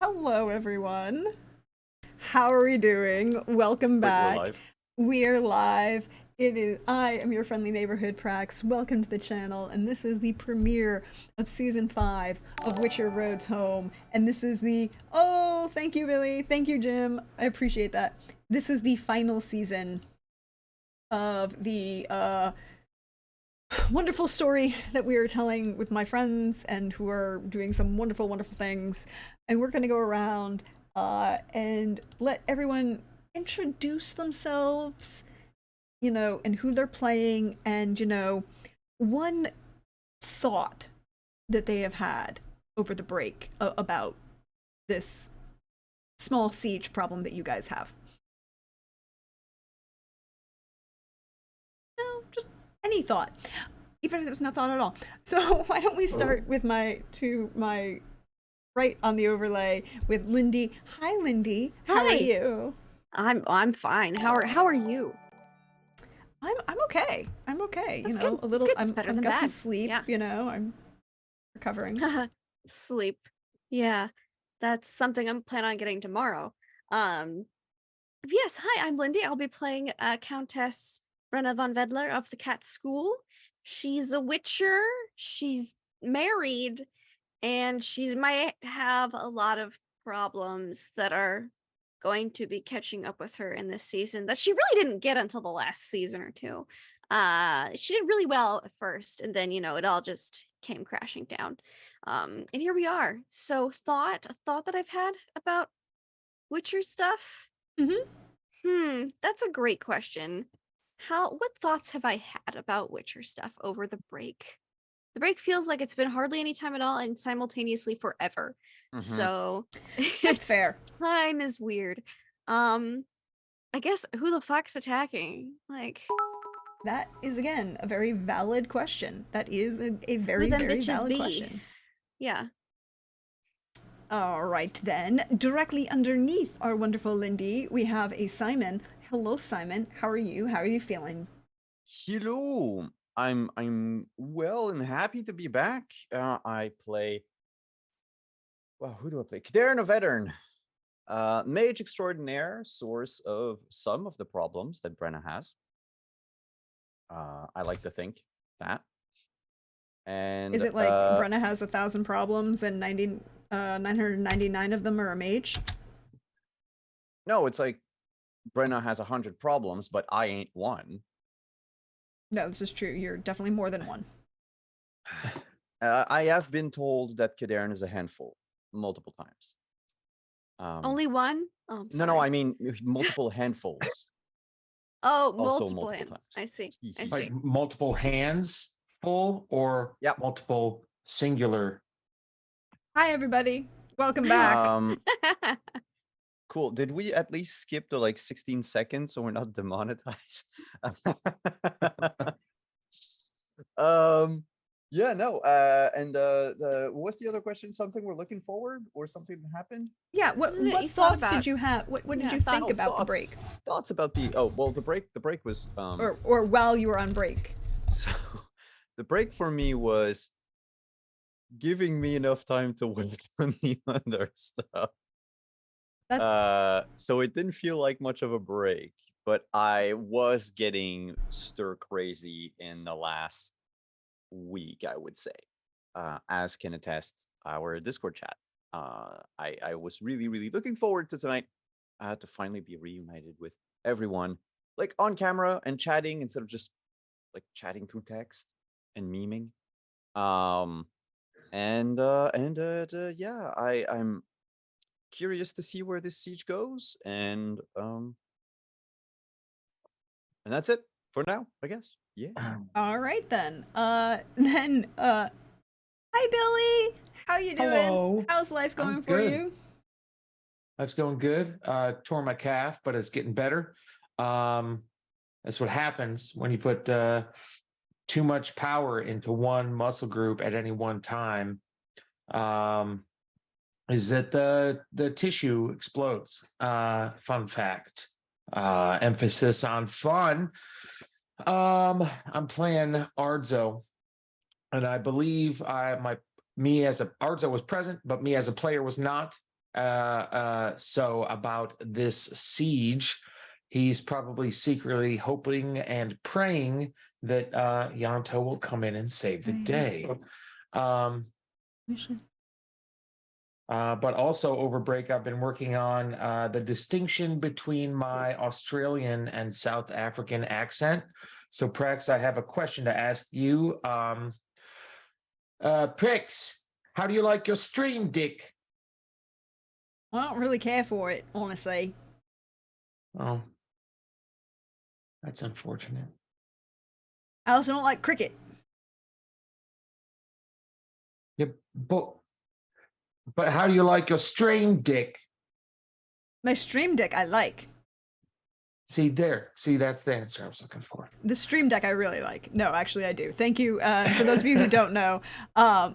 Hello, everyone. How are we doing? Welcome Wait, we're back. live? We are live. I am your friendly neighborhood Prax. Welcome to the channel, and this is the premiere of season 5 of Witcher Roads Home. And this is oh, thank you, Billy. Thank you, Jim. I appreciate that. This is the final season of the wonderful story that we are telling with my friends and who are doing some wonderful, wonderful things. And we're going to go around and let everyone introduce themselves, and who they're playing, and, one thought that they have had over the break about this small siege problem that you guys have. No, just any thought, even if it was no thought at all. So why don't we start with my right on the overlay with Lindy. Hi, Lindy. How are Hi. you? I'm fine. How are you? I'm okay. I'm okay. That's good. A It's little. good. It's better I've than got some bad. sleep. Yeah. I'm recovering. Sleep. Yeah. That's something I'm planning on getting tomorrow. Um yes, hi, I'm Lindy. I'll be playing Countess Brenna von Vedler of the Cat School. She's a witcher. She's married and she might have a lot of problems that are going to be catching up with her in this season that she really didn't get until the last season or two. She did really well at first, and then it all just came crashing down. And here we are. So a thought that I've had about Witcher stuff. Hmm. That's a great question. What thoughts have I had about Witcher stuff over the break? The break feels like it's been hardly any time at all and simultaneously forever. Mm-hmm. So That's it's fair. time is weird. Um, I guess who the fuck's attacking? Like, That is again a very valid question. That is a who very, them very bitches valid be? question. Yeah. All right then. Directly underneath our wonderful Lindy, we have a Simon. Hello, Simon. How are you? How are you feeling? Hello. I'm well and happy to be back. I play. Well, who do I play? Kaderin of Veteran, mage extraordinaire, source of some of the problems that Brenna has. I like to think that. Is And it like Brenna has 1,000 problems and 999 of them are a mage? no, it's like Brenna has 100 problems, but I ain't one. No, this is true. You're definitely more than one. I have been told that Kaderin is a handful multiple times. Only one? Oh, I'm No, sorry. I mean multiple handfuls. Oh, Also multiple multiple hands. times. I see. I Hee see. Like multiple hands full or Yep. multiple singular? Hi, everybody. Welcome back. Cool. Did we at least skip the 16 seconds so we're not demonetized? um yeah, no. What's the other question? Something we're looking forward or something that happened? Yeah, Something that what you thought thoughts did about. you have? What did Yeah, you think thoughts. about the break? Thoughts about the break was Or while you were on break? so the break for me was giving me enough time to work on the other stuff. That So it didn't feel like much of a break, but I was getting stir crazy in the last week, I would say, as can attest our Discord chat. I was really, really looking forward to tonight to finally be reunited with everyone, like on camera and chatting instead of just like chatting through text and memeing. Yeah, I'm curious to see where this siege goes, and that's it for now, I guess. Yeah. all right then. Hi Billy. How you doing? Hello. How's life I'm going for good. you? Life's going good. Tore my calf, but it's getting better. That's what happens when you put too much power into one muscle group at any one time. Is that the tissue explodes. Fun fact. Emphasis on fun. I'm playing Ardzo, and I believe Ardzo was present, but me as a player was not. So about this siege, he's probably secretly hoping and praying that Yanto will come in and save the Right. day. But also over break, I've been working on the distinction between my Australian and South African accent. So, Prex, I have a question to ask you. Prex, how do you like your stream, Dick? I don't really care for it, honestly. Oh, that's unfortunate. I also don't like cricket. Yeah, but how do you like your stream, Dick? My Stream Deck I like. See, that's the answer I was looking for. The Stream Deck I really like. No, actually I do. Thank you. For those of you who don't know, I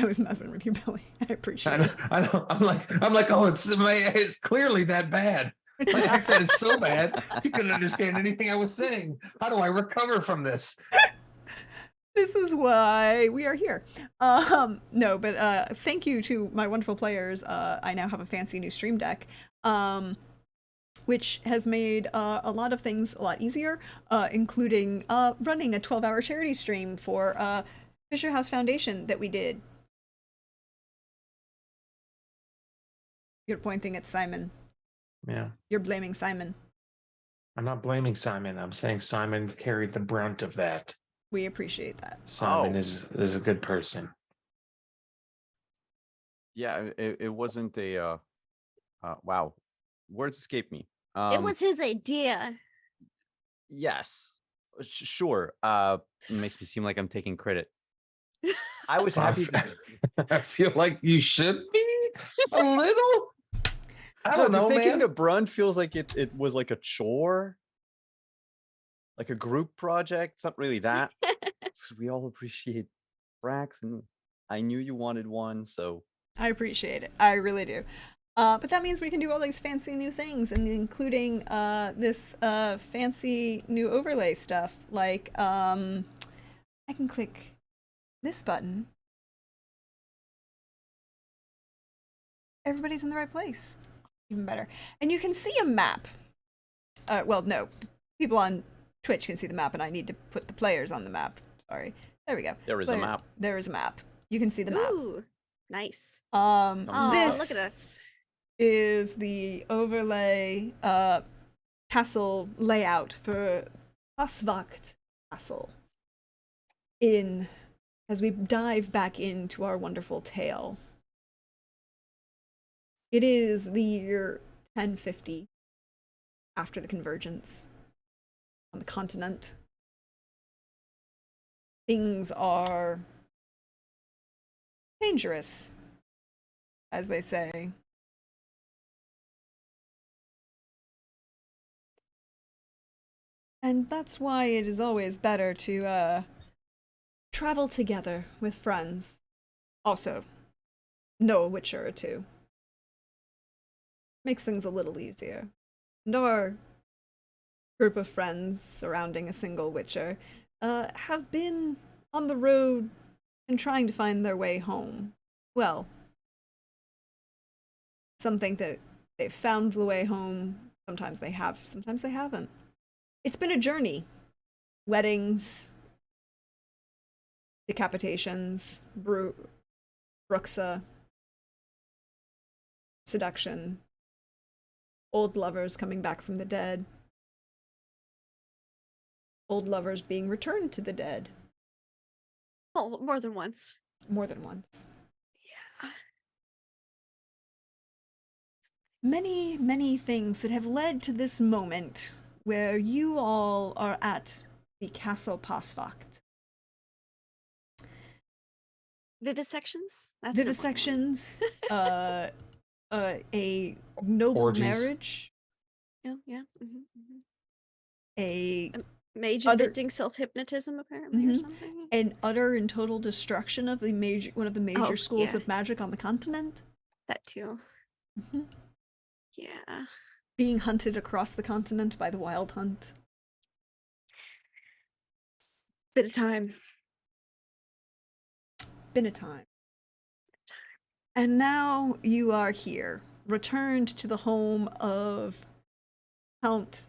was messing with you, Billy. I appreciate it. I know. I'm like, oh, it's clearly that bad. My accent is so bad, you couldn't understand anything I was saying. How do I recover from this? This is why we are here. No, but thank you to my wonderful players. I now have a fancy new Stream Deck, which has made a lot of things a lot easier, including running a 12-hour charity stream for Fisher House Foundation that we did. You're pointing at Simon. Yeah. You're blaming Simon. I'm not blaming Simon. I'm saying Simon carried the brunt of that. We appreciate that. Simon Oh. is a good person. Yeah, it wasn't a wow. Words escape me. It was his idea. Yes. Sure. Makes me seem like I'm taking credit. I was I happy. I feel like you should be a little. I don't know, taking man. the brunt feels like it was like a chore, like a group project. It's not really that. We all appreciate Brax, and I knew you wanted one, so I appreciate it. I really do. But that means we can do all these fancy new things, and including this fancy new overlay stuff. Like, I can click this button. Everybody's in the right place. Even better. And you can see a map. Well, no. People on Twitch can see the map, and I need to put the players on the map. Sorry. There we go. there is a map. There is a map. You can see the map. Ooh, nice. Comes Oh, This look at us. is the overlay castle layout for Pasvacht Castle. As we dive back into our wonderful tale. It is the year 1050 after the convergence on the continent. Things are dangerous, as they say. And that's why it is always better to travel together with friends. Also, know a witcher or two. Makes things a little easier. And our group of friends surrounding a single witcher have been on the road and trying to find their way home. Well, some think that they've found the way home. Sometimes they have, sometimes they haven't. It's been a journey. Weddings, decapitations, bruxa, seduction, old lovers coming back from the dead, old lovers being returned to the dead. Oh, more than once. More than once. Yeah. Many, many things that have led to this moment where you all are at the Castle Pasvacht. Vivisections? That's an important one. Vivisections, a noble Orgies. marriage, Yeah, yeah. Mm-hmm. a Mage Utter- inventing self-hypnotism, apparently, or Mhm. something. an utter and total destruction of one of the major Oh, schools yeah. of magic on the continent. That too. Mhm. Yeah. Being hunted across the continent by the Wild Hunt. Bit of time. Been a time. And now you are here, returned to the home of Count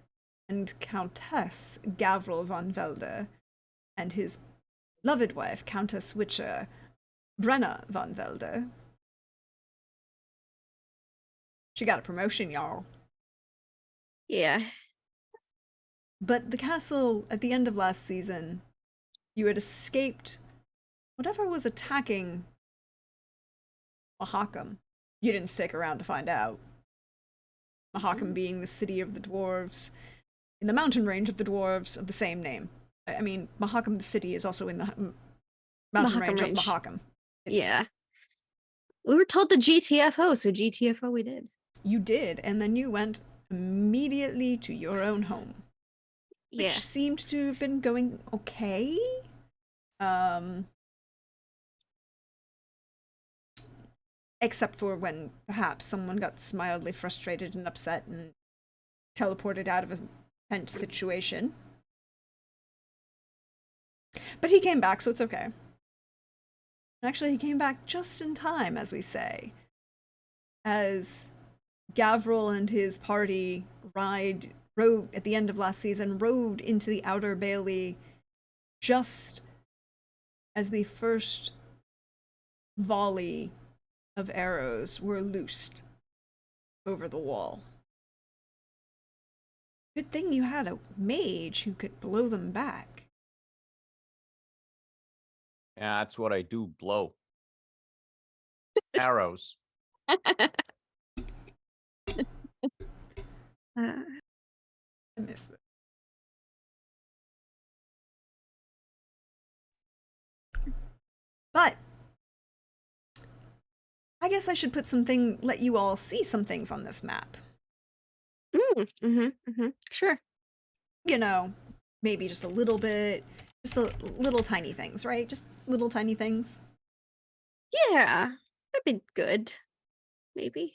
and Countess Gavril von Velde and his beloved wife, Countess Witcher Brenna von Velde. She got a promotion, y'all. Yeah. But the castle, at the end of last season, you had escaped whatever was attacking Mahakam. You didn't stick around to find out. Mahakam being the city of the dwarves, in the mountain range of the dwarves of the same name. I mean, Mahakam the city is also in the mountain Mahakam range range. of Mahakam. Yeah. We were told the GTFO, so GTFO we did. You did, and then you went immediately to your own home, which Yeah. seemed to have been going okay. Except for when perhaps someone got mildly frustrated and upset and teleported out of a tense situation. But he came back, so it's okay. Actually, he came back just in time, as we say, as Gavril and his party rode at the end of last season, rode into the Outer Bailey just as the first volley of arrows were loosed over the wall. Good thing you had a mage who could blow them back. Yeah, that's what I do. Blow arrows. I miss this. But I guess I should let you all see some things on this map. Sure. You know, maybe just a little bit, just a little tiny things, right? Just little tiny things. Yeah. That'd be good. Maybe.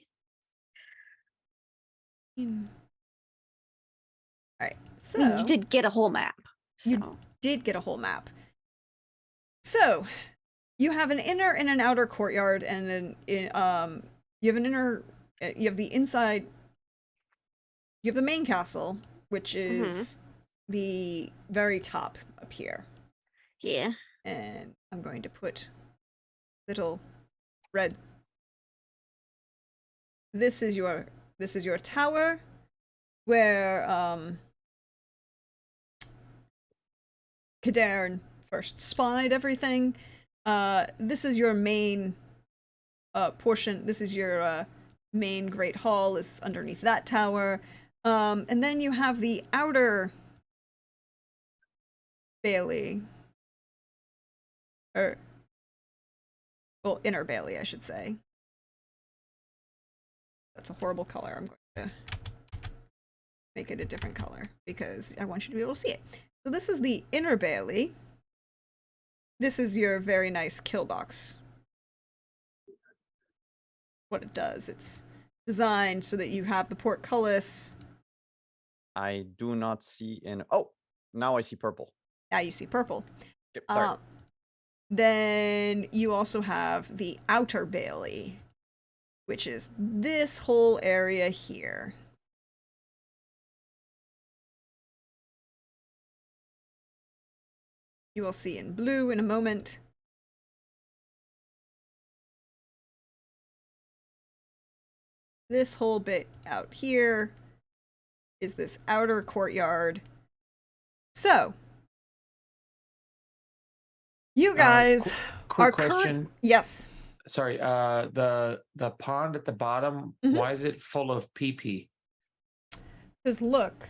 All right, so I mean, you did get a whole map. You So did get a whole map. So you have an inner and an outer courtyard, and you have an inner. You have the inside. You have the main castle, which is the very top up here. yeah. And I'm going to put little red. This is your tower, where Kadern first spied everything. This is your main portion. This is your main great hall is underneath that tower. And then you have the outer bailey. Inner bailey, I should say. That's a horrible color. I'm going to make it a different color because I want you to be able to see it. So this is the inner bailey. This is your very nice kill box. What it does, it's designed so that you have the portcullis. I do not see in. Oh, now I see purple. Now you see purple. Yep, sorry. Then you also have the outer bailey, which is this whole area here. You will see in blue in a moment. This whole bit out here is this outer courtyard. So, you guys Quick are question. Yes. Sorry, the pond at the bottom, Mhm. why is it full of pee? Because look,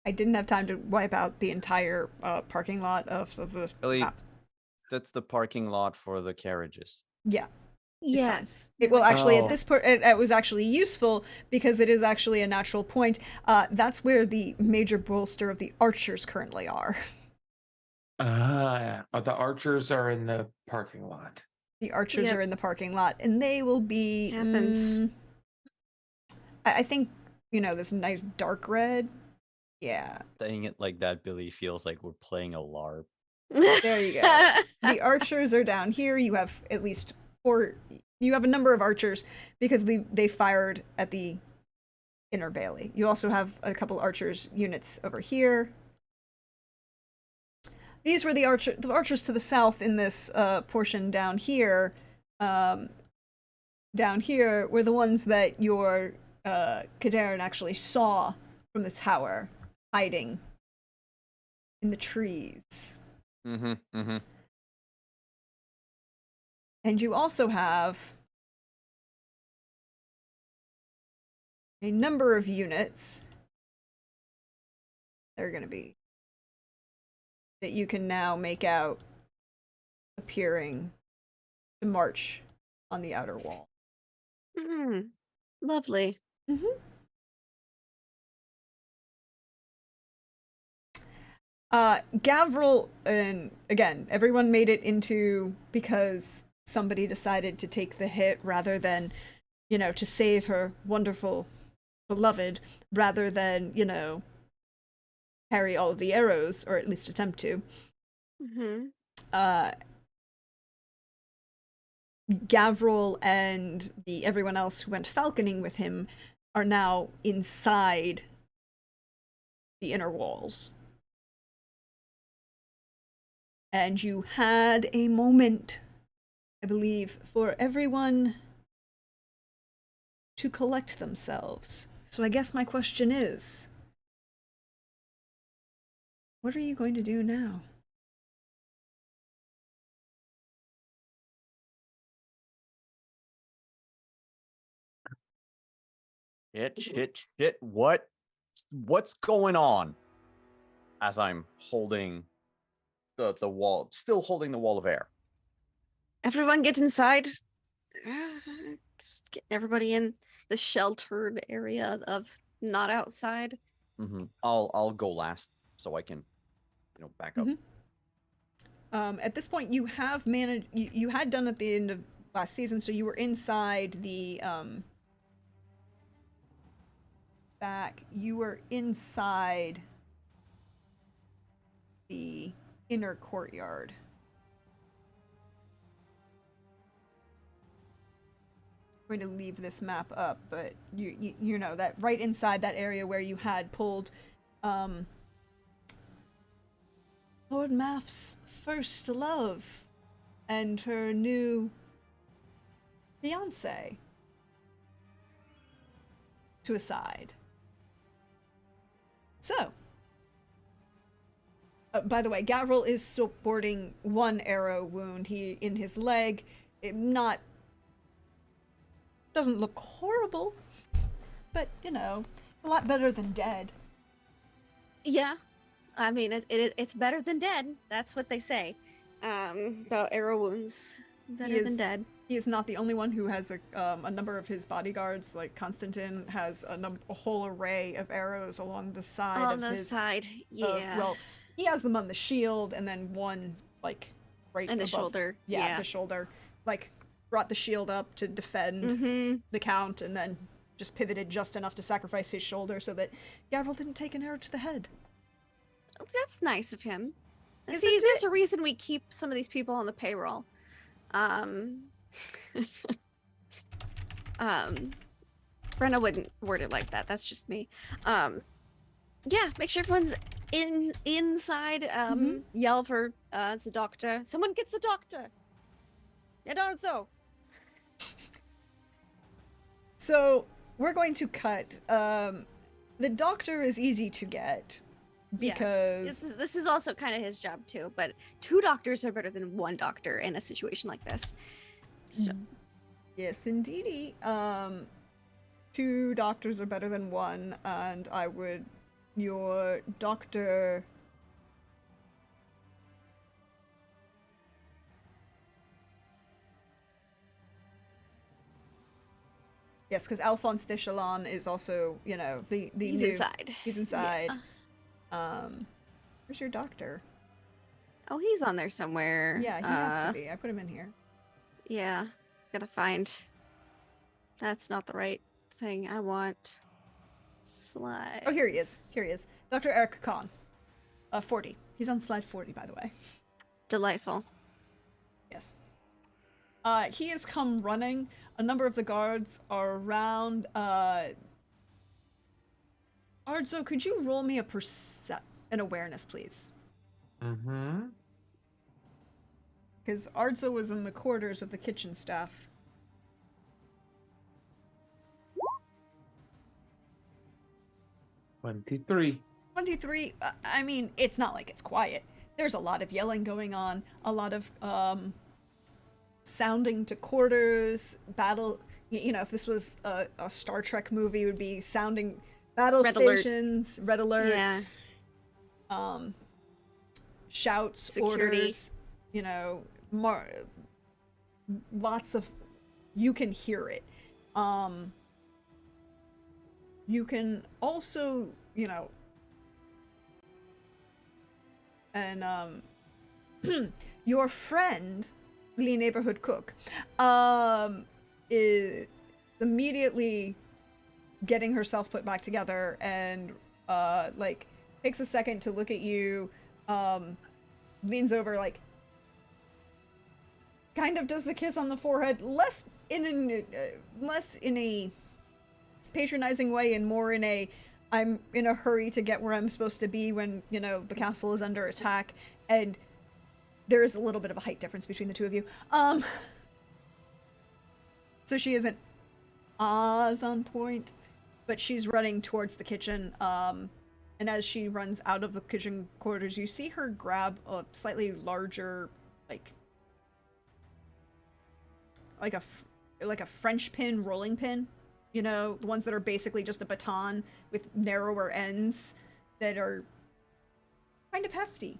I didn't have time to wipe out the entire parking lot of this Really? map. That's the parking lot for the carriages. Yeah. Yes. Well, actually, at Oh. this point, it was actually useful because it is actually a natural point. That's where the major bolster of the archers currently are. The archers are in the parking lot. The archers Yep. are in the parking lot, and they will be. Happens. I think this nice dark red. Yeah, Saying it like that, Billy, feels like we're playing a LARP. there you go. The archers are down here. You have at least 4 You have a number of archers because they fired at the inner bailey. You also have a couple archers units over here. These were the archers to the south in this portion down here. Down here were the ones that your Kadarin actually saw from the tower, hiding in the trees. Mm-hmm. Mm-hmm. And you also have a number of units that are going to be that you can now make out appearing to march on the outer wall. Mm, lovely. Gavril, and again, everyone made it into because somebody decided to take the hit rather than, to save her wonderful beloved, rather than, carry all of the arrows, or at least attempt to. Mm-hmm. Gavril and everyone else who went falconing with him are now inside the inner walls. And you had a moment, I believe, for everyone to collect themselves. So I guess my question is, what are you going to do now? Shit. What's going on? As I'm holding the wall, still holding the wall of air. Everyone get inside. Just get everybody in the sheltered area of not outside. Mm-hmm. I'll go last so I can, back up. At this point, you have managed. You had done at the end of last season, so you were inside the back. You were inside the inner courtyard. I'm going to leave this map up, but you know that right inside that area where you had pulled Lord Math's first love and her new fiance to a side. So, by the way, Gavril is sporting one arrow wound in his leg. It doesn't look horrible, but a lot better than dead. Yeah, I mean it's better than dead. That's what they say about arrow wounds. Better than dead. He is not the only one who has a number of his bodyguards. Like Constantine has a whole array of arrows along the side on of the his side. Yeah. well, he has them on the shield, and then one right and the above, shoulder. Yeah, the shoulder. Brought the shield up to defend the count, and then just pivoted just enough to sacrifice his shoulder so that Gavril didn't take an arrow to the head. That's nice of him. Isn't See, it? there's a reason we keep some of these people on the payroll. Brenna wouldn't word it like that. That's just me. Yeah, make sure everyone's inside. Yell for the doctor. Someone gets the doctor. So. So we're going to cut. The doctor is easy to get because this is also kind of his job too. But 2 doctors are better than 1 doctor in a situation like this. So. Yes, indeedy. 2 doctors are better than 1, and your doctor. Yes, because Alphonse de Chalon is also, the He's new... inside. He's inside. Yeah. Where's your doctor? Oh, he's on there somewhere. Yeah, he has to be. I put him in here. Yeah, gotta find. That's not the right thing I want. Slide. Oh, here he is. Here he is. Dr. Eric Kahn. 40. He's on slide 40, by the way. Delightful. Yes. He has come running. A number of the guards are around. Ardzo, could you roll me an awareness, please? Mm-hmm. Because Ardzo was in the quarters of the kitchen staff. 23. 23, I mean, it's not like it's quiet. There's a lot of yelling going on, a lot of sounding to quarters, battle. You know, if this was a Star Trek movie, it would be sounding battle Red alert. stations, red alerts, shouts, Security. orders, you know, lots of, you can hear it. You can also, you know, and your friend, the neighborhood cook, is immediately getting herself put back together and like takes a second to look at you, leans over, like kind of does the kiss on the forehead, less in a patronizing way and more in a I'm in a hurry to get where I'm supposed to be when, you know, the castle is under attack, and there is a little bit of a height difference between the two of you. So she isn't as on point, but she's running towards the kitchen, and as she runs out of the kitchen quarters, you see her grab a slightly larger, like a French pin, rolling pin. You know, the ones that are basically just a baton with narrower ends that are kind of hefty.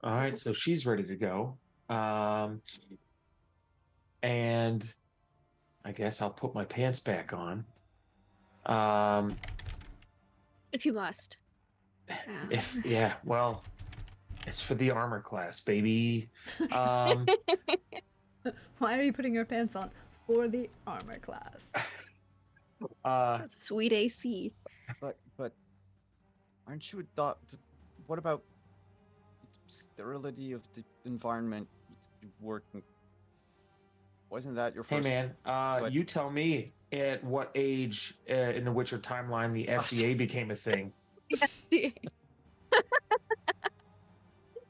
All right, so she's ready to go. And I guess I'll put my pants back on. If you must. Well, it's for the armor class, baby. Why are you putting your pants on? For the armor class. Sweet AC. But aren't you a doctor? What about sterility of the environment working? Wasn't that your Hey first? man, But- you tell me at what age in the Witcher timeline the FDA became a thing.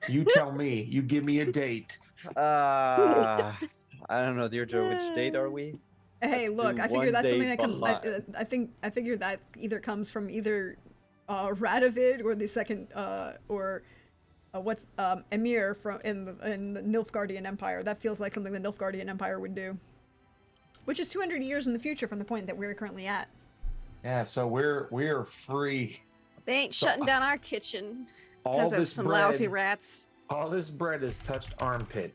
You tell me. You give me a date. I don't know, Deirdre. Which date are we? Hey, Let's look, do I figure one that's something day that comes. behind. I figure that either comes from either Radovid or the second Emir from in the Nilfgaardian Empire. That feels like something the Nilfgaardian Empire would do, which is 200 years in the future from the point that we're currently at. Yeah, so we're free. They ain't So, shutting down our kitchen All because of this some bread, lousy rats. all this bread has touched armpit.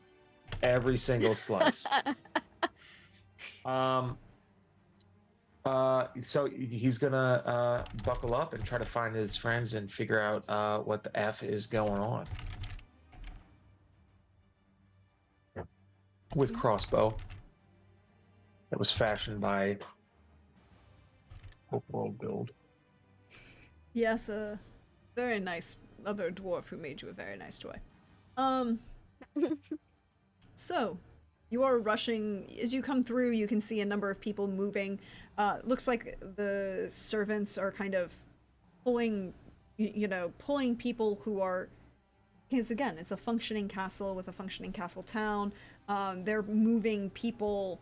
Every single slice. So he's gonna buckle up and try to find his friends and figure out what the F is going on with crossbow that was fashioned by Hope World Build. Yes, a very nice other dwarf who made you a very nice toy. So, you are rushing. As you come through, you can see a number of people moving. Looks like the servants are kind of pulling, pulling people who are. Because again, it's a functioning castle with a functioning castle town. They're moving people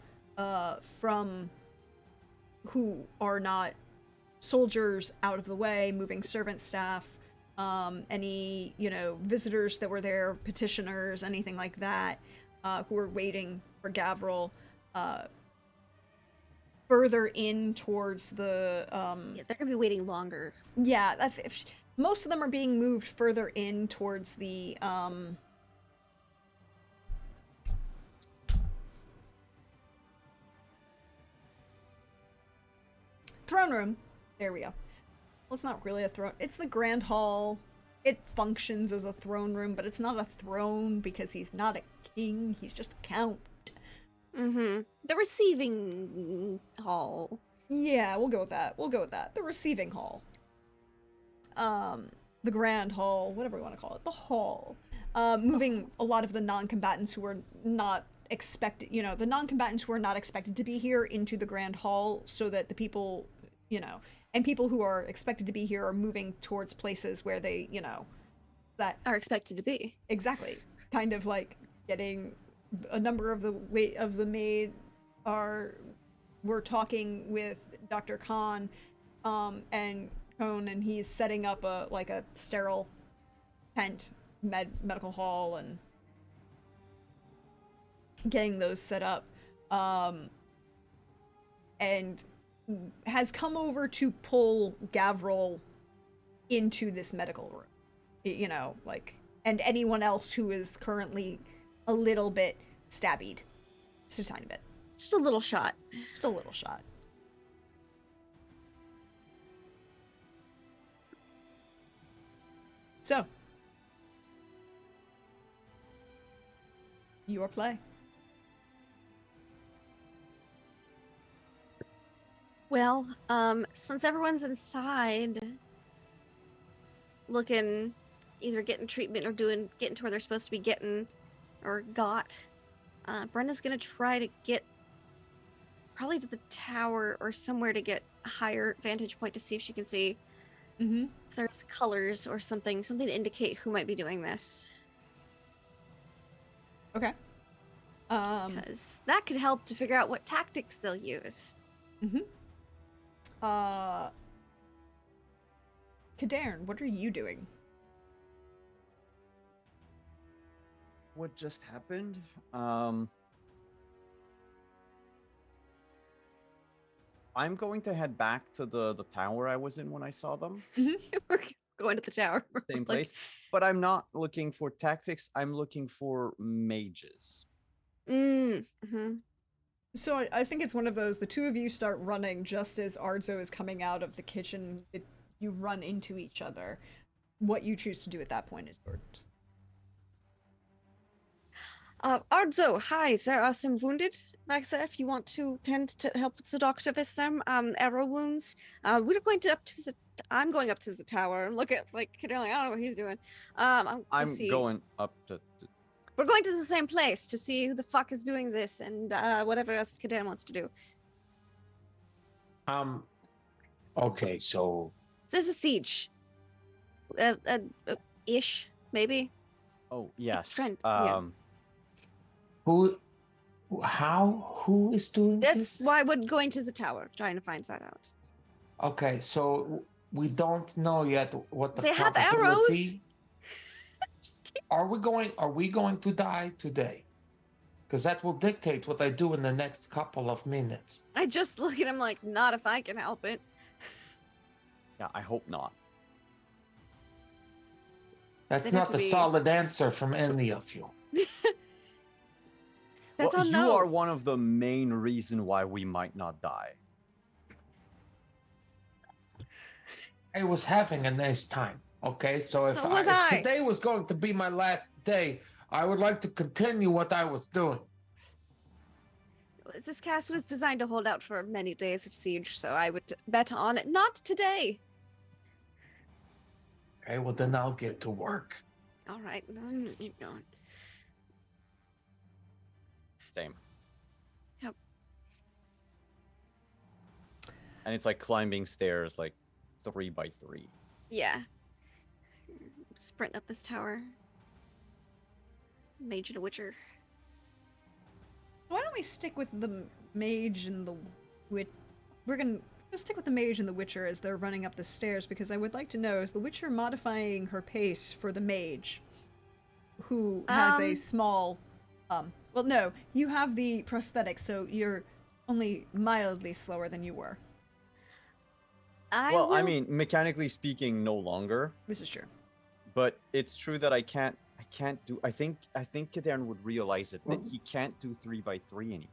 from who are not soldiers out of the way, moving servant staff, any, visitors that were there, petitioners, anything like that, who were waiting for Gavril, further in towards the, Yeah, they're gonna be waiting longer. yeah, most of them are being moved further in towards the, throne room. There we go. Well, it's not really a throne. It's the grand hall. It functions as a throne room, but it's not a throne because he's not a king. He's just a count. Mm-hmm. The receiving hall. Yeah, we'll go with that. We'll go with that. The receiving hall. The grand hall, whatever you want to call it. The hall. moving a lot of the non-combatants who are not expected, the non-combatants who are not expected to be here into the grand hall, so that the people, and people who are expected to be here are moving towards places where they, that Are expected to be. exactly, kind of like getting a number of the maid we're talking with Dr. Khan, and Cone, and he's setting up a sterile tent medical hall and getting those set up, and has come over to pull Gavril into this medical room, and anyone else who is currently a little bit stabbied, just a tiny bit, Just a little shot. just a little shot. So, your play. Well, since everyone's inside, looking, either getting treatment or getting to where they're supposed to be getting, or got, Brenda's gonna try to get probably to the tower or somewhere to get a higher vantage point to see if she can see Mm-hmm. if there's colors or something to indicate who might be doing this, Okay. because that could help to figure out what tactics they'll use. Cadarn, what are you doing? What just happened? I'm going to head back to the tower I was in when I saw them. We're going to the tower. Same Like, place. But I'm not looking for tactics. I'm looking for mages. mm-hmm. So I think it's one of those, the two of you start running just as Ardzo is coming out of the kitchen. You run into each other. What you choose to do at that point is yours. Ardzo, hi. There are some wounded back there. If you want to tend to help the doctor with them, arrow wounds. We're going to I'm going up to the tower and look at Cadarn. I don't know what he's doing. I'm see. going up to. We're going to the same place to see who the fuck is doing this and whatever else Cadarn wants to do. Okay, so There's a siege. Ish, maybe. Oh yes. Trent, yeah. who is doing That's this? why we're going to the tower, trying to find that out. Okay, so we don't know yet what the They have arrows. probability- Just kidding. Are we going to die today? Because that will dictate what I do in the next couple of minutes. I just look at him like, not if I can help it. Yeah, I hope not. That's They'd have not to a be- solid answer from any of you. That's well, all you no. are one of the main reason why we might not die. I was having a nice time. Okay, so if, So was I. if today was going to be my last day, I would like to continue what I was doing. This castle is designed to hold out for many days of siege, so I would bet on it. Not today. Okay, well then I'll get to work. All right, I'm just keep going. Same. Yep. And it's like climbing stairs, like 3 by 3. Yeah. Sprint up this tower. Mage and a Witcher. Why don't we stick with the mage and the witch? We're gonna stick with the mage and the witcher as they're running up the stairs, because I would like to know, is the witcher modifying her pace for the mage, who has a small, well, no, you have the prosthetic, so you're only mildly slower than you were. I Well, I will- mean, mechanically speaking, no longer. This is true. But it's true that I can't do. I think Cadarn would realize it that he can't do 3 by 3 anymore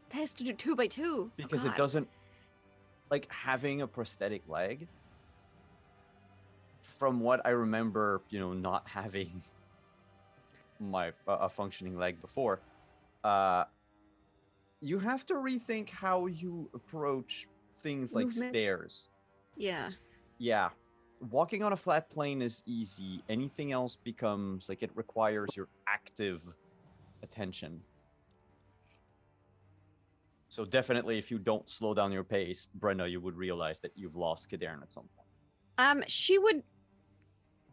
it has to do 2 by 2 because it doesn't. Like having a prosthetic leg. From what I remember, not having my a functioning leg before, you have to rethink how you approach things like Movement. stairs. Yeah. Yeah, walking on a flat plane is easy. Anything else becomes like it requires your active attention. So definitely, if you don't slow down your pace, Brenna, you would realize that you've lost Kadern at some point. She would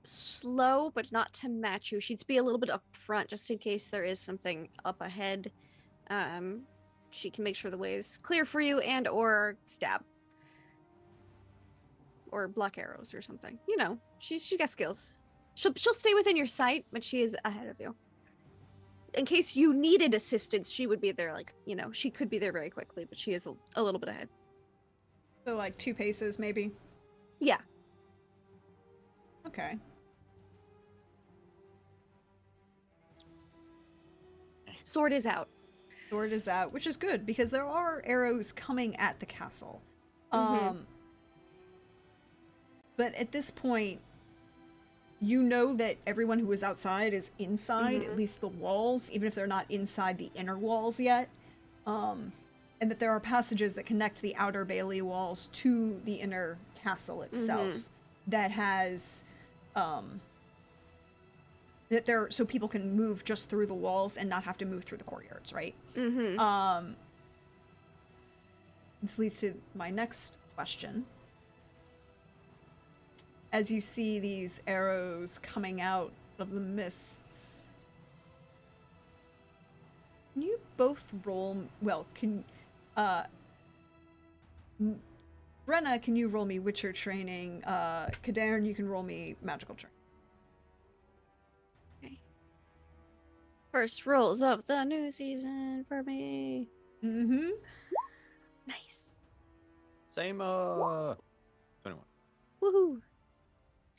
slow, but not to match you. She'd be a little bit up front just in case there is something up ahead. She can make sure the way is clear for you and or stab. Or block arrows or something. You know, she's got skills. She'll stay within your sight, but she is ahead of you. In case you needed assistance, she would be there, like, you know, she could be there very quickly, but she is a little bit ahead. So like 2 paces, maybe? Yeah. Okay. Sword is out. Sword is out, which is good, because there are arrows coming at the castle. Mhm. But at this point, you know that everyone who is outside is inside, at least the walls, even if they're not inside the inner walls yet. And that there are passages that connect the outer Bailey walls to the inner castle itself that has that there so people can move just through the walls and not have to move through the courtyards, right? This leads to my next question. As you see these arrows coming out of the mists, can you both roll? Well, Brenna, can you roll me Witcher training? Kadern, you can roll me magical training. Okay. First rolls of the new season for me. Mm-hmm. Nice. Same, 21. Woohoo.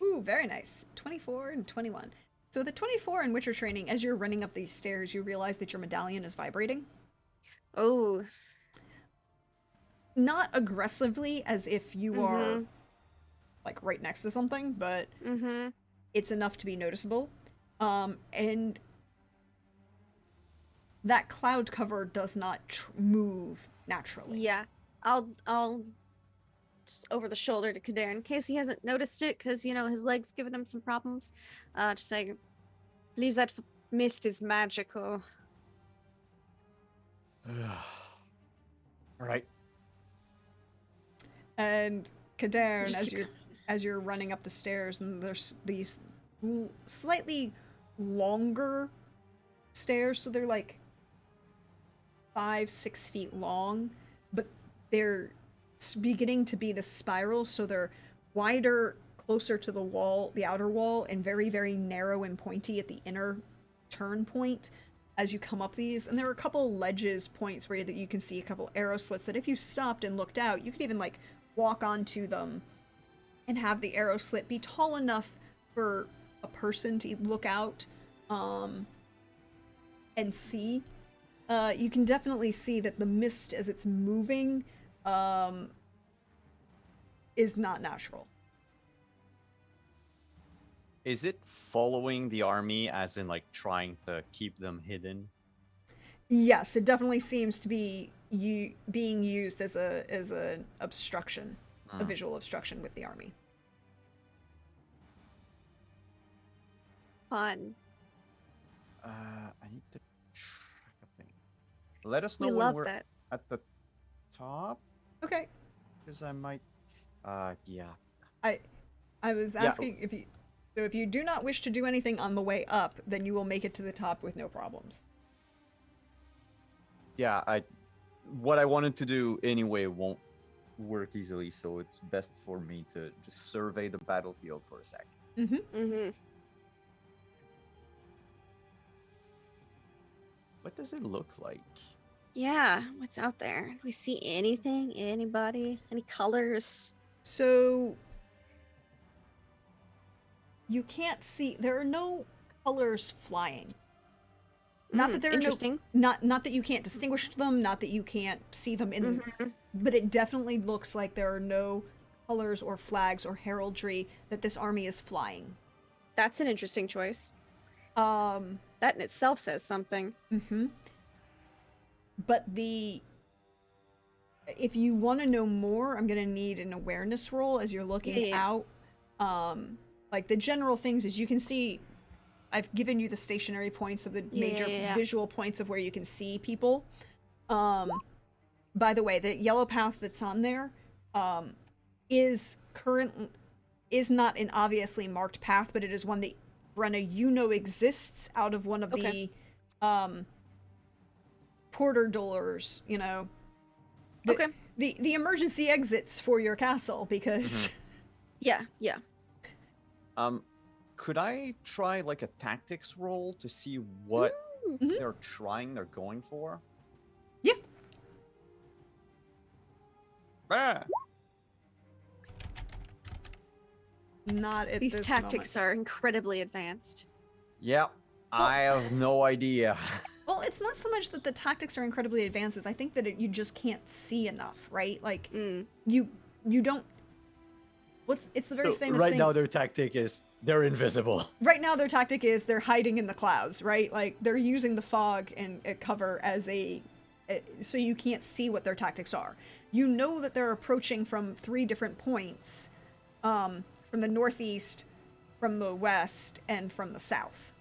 Ooh, very nice. 24 and 21. So the 24 in Witcher training, as you're running up these stairs, you realize that your medallion is vibrating. Oh. Not aggressively, as if you are like right next to something, but it's enough to be noticeable. And that cloud cover does not move naturally. Yeah. I'll just over the shoulder to Kadern in case he hasn't noticed it, because, you know, his leg's giving him some problems. Just saying, believes that mist is magical. All right. And Kadern, Just as you're running up the stairs, and there's these slightly longer stairs, so they're like 5-6 feet long, but they're beginning to be the spiral, so they're wider closer to the wall, the outer wall, and very, very narrow and pointy at the inner turn point as you come up these. And there are a couple ledges points where you can see a couple arrow slits that if you stopped and looked out, you could even like walk onto them and have the arrow slit be tall enough for a person to look out and see. You can definitely see that the mist as it's moving is not natural. Is it following the army, as in like trying to keep them hidden? Yes, it definitely seems to be being used as a obstruction, a visual obstruction with the army. Fun. I need to check a thing. Let us know We when love we're that. at the top, Okay. because I might. Yeah. I was asking if you do not wish to do anything on the way up, then you will make it to the top with no problems. Yeah, what I wanted to do anyway won't work easily, so it's best for me to just survey the battlefield for a sec. What does it look like? Yeah, what's out there? Do we see anything? Anybody? Any colors? So you can't see, there are no colors flying. Not that there are interesting. not that you can't distinguish them, not that you can't see them in, but it definitely looks like there are no colors or flags or heraldry that this army is flying. That's an interesting choice. That in itself says something. But if you want to know more, I'm gonna need an awareness roll as you're looking out. Like the general things is you can see. I've given you the stationary points of the major Yeah. visual points of where you can see people. By the way, the yellow path that's on there is not an obviously marked path, but it is one that Brenna, you know, exists out of one of Okay. the porter doors, you know. The, Okay. the emergency exits for your castle because Yeah. Yeah. Could I try like a tactics roll to see what Mm. they're going for? yeah. Ah! Not at These this tactics moment. are incredibly advanced. Yep. I have no idea. Well, it's not so much that the tactics are incredibly advanced as I think that you just can't see enough, right? Like Mm. you don't. It's the very famous right thing. now, their tactic is they're invisible. Right now, their tactic is they're hiding in the clouds, right? Like they're using the fog and cover as so you can't see what their tactics are. You know that they're approaching from 3 different points, from the northeast, from the west, and from the south.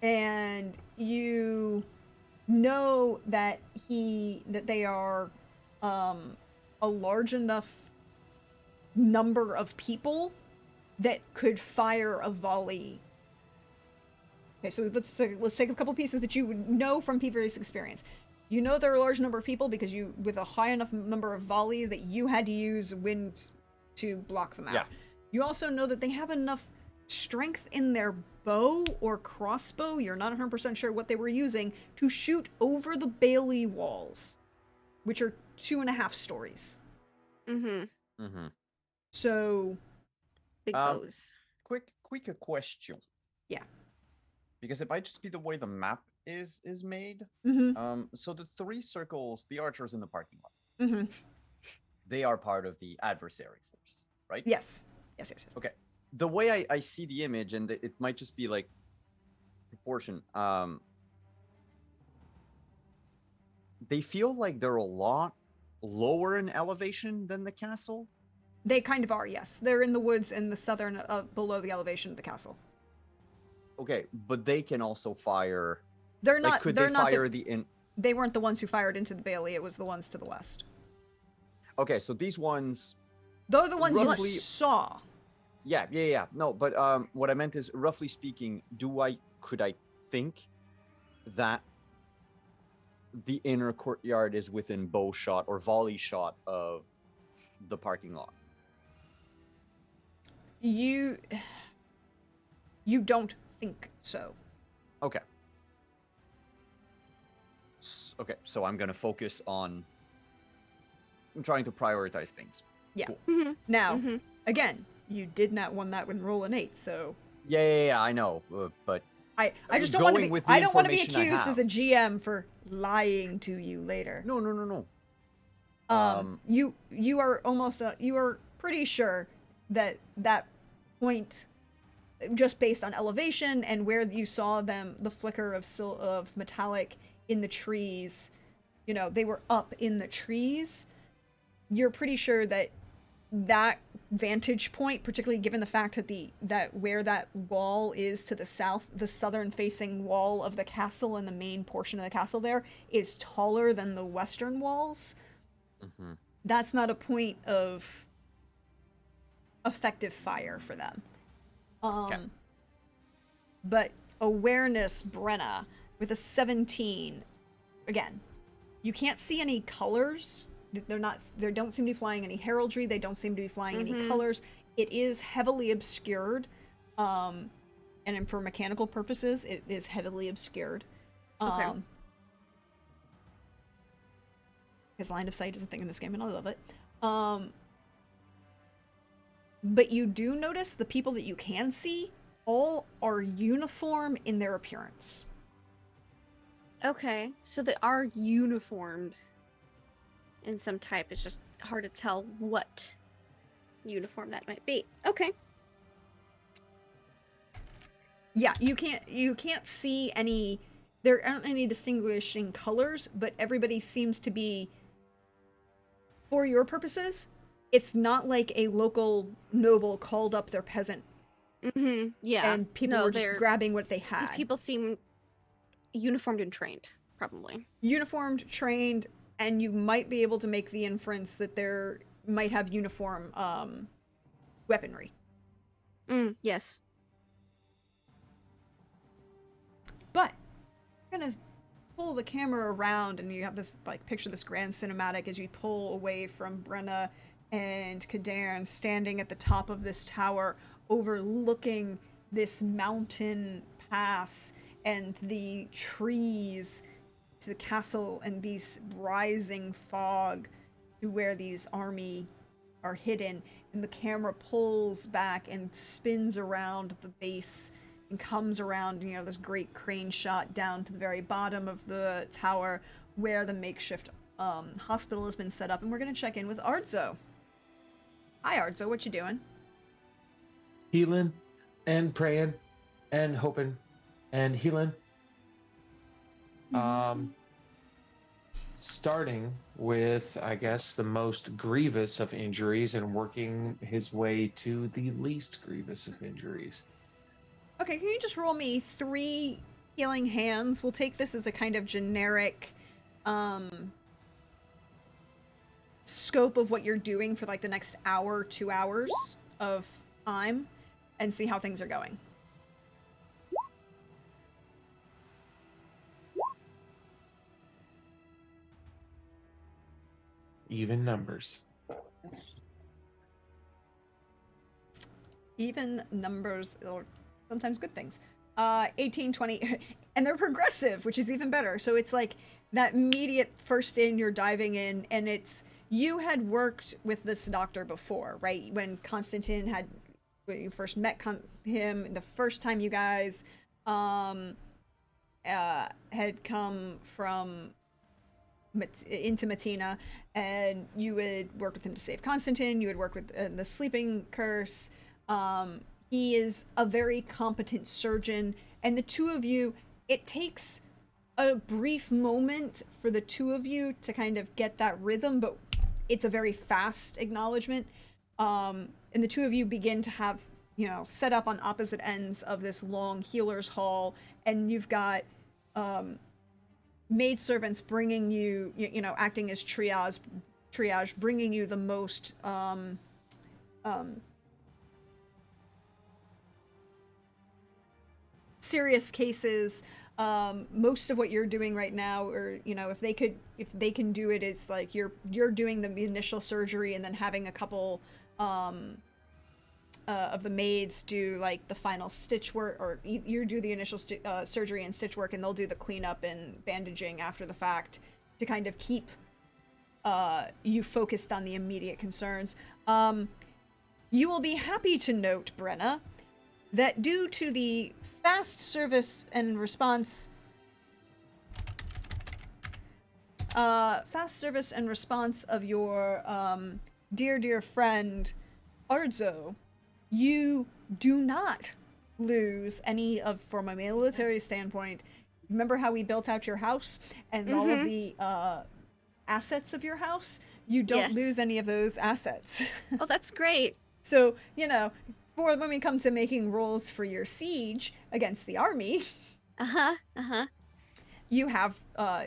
And you know that they are a large enough number of people that could fire a volley. Okay, so let's take a couple pieces that you would know from previous experience. You know there are a large number of people because you, with a high enough number of volleys, that you had to use wind to block them out. Yeah. You also know that they have enough strength in their bow or crossbow, you're not 100% sure what they were using, to shoot over the Bailey walls, which are 2.5 stories. Mm-hmm. Mm-hmm. So, Big Um, bows. Quick question. yeah. Because it might just be the way the map is made. Mm-hmm. So the 3 circles, the archers in the parking lot, Mm-hmm. they are part of the adversary force, right? Yes. Yes. Okay. The way I see the image, and it might just be like proportion. They feel like they're a lot lower in elevation than the castle. They kind of are, yes. They're in the woods in the southern, below the elevation of the castle. Okay, but they can also fire. They're Like, not. could they're they not. fire the in? They weren't the ones who fired into the Bailey. It was the ones to the west. Okay, so these ones. They're the ones Roughly- you saw. Yeah. No, but what I meant is, roughly speaking, could I think that the inner courtyard is within bow shot or volley shot of the parking lot? You don't think so. Okay. Okay, so I'm gonna focus on. I'm trying to prioritize things. Yeah. Cool. Mm-hmm. Now, Mm-hmm. again, you did not win that with roll an 8, so Yeah, I know, but I just don't want to Going be. with the I don't want to be information I accused as a have. GM for lying to you later. no. You are almost you are pretty sure that point, just based on elevation and where you saw them, the flicker of metallic in the trees, you know, they were up in the trees. You're pretty sure that vantage point, particularly given the fact that where that wall is to the south, the southern facing wall of the castle and the main portion of the castle there is taller than the western walls. Mm-hmm. That's not a point of effective fire for them. Okay. But awareness, Brenna, with a 17, again, you can't see any colors. They don't seem to be flying any heraldry. They don't seem to be flying any colors. It is heavily obscured. And for mechanical purposes, it is heavily obscured. Okay. Because line of sight is a thing in this game, and I love it. But you do notice the people that you can see all are uniform in their appearance. Okay, so they are uniformed in some type. It's just hard to tell what uniform that might be. Okay. Yeah, you can't see any. There aren't any distinguishing colors, but everybody seems to be for your purposes, it's not like a local noble called up their peasant Yeah. and people No, were just they're grabbing what they these had. people seem uniformed and trained, probably. Uniformed, trained, and you might be able to make the inference that they're might have uniform weaponry. Yes. But you're gonna pull the camera around and you have this like picture this grand cinematic as you pull away from Brenna and Kadarn standing at the top of this tower overlooking this mountain pass and the trees to the castle and these rising fog to where these army are hidden, and the camera pulls back and spins around the base and comes around, you know, this great crane shot down to the very bottom of the tower where the makeshift hospital has been set up. And we're gonna check in with Ardzo. Hi Ardzo, what you doing? Healing and praying and hoping and healing. Starting with, I guess, the most grievous of injuries and working his way to the least grievous of injuries. Okay, can you just roll me 3 healing hands? We'll take this as a kind of generic scope of what you're doing for like the next hour, 2 hours of time, and see how things are going. Even numbers. Even numbers, or sometimes good things. 18, 20, and they're progressive, which is even better. So it's like that immediate first in, you're diving in, and it's, you had worked with this doctor before, right? When Constantine had, when you first met him, the first time you guys had come from into Matina, and you had worked with him to save Constantine, you had worked with the sleeping curse. He is a very competent surgeon, and the two of you, it takes a brief moment for the two of you to kind of get that rhythm, but it's a very fast acknowledgement. And the two of you begin to have, you know, set up on opposite ends of this long healer's hall, and you've got maidservants bringing you, you know, acting as triage, bringing you the most serious cases. Most of what you're doing right now, or you know, if they can do it, it's like you're doing the initial surgery and then having a couple of the maids do like the final stitch work, or you do the initial surgery and stitch work, and they'll do the cleanup and bandaging after the fact to kind of keep you focused on the immediate concerns. You will be happy to note, Brenna, that due to the fast service and response of your dear friend Ardzo, you do not lose any of, from a military standpoint. Remember how we built out your house and all of the assets of your house? You don't lose any of those assets. Oh, that's great. So, you know, for when we come to making rolls for your siege against the army, you have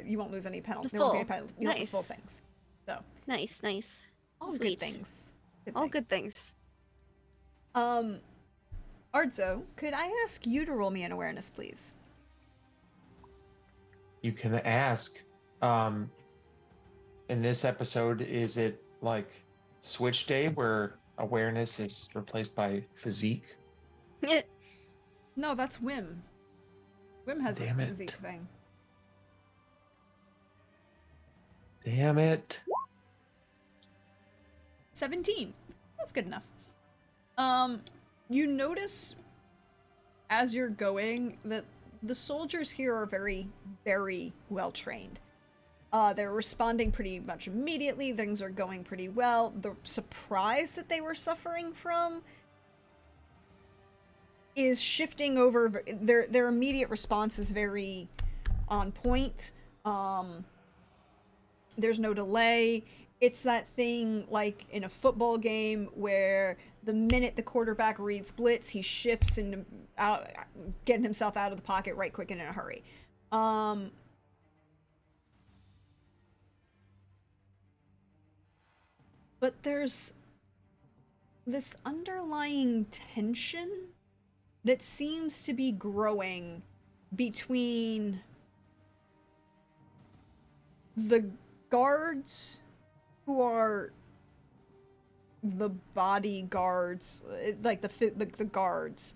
you won't lose any penalty. The full. You have the full things. So Nice. all Sweet. good things. Good things. Ardzo, could I ask you to roll me an awareness, please? You can ask. In this episode, is it like Switch Day where awareness is replaced by physique? No, that's Whim. Whim has Damn a it. physique thing. Damn it. 17. That's good enough. You notice as you're going that the soldiers here are very, very well trained. They're responding pretty much immediately. Things are going pretty well. The surprise that they were suffering from is shifting over. Their immediate response is very on point. There's no delay. it's that thing like in a football game where the minute the quarterback reads blitz, he shifts and out, getting himself out of the pocket right quick and in a hurry. But there's this underlying tension that seems to be growing between the guards who are the bodyguards, like the guards,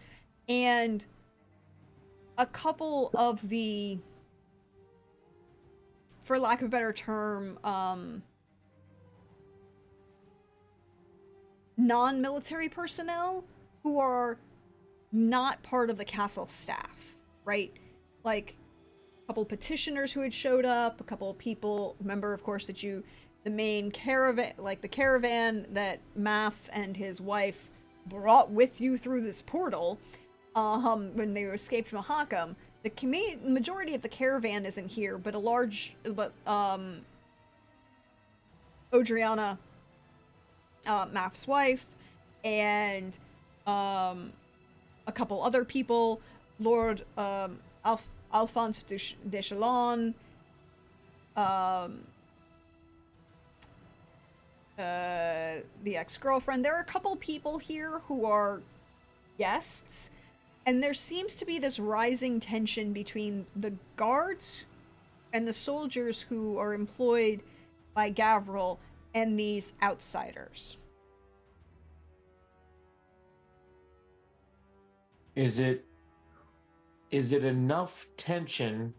and a couple of the, for lack of a better term, non-military personnel who are not part of the castle staff, right? Like a couple petitioners who had showed up, a couple of people, remember of course that the main caravan, like the caravan that Math and his wife brought with you through this portal, when they escaped from Mahakam, the majority of the caravan isn't here, but Odriana, Math's wife, and a couple other people, Lord Alphonse de Chalon, the ex-girlfriend. There are a couple people here who are guests, and there seems to be this rising tension between the guards and the soldiers who are employed by Gavril and these outsiders. Is it enough tension?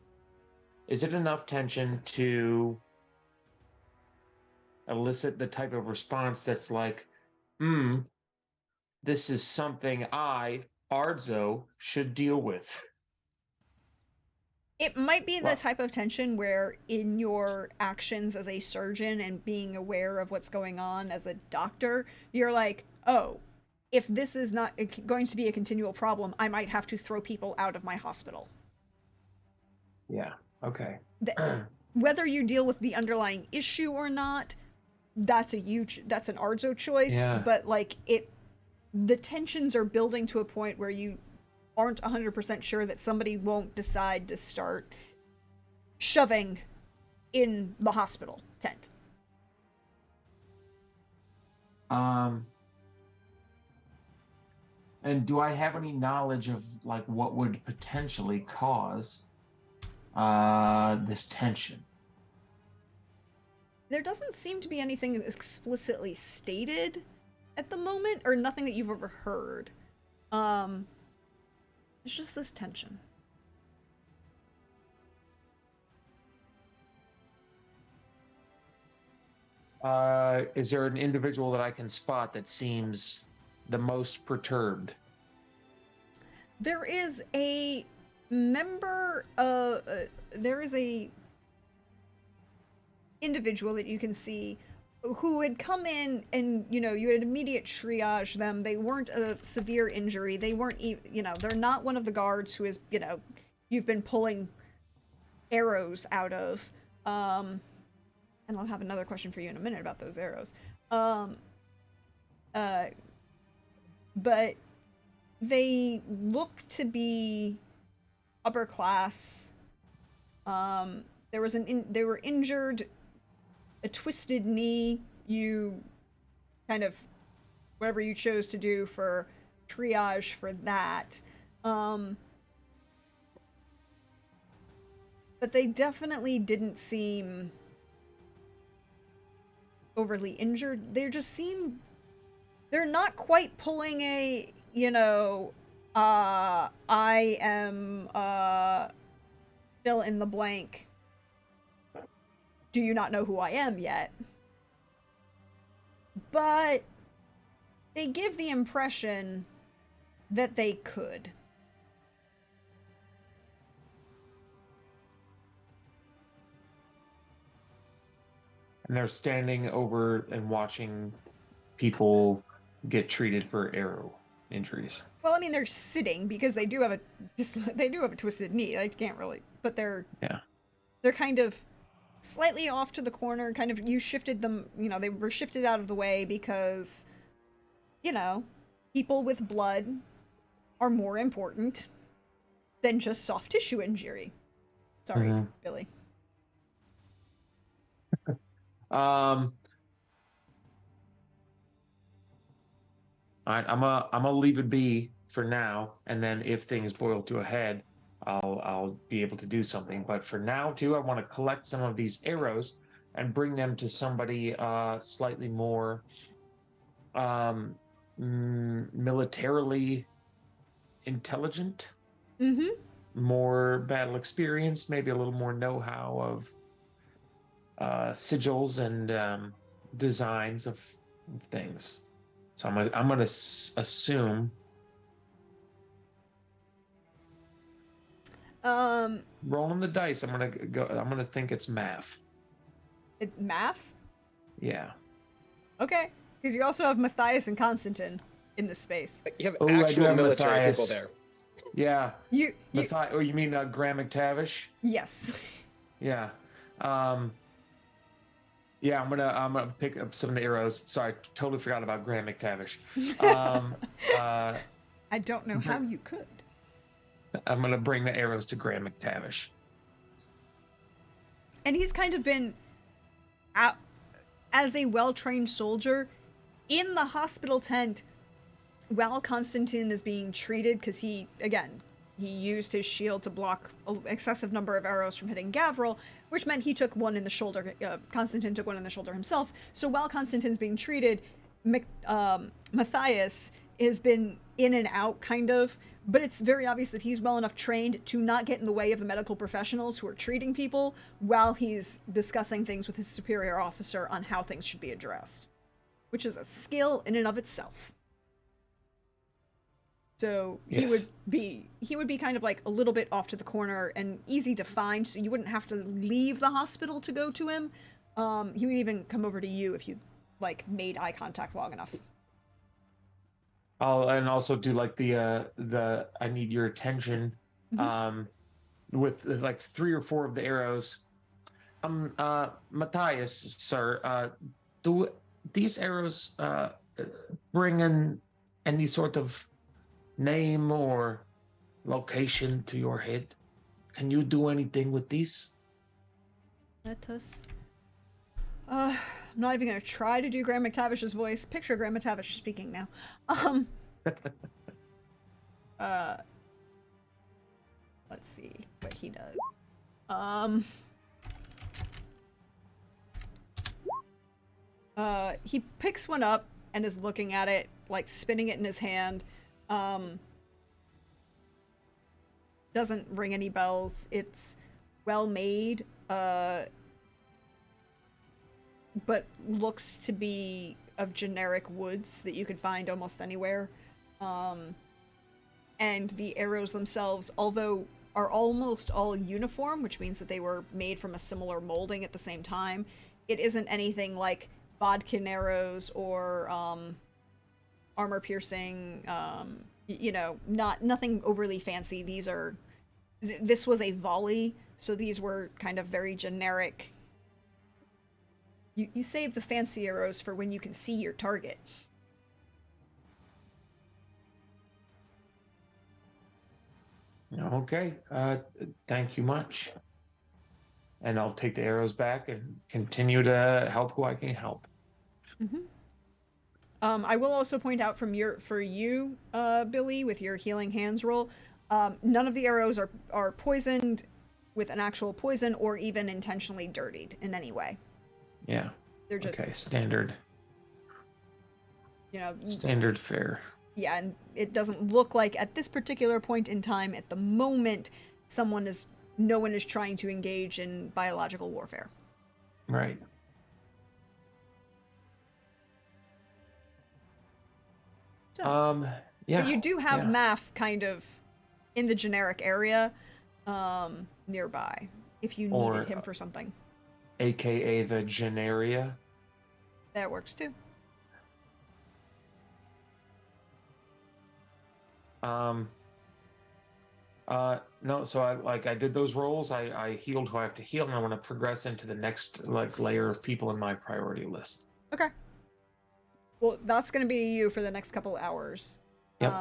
Is it enough tension to elicit the type of response that's like, this is something I, Ardzo, should deal with? It might be the type of tension where in your actions as a surgeon and being aware of what's going on as a doctor, you're like, oh, if this is not going to be a continual problem, I might have to throw people out of my hospital. Yeah, okay. Whether you deal with the underlying issue or not, that's an Ardzo choice, Yeah. but like the tensions are building to a point where you aren't 100% sure that somebody won't decide to start shoving in the hospital tent. And do I have any knowledge of like what would potentially cause this tension? There doesn't seem to be anything explicitly stated at the moment, or nothing that you've ever heard. It's just this tension. Is there an individual that I can spot that seems the most perturbed? There is a member there is a individual that you can see who had come in, and you had immediate triage them. They weren't a severe injury. They weren't they're not one of the guards who is you've been pulling arrows out of. And I'll have another question for you in a minute about those arrows. But they look to be upper class. They were injured, a twisted knee. You kind of, whatever you chose to do for triage for that. But they definitely didn't seem overly injured. They're not quite pulling a, I am, fill in the blank. Do you not know who I am yet? But they give the impression that they could. And they're standing over and watching people get treated for arrow injuries. Well, I mean, they're sitting because they do have a twisted knee. They can't really, but they're kind of slightly off to the corner, kind of, you shifted them, they were shifted out of the way because, people with blood are more important than just soft tissue injury. Sorry, Mhm. Billy. All right, I'm gonna leave it be for now, and then if things boil to a head, I'll be able to do something. But for now, too, I want to collect some of these arrows and bring them to somebody slightly more militarily intelligent, Mm-hmm. more battle experience, maybe a little more know-how of sigils and designs of things. So I'm gonna assume rolling the dice. I'm gonna think it's math. Math? Yeah. Okay. Because you also have Matthias and Constantine in this space. You have Oh, I do actual have military Matthias. people there. Yeah. You Oh, you mean Graham McTavish? yes. Yeah. Yeah, I'm gonna pick up some of the arrows. Sorry, totally forgot about Graham McTavish. I don't know how you could. I'm gonna bring the arrows to Graham McTavish. And he's kind of been out as a well-trained soldier in the hospital tent while Constantine is being treated, because he used his shield to block an excessive number of arrows from hitting Gavril, which meant he took one in the shoulder. Constantine took one in the shoulder himself. So while Constantine's being treated, Matthias has been in and out, kind of, but it's very obvious that he's well enough trained to not get in the way of the medical professionals who are treating people while he's discussing things with his superior officer on how things should be addressed, which is a skill in and of itself. So Yes. he would be kind of like a little bit off to the corner and easy to find, so you wouldn't have to leave the hospital to go to him. He would even come over to you if you made eye contact long enough. And also do like the I need your attention with like 3 or 4 of the arrows. Matthias, sir, do these arrows bring in any sort of name or location to your head? Can you do anything with these? Let us. I'm not even gonna try to do Graham McTavish's voice. Picture Graham McTavish speaking now. Let's see what he does. He picks one up and is looking at it, like spinning it in his hand. Doesn't ring any bells. It's well made, but looks to be of generic woods that you could find almost anywhere. And the arrows themselves, although are almost all uniform, which means that they were made from a similar molding at the same time, it isn't anything like bodkin arrows or armor piercing, nothing overly fancy. These are this was a volley, so these were kind of very generic. You save the fancy arrows for when you can see your target. Okay, thank you much. And I'll take the arrows back and continue to help who I can help. I will also point out for you, Billy, with your healing hands roll, none of the arrows are poisoned with an actual poison or even intentionally dirtied in any way. Yeah. They're just Okay, standard fare. Yeah, and it doesn't look like at this particular point in time, at the moment, no one is trying to engage in biological warfare. Right. So, yeah. but you do have yeah. math kind of in the generic area nearby if you Or, needed him for something. AKA the Genaria. That works too. No, so I did those rolls. I healed who I have to heal, and I want to progress into the next like layer of people in my priority list. Okay. Well, that's going to be you for the next couple hours. Yep.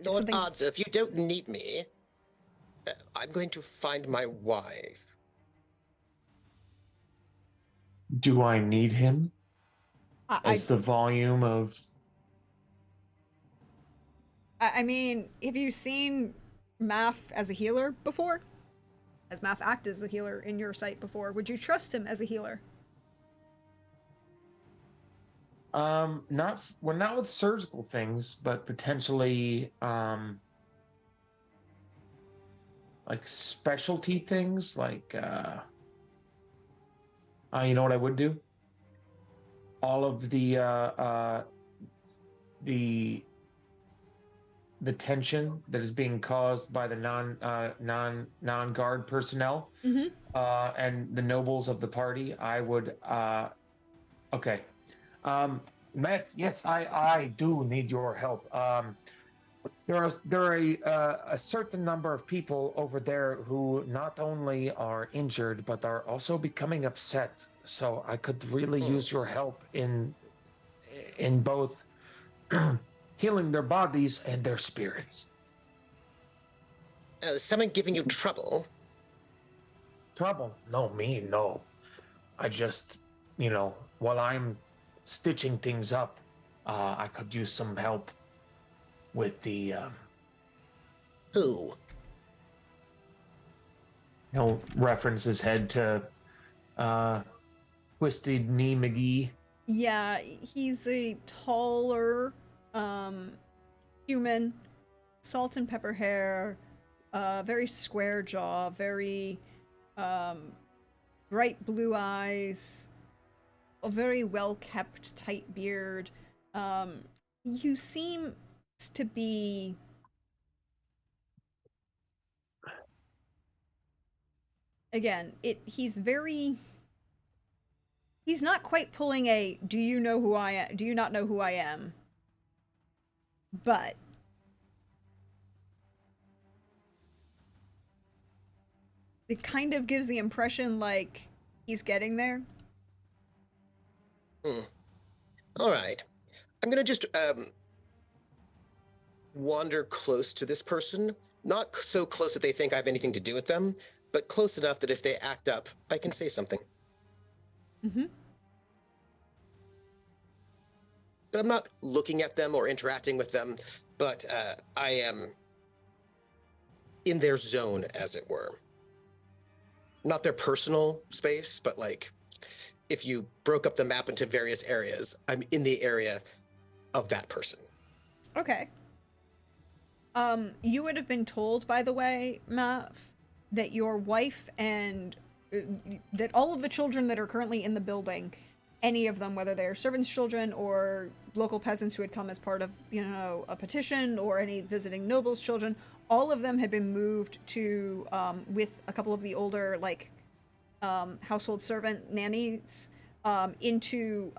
Lord something- Ardza, if you don't need me, I'm going to find my wife. Do I need him? As the volume of I mean, have you seen Math as a healer before? Has Math acted as a healer in your sight before? Would you trust him as a healer? not with surgical things, but potentially like specialty things, like you know what I would do? All of the tension that is being caused by the non-guard personnel and the nobles of the party, I would okay. Matt, yes, I do need your help. There are a certain number of people over there who not only are injured but are also becoming upset. So I could really use your help in both healing their bodies and their spirits. Someone giving you trouble? Trouble? No, me, no. I just, while I'm stitching things up, I could use some help with the Who? He'll reference his head to Twisted Knee McGee. Yeah, he's a taller human, salt and pepper hair, very square jaw, very bright blue eyes, a very well kept tight beard. You seem to be again, he's not quite pulling a do you know who I am? Do you not know who I am? But it kind of gives the impression like he's getting there. All right. I'm going to just wander close to this person. Not so close that they think I have anything to do with them, but close enough that if they act up, I can say something. Mm-hmm. But I'm not looking at them or interacting with them, but I am in their zone, as it were. Not their personal space, but like if you broke up the map into various areas, I'm in the area of that person. Okay. You would have been told, by the way, Matt, that your wife and that all of the children that are currently in the building, any of them, whether they're servants' children or local peasants who had come as part of, a petition, or any visiting nobles' children, all of them had been moved to, with a couple of the older, household servant nannies, into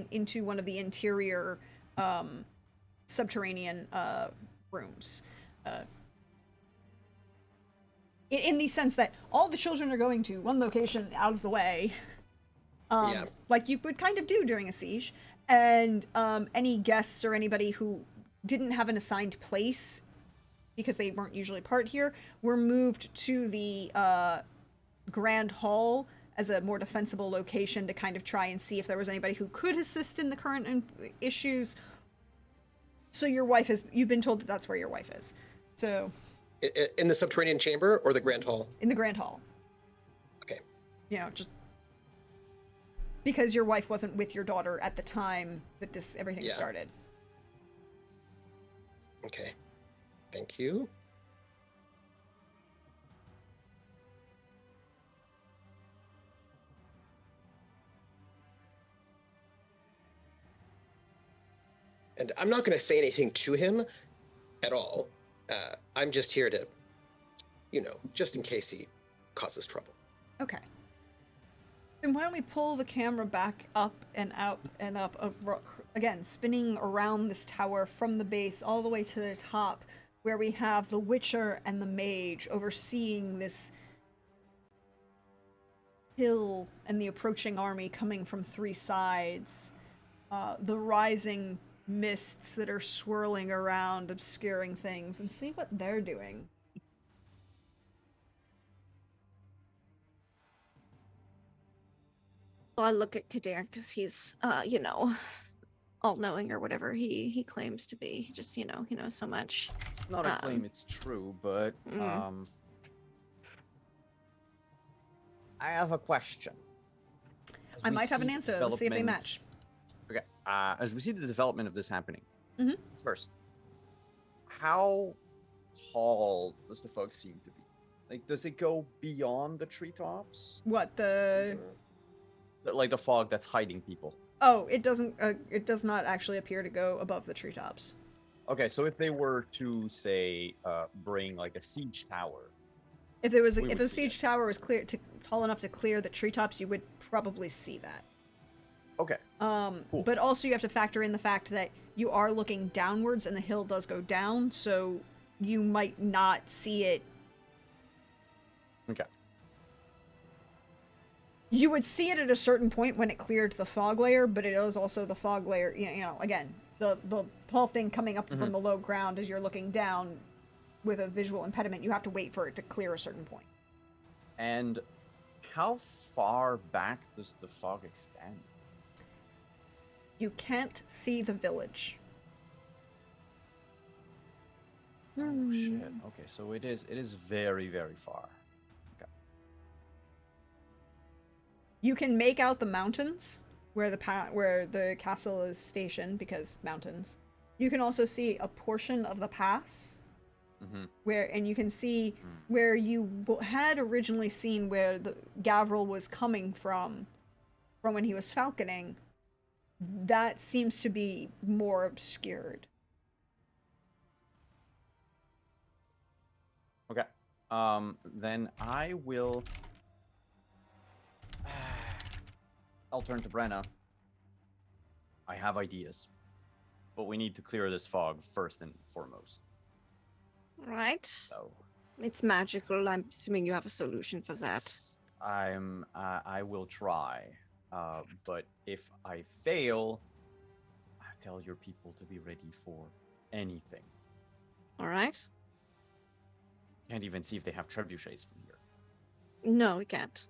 into one of the interior subterranean rooms. In the sense that all the children are going to one location out of the way, like you would kind of do during a siege, and any guests or anybody who didn't have an assigned place because they weren't usually part here were moved to the Grand Hall as a more defensible location to kind of try and see if there was anybody who could assist in the current issues. So you've been told that that's where your wife is. So in the subterranean chamber or the Grand Hall? In the Grand Hall. Okay. Just because your wife wasn't with your daughter at the time that everything started. Okay. Thank you. And I'm not going to say anything to him at all. I'm just here to, just in case he causes trouble. Okay. Then why don't we pull the camera back up and up and up, again, spinning around this tower from the base all the way to the top, where we have the Witcher and the Mage overseeing this hill and the approaching army coming from three sides. The rising mists that are swirling around, obscuring things, and see what they're doing. Well, I look at Kadir because he's, all-knowing or whatever he claims to be. He just, he knows so much. It's not a claim, it's true, but mm. I have a question. I might have an answer. Let's see if they match. Okay. As we see the development of this happening, Mhm. first, how tall does the fog seem to be? Like, does it go beyond the treetops? What the? Like the fog that's hiding people. Oh, it doesn't. It does not actually appear to go above the treetops. Okay, so if they were to say bring like a siege tower, If there was, We if would the see siege tower was tall enough to clear the treetops, you would probably see that. okay, Cool. But also you have to factor in the fact that you are looking downwards and the hill does go down, so you might not see it. okay, You would see it at a certain point when it cleared the fog layer, but it is also the fog layer, again, the tall thing coming up from the low ground as you're looking down with a visual impediment, you have to wait for it to clear a certain point. and how far back does the fog extend? You can't see the village. Oh shit. Okay, so it is very, very far. You can make out the mountains where the castle is stationed, because mountains. You can also see a portion of the pass and you can see where you had originally seen where the Gavril was coming from when he was falconing. That seems to be more obscured. Okay. Then I will. I'll turn to Brenna. I have ideas, but we need to clear this fog first and foremost. Right. So It's magical. I'm assuming you have a solution for that. I will try, but if I fail, I tell your people to be ready for anything. All right. Can't even see if they have trebuchets from here. No, we can't.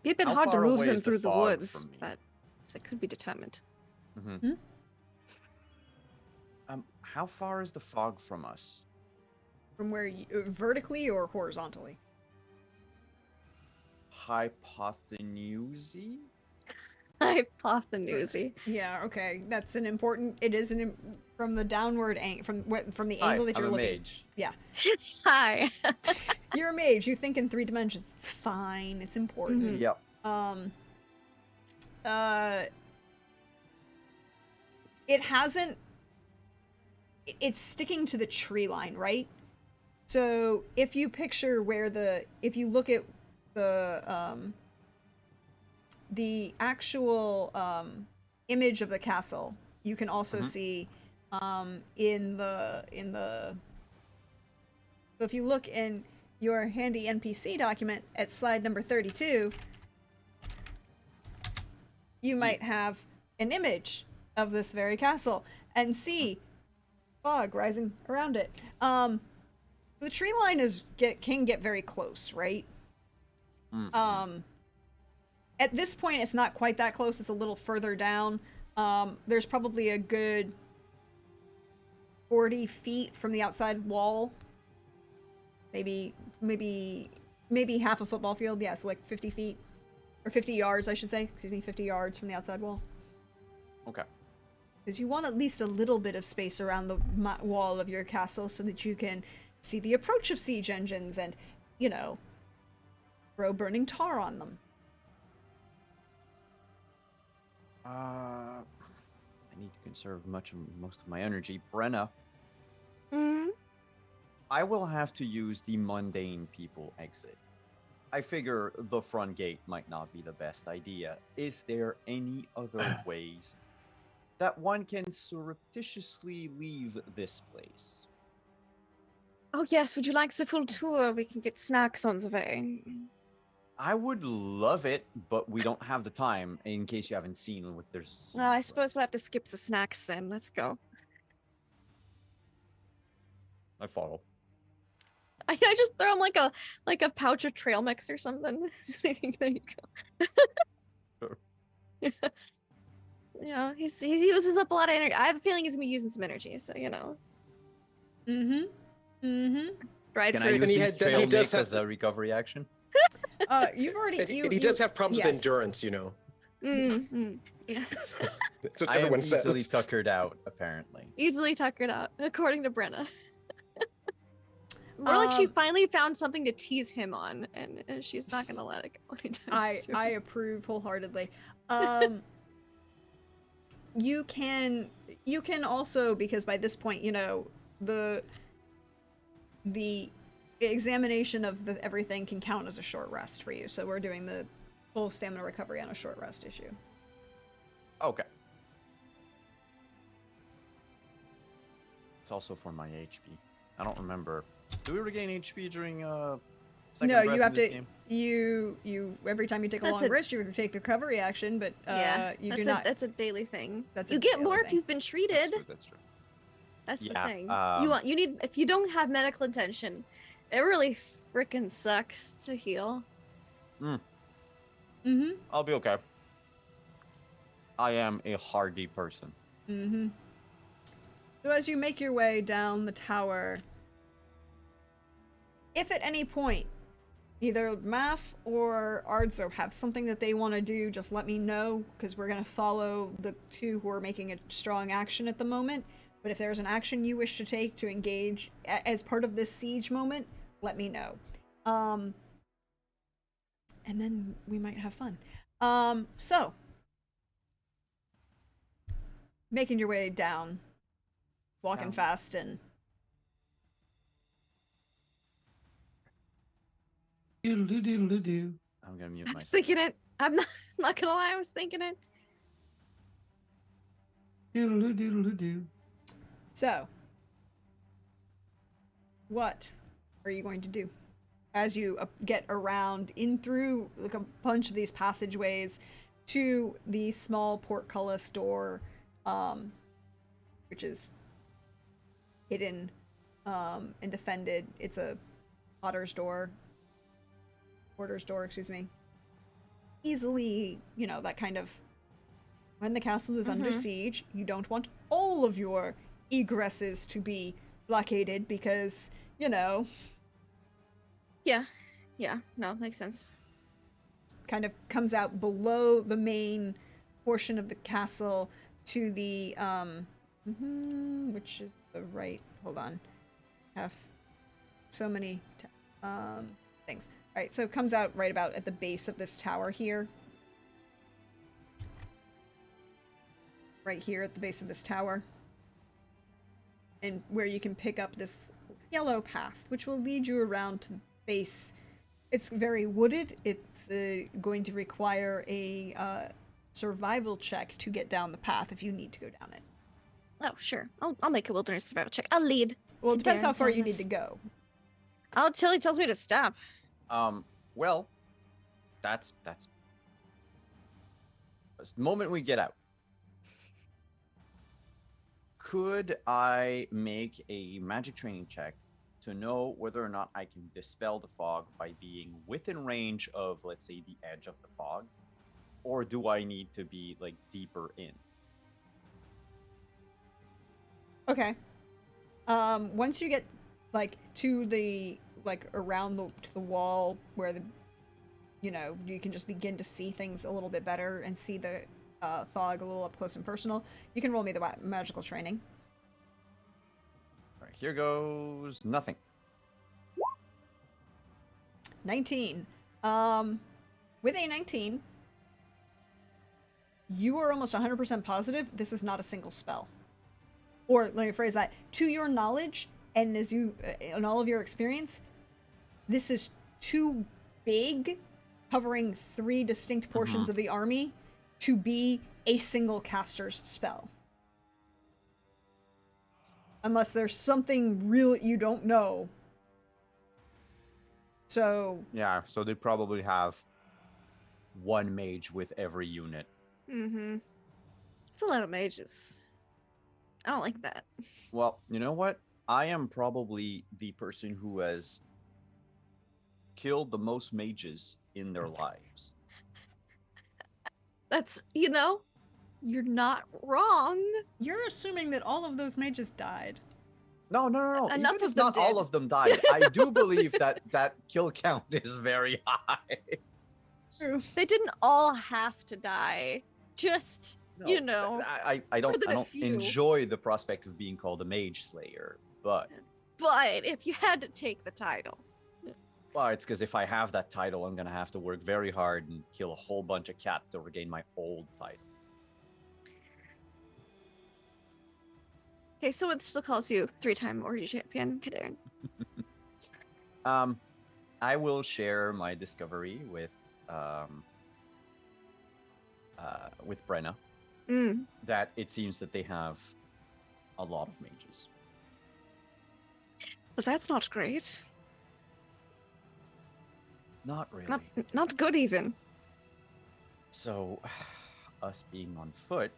Be a bit How hard to far move away them is the through the fog woods, from me? but it could be determined. How far is the fog from us? From where you, vertically or horizontally? Hypotenuse? Hypotenuse. Yeah, okay. That's an important. It is from the downward from the angle that you're I'm a looking. mage. Yeah, Hi. you're a mage. You think in 3 dimensions. It's fine. It's important. Yep. It hasn't. It's sticking to the tree line, right? So if you picture if you look at the actual image of the castle, you can also see in the so if you look in your handy NPC document at slide number 32, you might have an image of this very castle and see fog rising around it. The tree line can get very close, right? At this point, it's not quite that close. It's a little further down. There's probably a good 40 feet from the outside wall. Maybe half a football field. Yeah, so like 50 feet. Or 50 yards, I should say. Excuse me, 50 yards from the outside wall. Okay. Because you want at least a little bit of space around the wall of your castle so that you can see the approach of siege engines and, throw burning tar on them. I need to conserve most of my energy. Brenna, I will have to use the mundane people exit. I figure the front gate might not be the best idea. Is there any other ways that one can surreptitiously leave this place? Oh yes, would you like the full tour? We can get snacks on the way. I would love it, but we don't have the time in case you haven't seen what there's. Well, I suppose we'll have to skip the snacks then. Let's go. I follow. I just throw him like a pouch of trail mix or something. There you go. Sure. You know, he uses up a lot of energy. I have a feeling he's gonna be using some energy, so you know. Dried Can I fruit. use he these had- trail he does mix have- as a recovery action? You've already. And You, he does you- have problems yes. with endurance, you know. Yes. That's what I am everyone easily says. tuckered out, apparently. Easily tuckered out, according to Brenna. More like she Um, finally found something to tease him on, and she's not gonna let it go anytime soon. I approve wholeheartedly. You can also, because by this point, you know, the examination of everything can count as a short rest for you. So we're doing the full stamina recovery on a short rest issue. Okay. It's also for my HP. I don't remember. Do we regain HP during second No, breath you have in this to. game? You every time you take a That's long rest, you take the recovery action, but Yeah, you that's do not. That's a daily thing. That's You a get daily more if thing. you've been treated. That's true. That's true. That's Yeah, the thing. um, You need if you don't have medical intention, it really freaking sucks to heal. Mm-hmm. I'll be okay. I am a hardy person. Mm-hmm. So as you make your way down the tower, if at any point either Math or Ardzo have something that they want to do, just let me know, because we're going to follow the two who are making a strong action at the moment. But if there's an action you wish to take to engage as part of this siege moment, let me know. And then we might have fun. So, making your way down, walking Down. fast, and Doodle-doo-doodle-doo. I'm gonna mute I was myself. thinking it. I'm not gonna lie, I was thinking it. Doodle-doo-doodle-doo. so, what are you going to do as you get around in through like a bunch of these passageways to the small portcullis door, which is hidden and defended? It's a potter's door. Porter's door, excuse me. Easily, you know, that kind of, when the castle is under siege, you don't want all of your egresses to be blockaded because, you know, Yeah. Yeah. No, makes sense. kind of comes out below the main portion of the castle to the, which is the right, hold on, have so many things. All right, so it comes out right about at the base of this tower here. Right here at the base of this tower. And where you can pick up this yellow path, which will lead you around to the base. It's very wooded. It's going to require a survival check to get down the path if you need to go down it. Oh, sure. I'll make a wilderness survival check. I'll lead. Well, it depends how Darren far you down need this. to go. I'll till he tells me to stop. Well, that's the moment we get out. Could I make a magic training check to know whether or not I can dispel the fog by being within range of, let's say, the edge of the fog? Or do I need to be, like, deeper in? Okay. Once you get like to the around to the wall where the you can just begin to see things a little bit better and see the fog a little up close and personal. You can roll me the magical training. All right, here goes nothing. 19. With a 19, you are almost 100% positive this is not a single spell. Or let me phrase that. To your knowledge, and as you, in all of your experience, this is too big, covering 3 distinct portions of the army, to be a single caster's spell. Unless there's something real you don't know. So, Yeah, so they probably have one mage with every unit. Mm-hmm. It's a lot of mages. I don't like that. Well, you know what? I am probably the person who has killed the most mages in their lives. That's, you're not wrong. you're assuming that all of those mages died. No. Enough Even of if them not all did. of them died, I do believe that kill count is very high. True. They didn't all have to die. Just, I don't than I a don't few. enjoy the prospect of being called a mage slayer, but but if you had to take the title. well, it's because if I have that title, I'm gonna have to work very hard and kill a whole bunch of cats to regain my old title. Okay, so it still calls you 3-time Orgy champion, Kadaren. I will share my discovery with Brenna that it seems that they have a lot of mages. But that's not great. Not really. Not good even. So, us being on foot,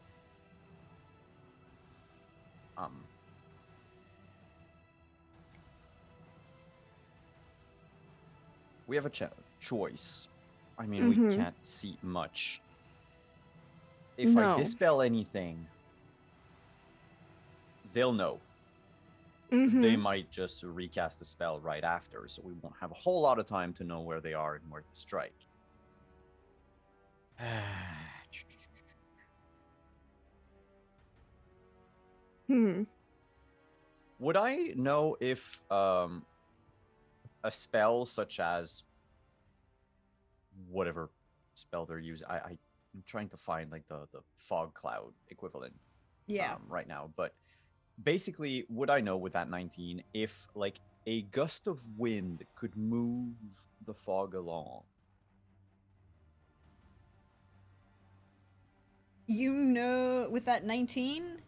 we have a choice. I mean, we can't see much. If I No. dispel anything, they'll know. Mm-hmm. They might just recast the spell right after, so we won't have a whole lot of time to know where they are and where to strike. Would I know if a spell such as whatever spell they're using, I'm trying to find like the fog cloud equivalent right now, but basically, would I know with that 19 if like a gust of wind could move the fog along? You know, with that 19,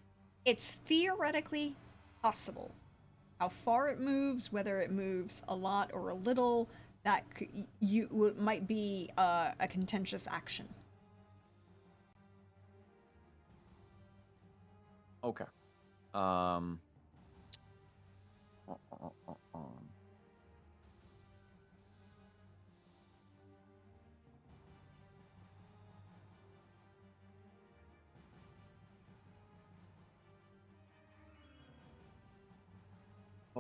it's theoretically possible. How far it moves, whether it moves a lot or a little, that might be a contentious action. Okay. Well,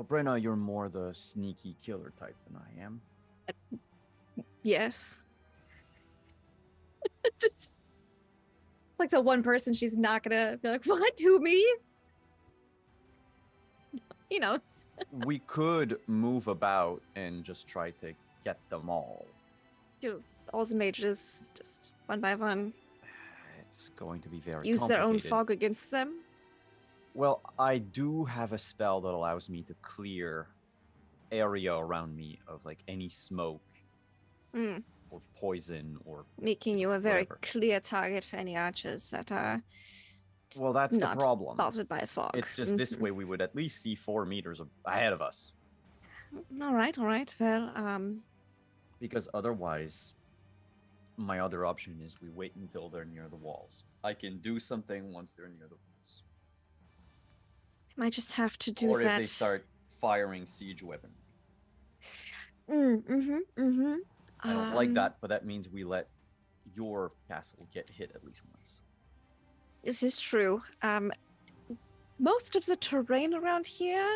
Brenna, you're more the sneaky killer type than I am. Yes. Just like the one person she's not gonna be like, what? Who, me? He knows. We could move about and just try to get them all. Do all the mages just one by one It's going to be very use their own complicated. fog against them? Well, I do have a spell that allows me to clear area around me of like any smoke or poison or Making you a very whatever. clear target for any archers that are Well, that's not the problem. bothered by a fog. It's just this way we would at least see 4 meters ahead of us, All right. Well, because otherwise my other option is we wait until they're near the walls. I can do something once they're near the walls. might just have to do Or that. if they start firing siege weapons. I don't like that, but that means we let your castle get hit at least once. This is true. Most of the terrain around here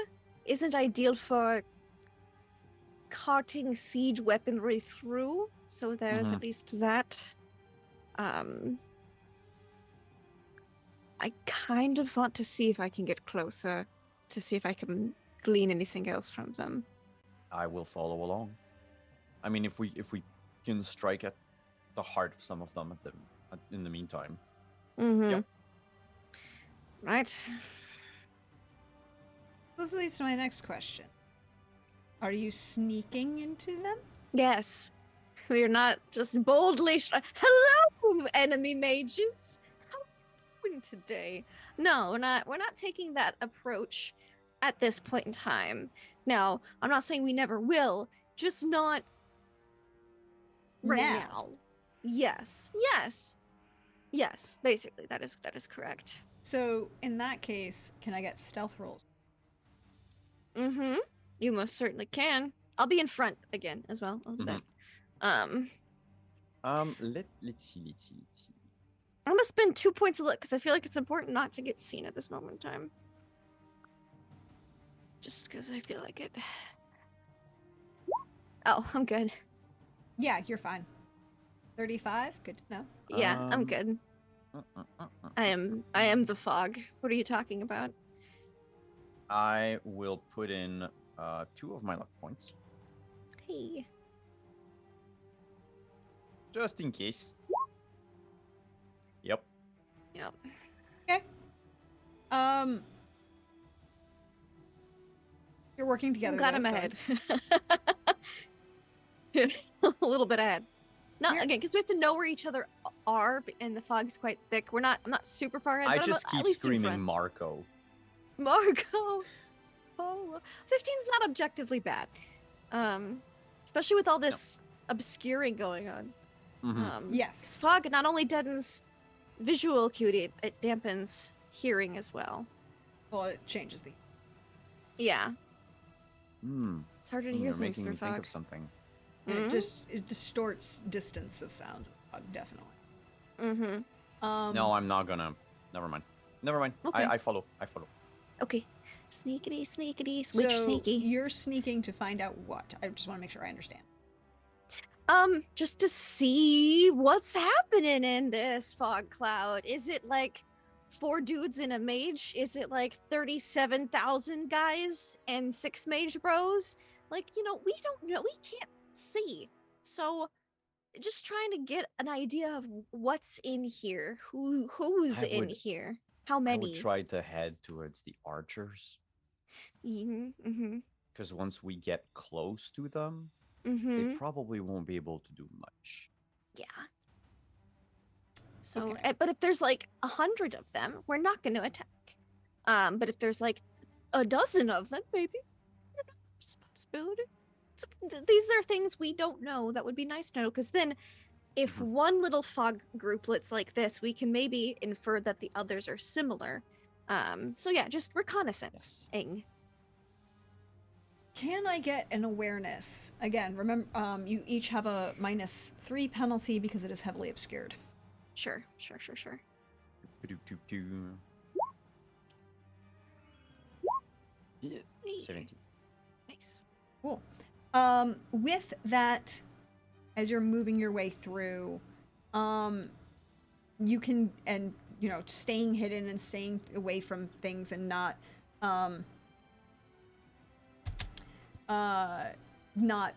isn't ideal for carting siege weaponry through, so there's at least that. I kind of want to see if I can get closer to see if I can glean anything else from them. I will follow along. I mean, if we can strike at the heart of some of them in the meantime. Mm-hmm. Yep. Right. This leads to my next question. Are you sneaking into them? Yes. We are not just boldly hello, enemy mages. How are you doing today? No, we're not taking that approach at this point in time. Now, I'm not saying we never will, just not right now. Yes. Yes. Yes, basically that is correct. So in that case, can I get stealth rolls? Mm-hmm. You most certainly can. I'll be in front again as well. I'll be back. Let's see. I'm gonna spend 2 points of luck because I feel like it's important not to get seen at this moment in time. Just because I feel like it. Oh, I'm good. Yeah, you're fine. 35? Good to know. Yeah, I'm good. I am the fog. What are you talking about? I will put in 2 of my luck points, Hey. just in case. Yep. Yep. Okay. You're working together. Got though, him so- ahead. A little bit ahead. Not You're- again, because we have to know where each other are, and the fog's quite thick. I'm not super far ahead. I but I'm just at keep least in screaming front. Marco. Marco. Oh, 15's not objectively bad. Especially with all this obscuring going on. Mhm. Yes. Fog not only deadens visual acuity, it dampens hearing as well. Well, it changes the. Yeah, Hmm. it's harder to hear You're things making through me think fog. of something. And Mhm. it distorts distance of sound. Definitely. Mm-hmm. No, I'm not gonna. Never mind. Okay. I follow. Okay. Sneakity, sneakity, switch so sneaky. You're sneaking to find out what? I just want to make sure I understand. Just to see what's happening in this fog cloud. Is it like 4 dudes and a mage? Is it like 37,000 guys and 6 mage bros? Like, we don't know. We can't see. So just trying to get an idea of what's in here. Who's I in would- here? How I many? would try to head towards the archers, Mm-hmm. because once we get close to them, Mm-hmm. they probably won't be able to do much. Yeah. So, Okay. but if there's like 100 of them, we're not going to attack. But if there's like a dozen of them, maybe, it's a possibility. These are things we don't know that would be nice to know, because then if Mhm. one little fog grouplets like this, we can maybe infer that the others are similar. So yeah, just reconnaissance-ing. Can I get an awareness? Again, remember, you each have a -3 penalty because it is heavily obscured. Sure. Do-do-do-do. Yeah, Hey, 17. nice. Cool. With that, as you're moving your way through, you can, and staying hidden and staying away from things and not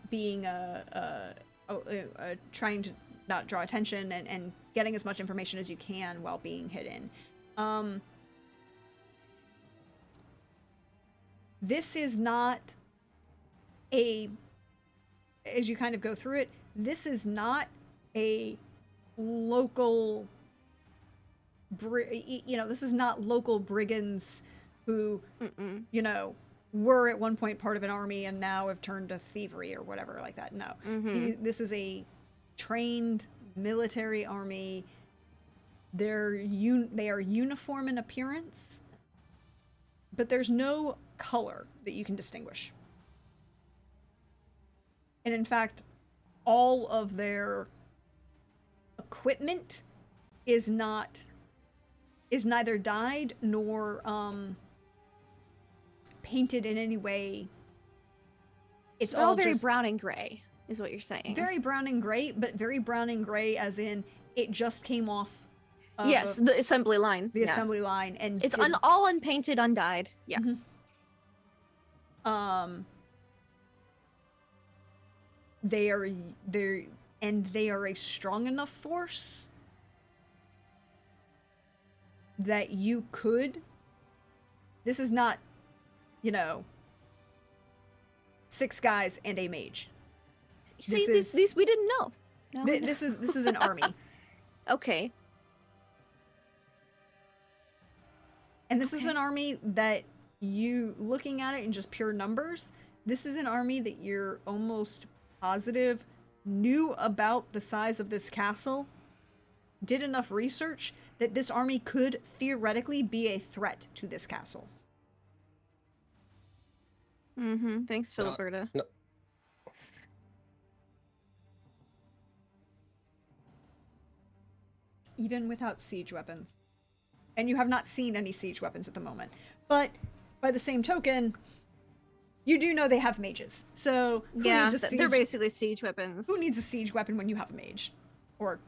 being trying to not draw attention and getting as much information as you can while being hidden. This is not as you kind of go through it, this is not a local this is not local brigands who Mm-mm. were at one point part of an army and now have turned to thievery or whatever like that. No. Mhm. This is a trained military army. They are uniform in appearance, but there's no color that you can distinguish. And in fact, all of their equipment is neither dyed nor painted in any way. It's So they're all very just brown and gray, is what you're saying. very brown and gray, but very brown and gray as in it just came off of Yes, the assembly line. the yeah. assembly line and It's did- all unpainted, undyed. Yeah. they are a strong enough force that you could, this is not you know, 6 guys and a mage. See, is- these we didn't know. Now we know. This is an army. Okay. And this is Okay. an army that you, looking at it in just pure numbers, this is an army that you're almost positive knew about the size of this castle, did enough research that this army could theoretically be a threat to this castle. Mm-hmm. Thanks, No, Filiberta. no. Even without siege weapons. And you have not seen any siege weapons at the moment. But by the same token, you do know they have mages. So who Yeah, needs a they're siege- basically siege weapons. who needs a siege weapon when you have a mage? Or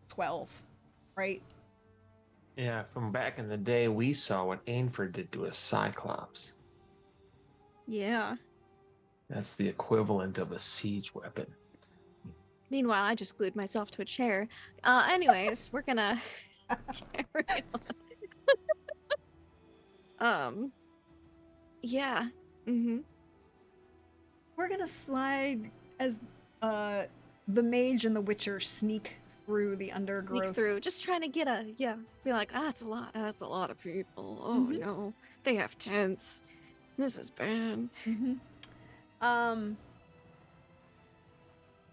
12, right? Yeah, from back in the day, we saw what Ainford did to a Cyclops. Yeah. That's the equivalent of a siege weapon. Meanwhile, I just glued myself to a chair. Anyways, we're gonna carry on. Yeah. Mm-hmm. We're gonna slide as the mage and the witcher sneak through the undergrowth. Sneak through, just trying to get be like, that's a lot. That's a lot of people. Oh Mhm. no, they have tents. This is bad. Mm-hmm.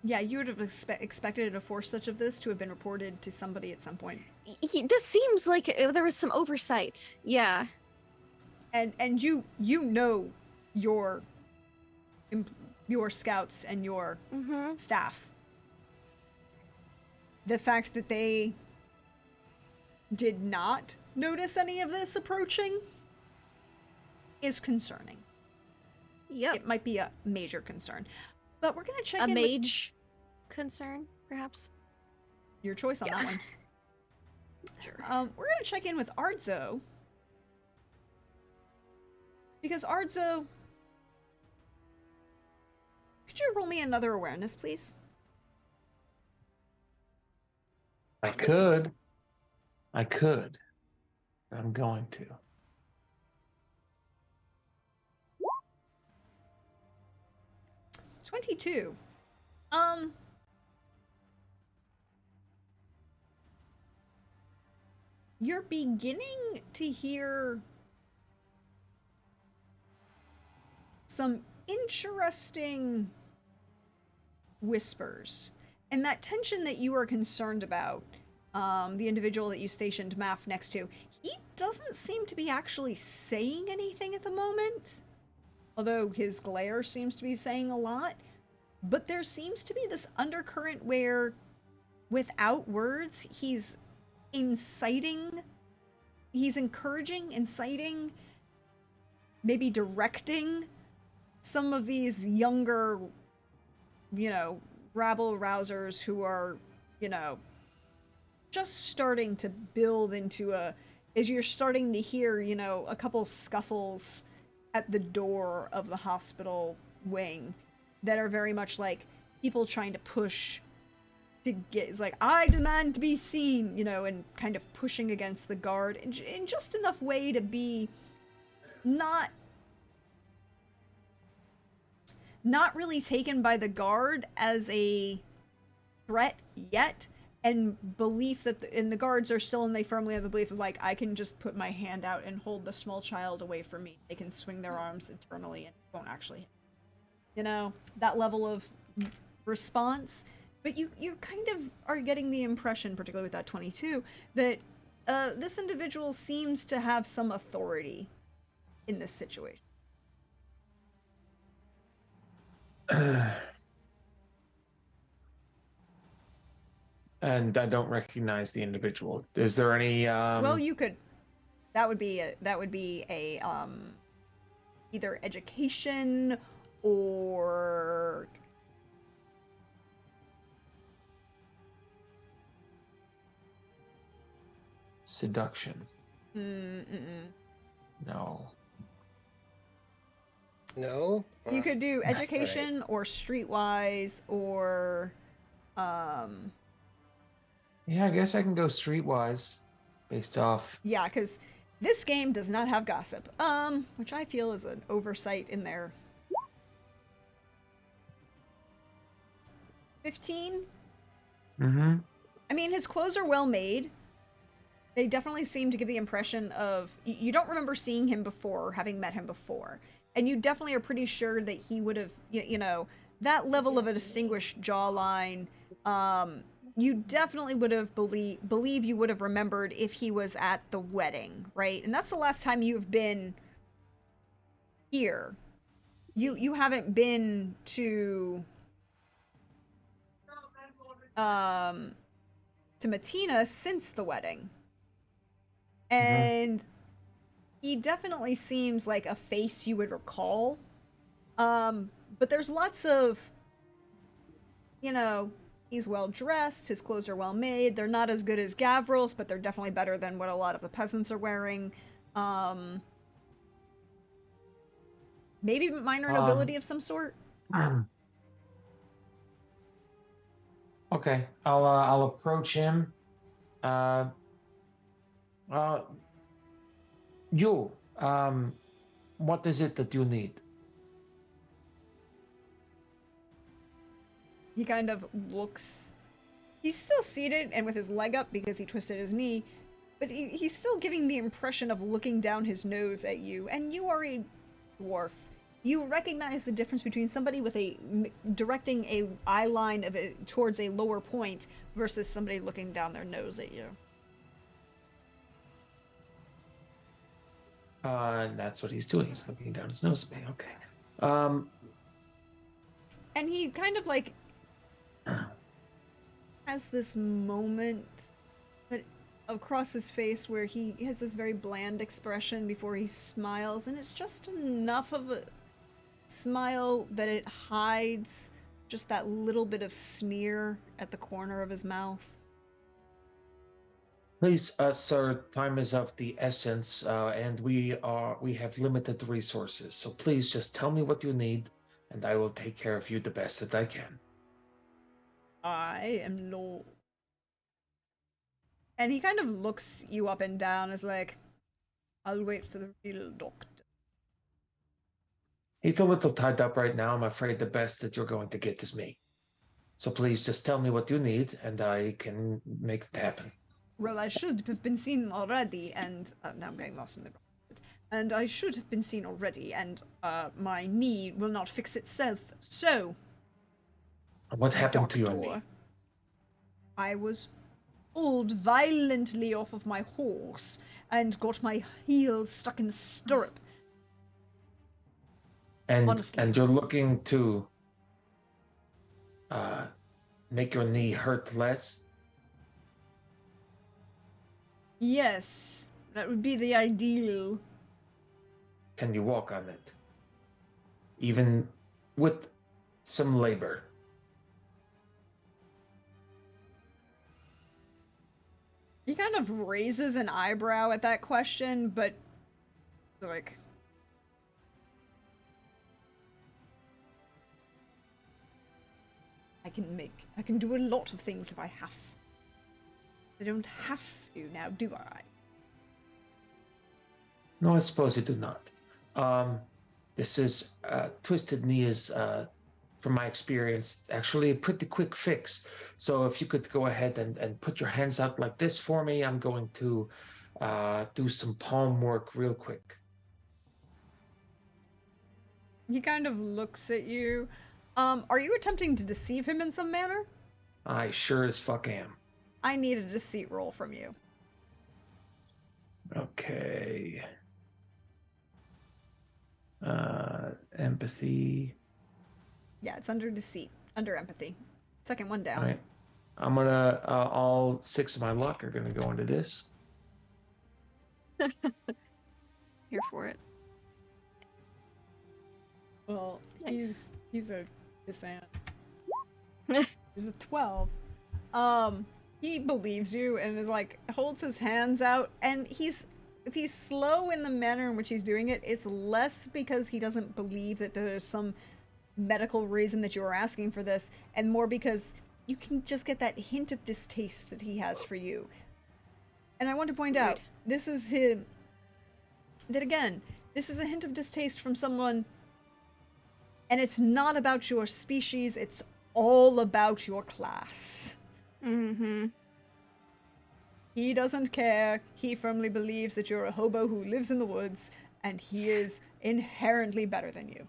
Yeah, you would have expected a force such of this to have been reported to somebody at some point. This seems like there was some oversight. Yeah. And you know your scouts and your Mm-hmm. staff. The fact that they did not notice any of this approaching is concerning. Yep. It might be a major concern. But we're gonna check A in with mage concern, perhaps. your choice on that one. Sure. We're gonna check in with Ardzo. Because Ardzo, could you roll me another awareness, please? I could. But I'm going to. 22. You're beginning to hear some interesting whispers. And that tension that you are concerned about, the individual that you stationed Maff next to, he doesn't seem to be actually saying anything at the moment. Although his glare seems to be saying a lot. But there seems to be this undercurrent where, without words, he's inciting, he's encouraging, inciting, maybe directing some of these younger, rabble rousers who are, just starting to build into as you're starting to hear, a couple scuffles at the door of the hospital wing that are very much like people trying to push to get, it's like, I demand to be seen, and kind of pushing against the guard in just enough way to be not really taken by the guard as a threat yet, and belief that the guards are still, and they firmly have the belief of like, I can just put my hand out and hold the small child away from me. They can swing their arms internally and it won't actually hit. That level of response. But you kind of are getting the impression, particularly with that 22, that this individual seems to have some authority in this situation. And I don't recognize the individual. Is there any Well, you could. That would be a either education or seduction? mm-mm. No. No? You could do Alright. education or streetwise or Yeah, I guess I can go streetwise based off. yeah, because This game does not have gossip, which I feel is an oversight in there. 15? Mm-hmm. I mean, his clothes are well made. They definitely seem to give the impression of... You don't remember seeing him before, or having met him before. And you definitely are pretty sure that he would have, you know, that level of a distinguished jawline, you definitely would have believe you would have remembered if he was at the wedding, right? And that's the last time you've been here. You haven't been to Matina since the wedding. And he definitely seems like a face you would recall. But there's lots of, you know, he's well dressed, his clothes are well made. They're not as good as Gavril's, but they're definitely better than what a lot of the peasants are wearing. Maybe minor nobility of some sort. Okay, I'll approach him. You, what is it that you need? He kind of looks... He's still seated and with his leg up because he twisted his knee, but he's still giving the impression of looking down his nose at you, and you are a dwarf. You recognize the difference between somebody with directing a eye line of it towards a lower point versus somebody looking down their nose at you. That's what he's doing. He's looking down his nose at me. Okay. And he kind of like has this moment that across his face where he has this very bland expression before he smiles, and it's just enough of a smile that it hides just that little bit of sneer at the corner of his mouth. Please, sir, time is of the essence, and we have limited resources. So please just tell me what you need, and I will take care of you the best that I can. I am Lord. And he kind of looks you up and down as like, I'll wait for the real doctor. He's a little tied up right now. I'm afraid the best that you're going to get is me. So please just tell me what you need, and I can make it happen. Well, I should have been seen already, and now I'm getting lost in the... And I should have been seen already, and my knee will not fix itself, so... What happened to your knee? Doctor, I was pulled violently off of my horse and got my heel stuck in a stirrup. Honestly. And you're looking to make your knee hurt less? Yes, that would be the ideal. Can you walk on it? Even with some labor? He kind of raises an eyebrow at that question, but like... I can do a lot of things if I have. I don't have to now, do I? No, I suppose you do not. This is twisted knee is, from my experience, actually a pretty quick fix. So if you could go ahead and put your hands out like this for me, I'm going to do some palm work real quick. He kind of looks at you. Are you attempting to deceive him in some manner? I sure as fuck am. I need a deceit roll from you. Okay. Empathy. Yeah, it's under deceit, under empathy. Second one down. All right. I'm gonna all 6 of my luck are gonna go into this. Here for it. Well, Nice. he's a dissent. He's a 12. He believes you and is like holds his hands out, and if he's slow in the manner in which he's doing it, it's less because he doesn't believe that there's some medical reason that you are asking for this, and more because you can just get that hint of distaste that he has for you. And I want to point out, this is him. that again, this is a hint of distaste from someone, and it's not about your species, it's all about your class. Mm-hmm. He doesn't care. He firmly believes that you're a hobo who lives in the woods, and he is inherently better than you.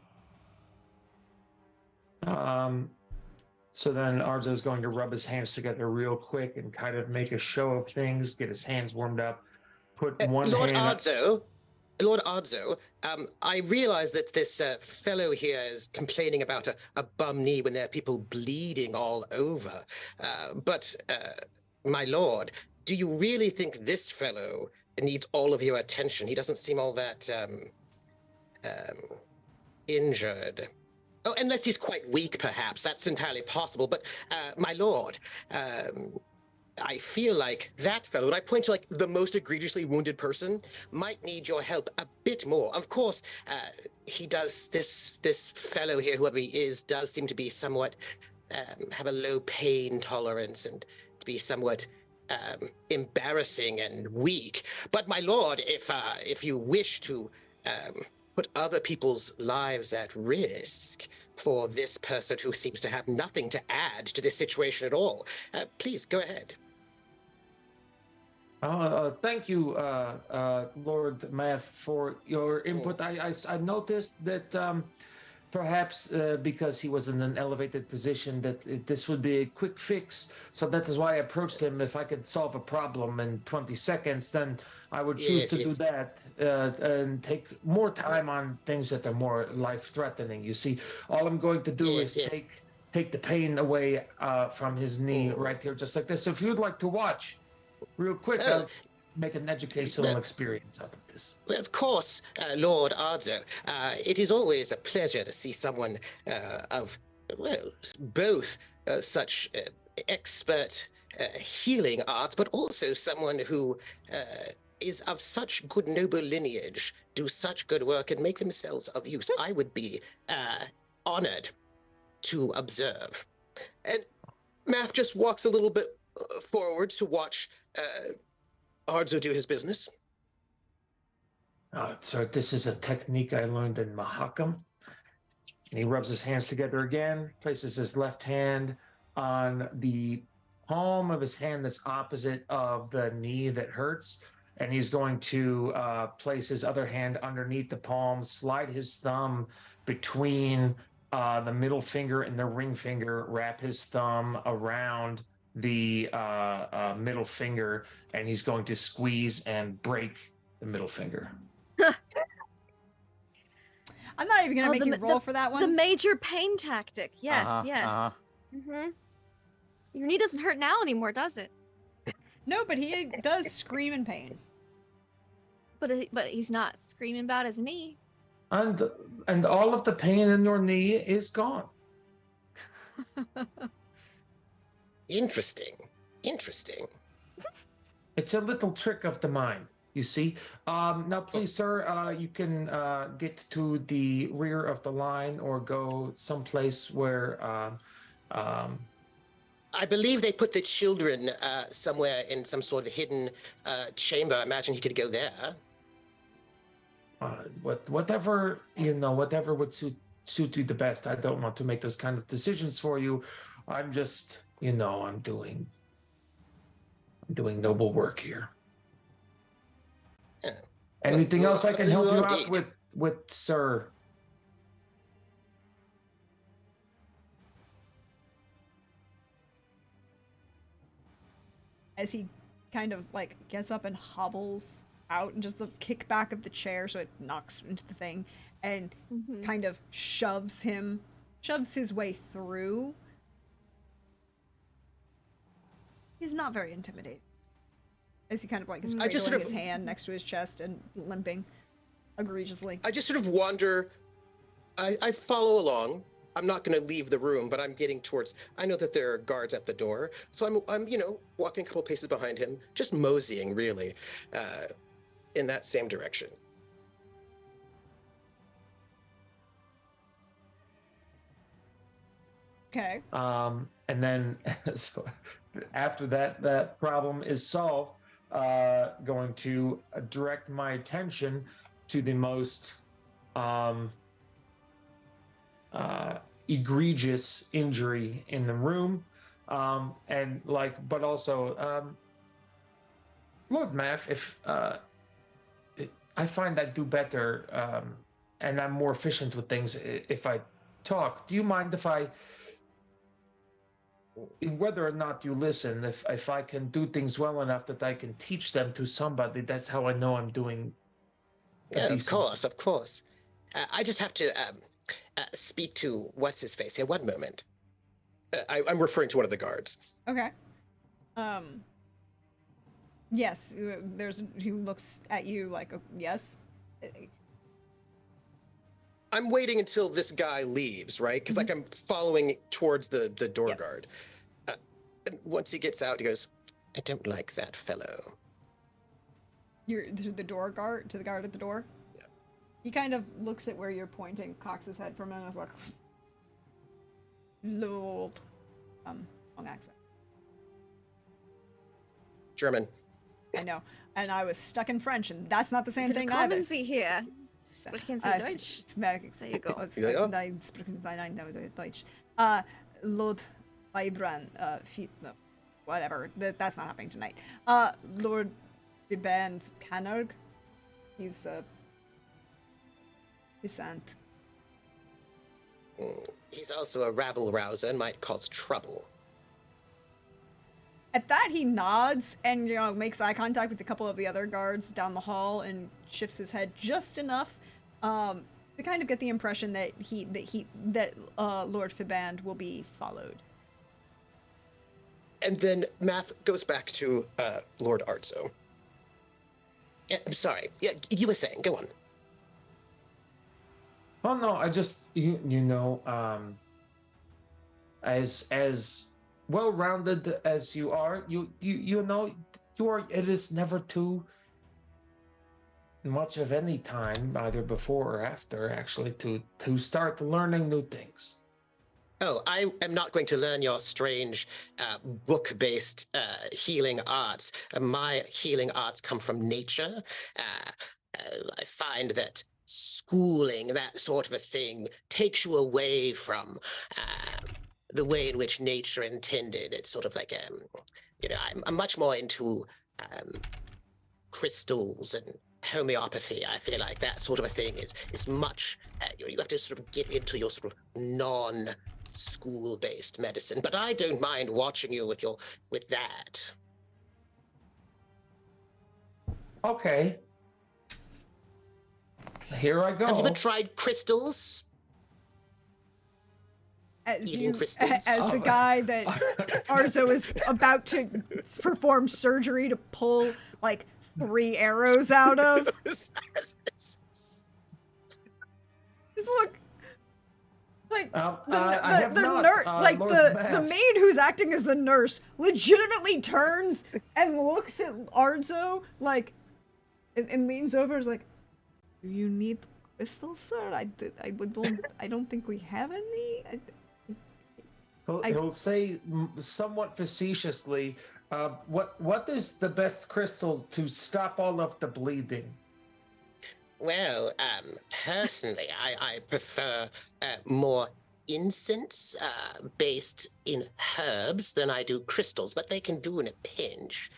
So then Arzo's going to rub his hands together real quick and kind of make a show of things, get his hands warmed up, put one Lord hand up. Arzo, I realize that this fellow here is complaining about a bum knee when there are people bleeding all over. But my lord, do you really think this fellow needs all of your attention? He doesn't seem all that injured. Oh, unless he's quite weak, perhaps. That's entirely possible. But, my lord, I feel like that fellow, and I point to like the most egregiously wounded person, might need your help a bit more. Of course, he does, this fellow here, whoever he is, does seem to be somewhat, have a low pain tolerance and to be somewhat embarrassing and weak. But my lord, if you wish to put other people's lives at risk for this person who seems to have nothing to add to this situation at all, please go ahead. Thank you, Lord Math, for your input. I noticed that perhaps because he was in an elevated position, that this would be a quick fix. So that is why I approached him. If I could solve a problem in 20 seconds, then I would choose to do that and take more time on things that are more life-threatening. You see, all I'm going to do is take the pain away from his knee right here, just like this. So if you'd like to watch real quick, I'll make an educational experience out of this. Well, of course, Lord Arzo. It is always a pleasure to see someone of, well, both such expert healing arts, but also someone who is of such good noble lineage, do such good work, and make themselves of use. I would be honored to observe. And Math just walks a little bit forward to watch Arzo do his business. So this is a technique I learned in Mahakam. And he rubs his hands together again, places his left hand on the palm of his hand that's opposite of the knee that hurts. And he's going to place his other hand underneath the palm, slide his thumb between the middle finger and the ring finger, wrap his thumb around the middle finger, and he's going to squeeze and break the middle finger. I'm not even going to make you roll for that one. The major pain tactic. Yes, yes. Your knee doesn't hurt now anymore, does it? No, but he does scream in pain. But he's not screaming about his knee. And all of the pain in your knee is gone. Interesting. It's a little trick of the mind, you see. Now, please, sir, you can get to the rear of the line or go someplace where... I believe they put the children somewhere in some sort of hidden chamber. I imagine he could go there. Whatever would suit you the best. I don't want to make those kinds of decisions for you. I'm just, I'm doing noble work here. Yeah. Anything else I can help you out indeed. with, sir? As he kind of like gets up and hobbles out, and just the kickback of the chair so it knocks into the thing, and kind of shoves his way through. He's not very intimidating. As he kind of like is cradling his hand next to his chest and limping egregiously. I just sort of wander. I follow along. I'm not going to leave the room, but I'm getting towards. I know that there are guards at the door, so I'm walking a couple paces behind him, just moseying really, in that same direction. Okay. And then so after that problem is solved, going to direct my attention to the most egregious injury in the room, and like, but also, Lord Math, if I find I do better, and I'm more efficient with things if I talk. Do you mind if I, whether or not you listen, if I can do things well enough that I can teach them to somebody, that's how I know I'm doing. Yeah, of decent. course, of course. I just have to speak to what's his face here. One moment. I'm referring to one of the guards. Okay. Yes, he looks at you like, yes. I'm waiting until this guy leaves, right? Because like I'm following towards the door Yep. guard. And once he gets out, he goes, "I don't like that fellow." You're to the door guard, to the guard at the door. Yeah. He kind of looks at where you're pointing, cocks his head for a minute, and is like, "Lord," wrong accent. German. I know, and I was stuck in French, and that's not the same thing either. Kommen Sie hier. So, Sprechen Sie it's- Deutsch? it's Merk- There you go. it's- Ja, ja. Nein, sprechen- nein, nein, Deutsch. Lord Vibran, no, whatever. That's not happening tonight. Lord Biband Canog. He's sant. He's also a rabble rouser and might cause trouble. At that, he nods and makes eye contact with a couple of the other guards down the hall and shifts his head just enough to kind of get the impression that Lord Fiband will be followed. And then Math goes back to Lord Arzo. I'm sorry. Yeah, you were saying. Go on. Oh no, I just as well-rounded as you are, you know, you are. It is never too much of any time, either before or after, actually, to start learning new things. Oh, I am not going to learn your strange book-based healing arts. My healing arts come from nature. I find that schooling, that sort of a thing, takes you away from the way in which nature intended. It's sort of like, I'm much more into crystals and homeopathy. I feel like that sort of a thing is much, you have to sort of get into your sort of non-school-based medicine. But I don't mind watching you with that. Okay. Here I go. Have you ever tried crystals? Eating crystals? As the guy that Arzo is about to perform surgery to pull like 3 arrows out of. Look, like I have the not, nurse, like Lord the Math. maid who's acting as the nurse, legitimately turns and looks at Arzo like, and leans over, is like, "Do you need crystals, sir? I don't think we have any." He'll say somewhat facetiously, what is the best crystal to stop all of the bleeding? Well, personally, I prefer more incense based in herbs than I do crystals, but they can do in a pinch.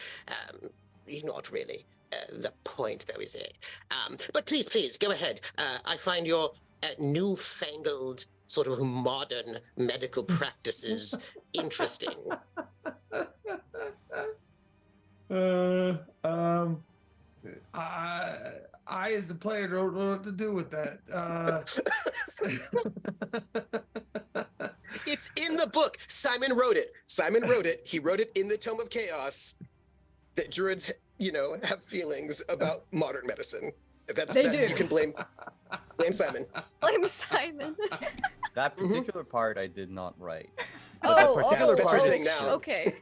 Not really the point, though, is it? But please, go ahead. I find your newfangled sort of modern medical practices interesting. I as a player don't know what to do with that. It's in the book. Simon wrote it. He wrote it in the Tome of Chaos that druids, have feelings about modern medicine. That's do. You can blame Simon. Blame Simon. That particular part I did not write. Oh, particular part is true. now. okay.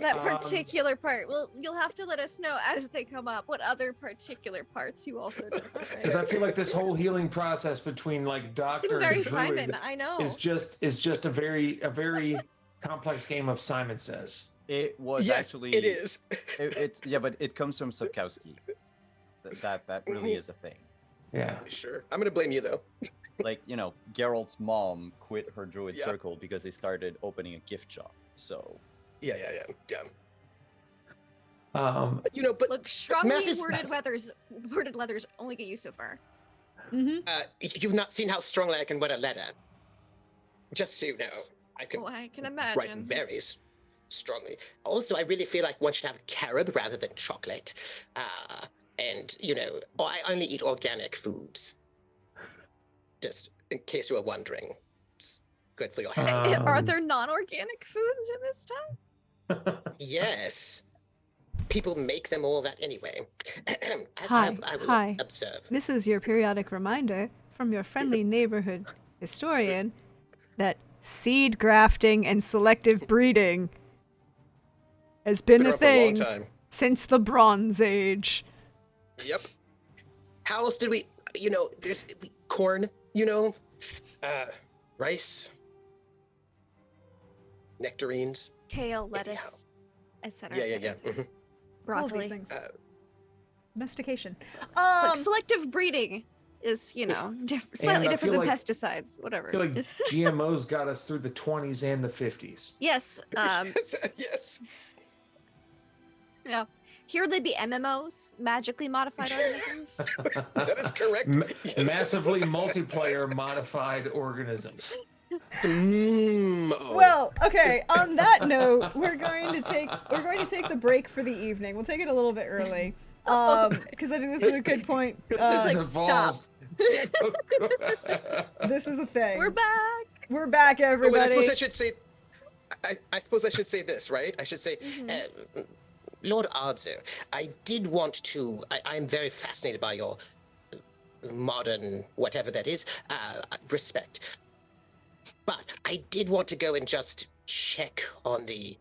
That particular part. Well, you'll have to let us know as they come up what other particular parts you also did not Because I right. feel like this whole healing process between like doctor Seems very and druid Simon. I know. is just a very complex game of Simon Says. It was Yes, actually. it is. It's but it comes from Sapkowski. That really is a thing. Yeah. Sure. I'm gonna blame you though. Like, Geralt's mom quit her druid Yeah. circle because they started opening a gift shop. So Yeah. Um, But Look, math strongly is worded letters only get you so far. Mm-hmm. you've not seen how strongly I can write a letter. Just so you know, I can Oh, I can write imagine. very strongly. Also, I really feel like one should have carob rather than chocolate. And I only eat organic foods. Just in case you were wondering, it's good for your health. Are Um, there non-organic foods in this town? Yes, people make them all that anyway. Hi, I will hi. observe. This is your periodic reminder from your friendly neighborhood historian that seed grafting and selective breeding has been Been a around for a long thing time. since the Bronze Age. Yep. How else did we? There's corn. Rice, nectarines. Kale, Anyhow. lettuce, etc. Yeah. Mhm. All of these Broccoli. things. Uh, Domestication. Look, selective breeding is, slightly I different feel than like- pesticides. Whatever. I feel like GMOs got us through the 20s and the 50s. Yes. yes. Yeah. Here they'd be MMOs, magically modified organisms. That is correct. Ma- Yes. Massively multiplayer modified organisms. Well, okay. On that note, we're going to take the break for the evening. We'll take it a little bit early, because I think this is a good point. It's like, evolved. So good. This is a thing. We're back. We're back, Oh, wait, everybody. I suppose I should say. I suppose I should say this, right? I should say, Lord Arzo, I did want to. I'm very fascinated by your modern whatever that is respect, but I did want to go and just check on the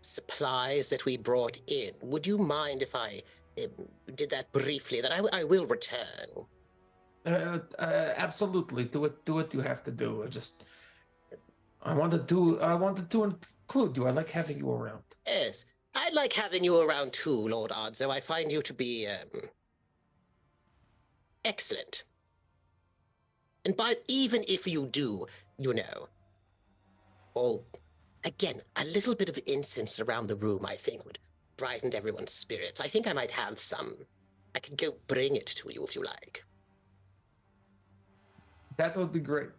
supplies that we brought in. Would you mind if I did that briefly? That I will return. Absolutely. Do what you have to do. I wanted to include you. I like having you around. Yes, I like having you around too, Lord Arzo. I find you to be excellent. And even if you do, again, a little bit of incense around the room, I think would brighten everyone's spirits. I think I might have some. I could go bring it to you if you like. That would be great.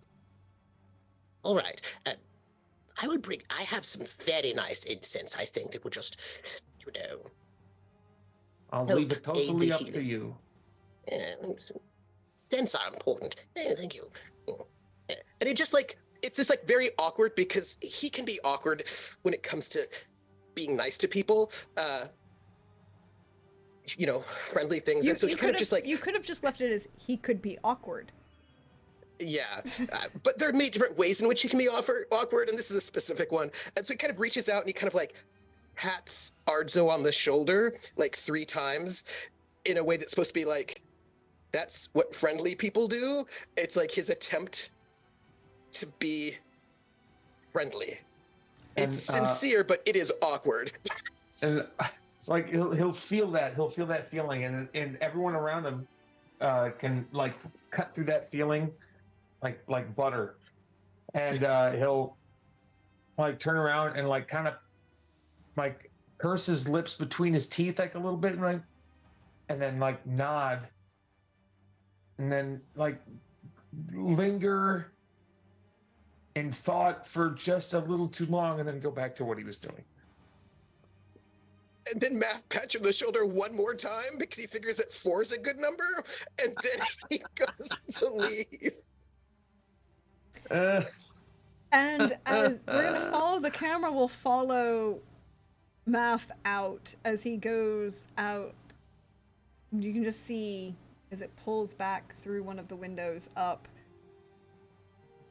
All right. I have some very nice incense. I think it would just, I'll Help leave it aid totally the up to healing. you. Scents are important. Thank you. And it just it's just very awkward because he can be awkward when it comes to being nice to people. Friendly things. And so he kind of just you could have just left it as he could be awkward. yeah, but there are many different ways in which he can be awkward, and this is a specific one. And so he kind of reaches out and he kind of pats Arzo on the shoulder 3 times in a way that's supposed to be that's what friendly people do. It's his attempt to be friendly. It's And, sincere, but it is awkward. And he'll feel that. He'll feel that feeling, and everyone around him can cut through that feeling like butter. And he'll turn around and kind of curse his lips between his teeth a little bit, and then nod, and then linger in thought for just a little too long, and then go back to what he was doing. And then Matt pats him on the shoulder one more time because he figures that 4 is a good number, and then he goes to leave. And as we're gonna follow the camera, will follow Math out as he goes out. You can just see as it pulls back through one of the windows up.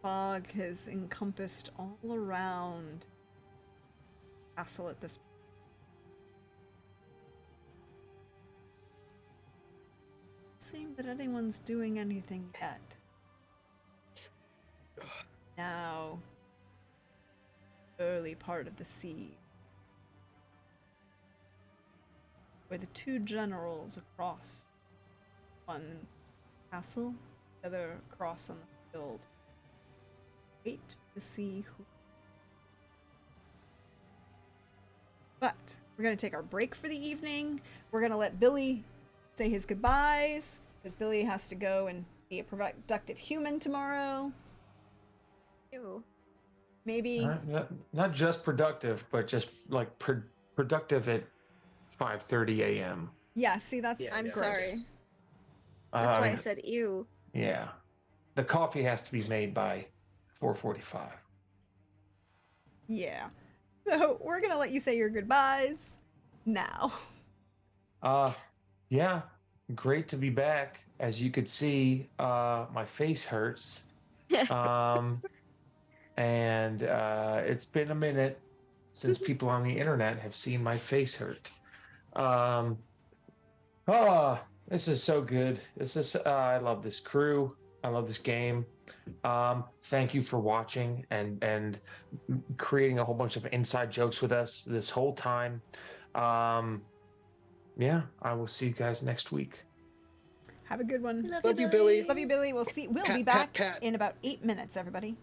Fog has encompassed all around castle at this point. Doesn't seem that anyone's doing anything yet. Now, early part of the siege, where the 2 generals across one castle, the other across on the field. Wait to see who. But we're gonna take our break for the evening. We're gonna let Billy say his goodbyes because Billy has to go and be a productive human tomorrow. Ew. Maybe. Not just productive, but just like productive at 5:30 a.m. Yeah. See, that's Yeah, I'm yeah. gross. sorry. That's why I mean, said ew. yeah, the coffee has to be made by 4:45. Yeah. So we're gonna let you say your goodbyes now. Yeah, great to be back. As you could see, my face hurts. And it's been a minute since people on the internet have seen my face hurt. This is so good. I love this crew. I love this game. Thank you for watching and creating a whole bunch of inside jokes with us this whole time. Yeah, I will see you guys next week. Have a good one. Love you, Billy. Love you, Billy. We'll Pat, be pat, back pat. in about 8 minutes, everybody.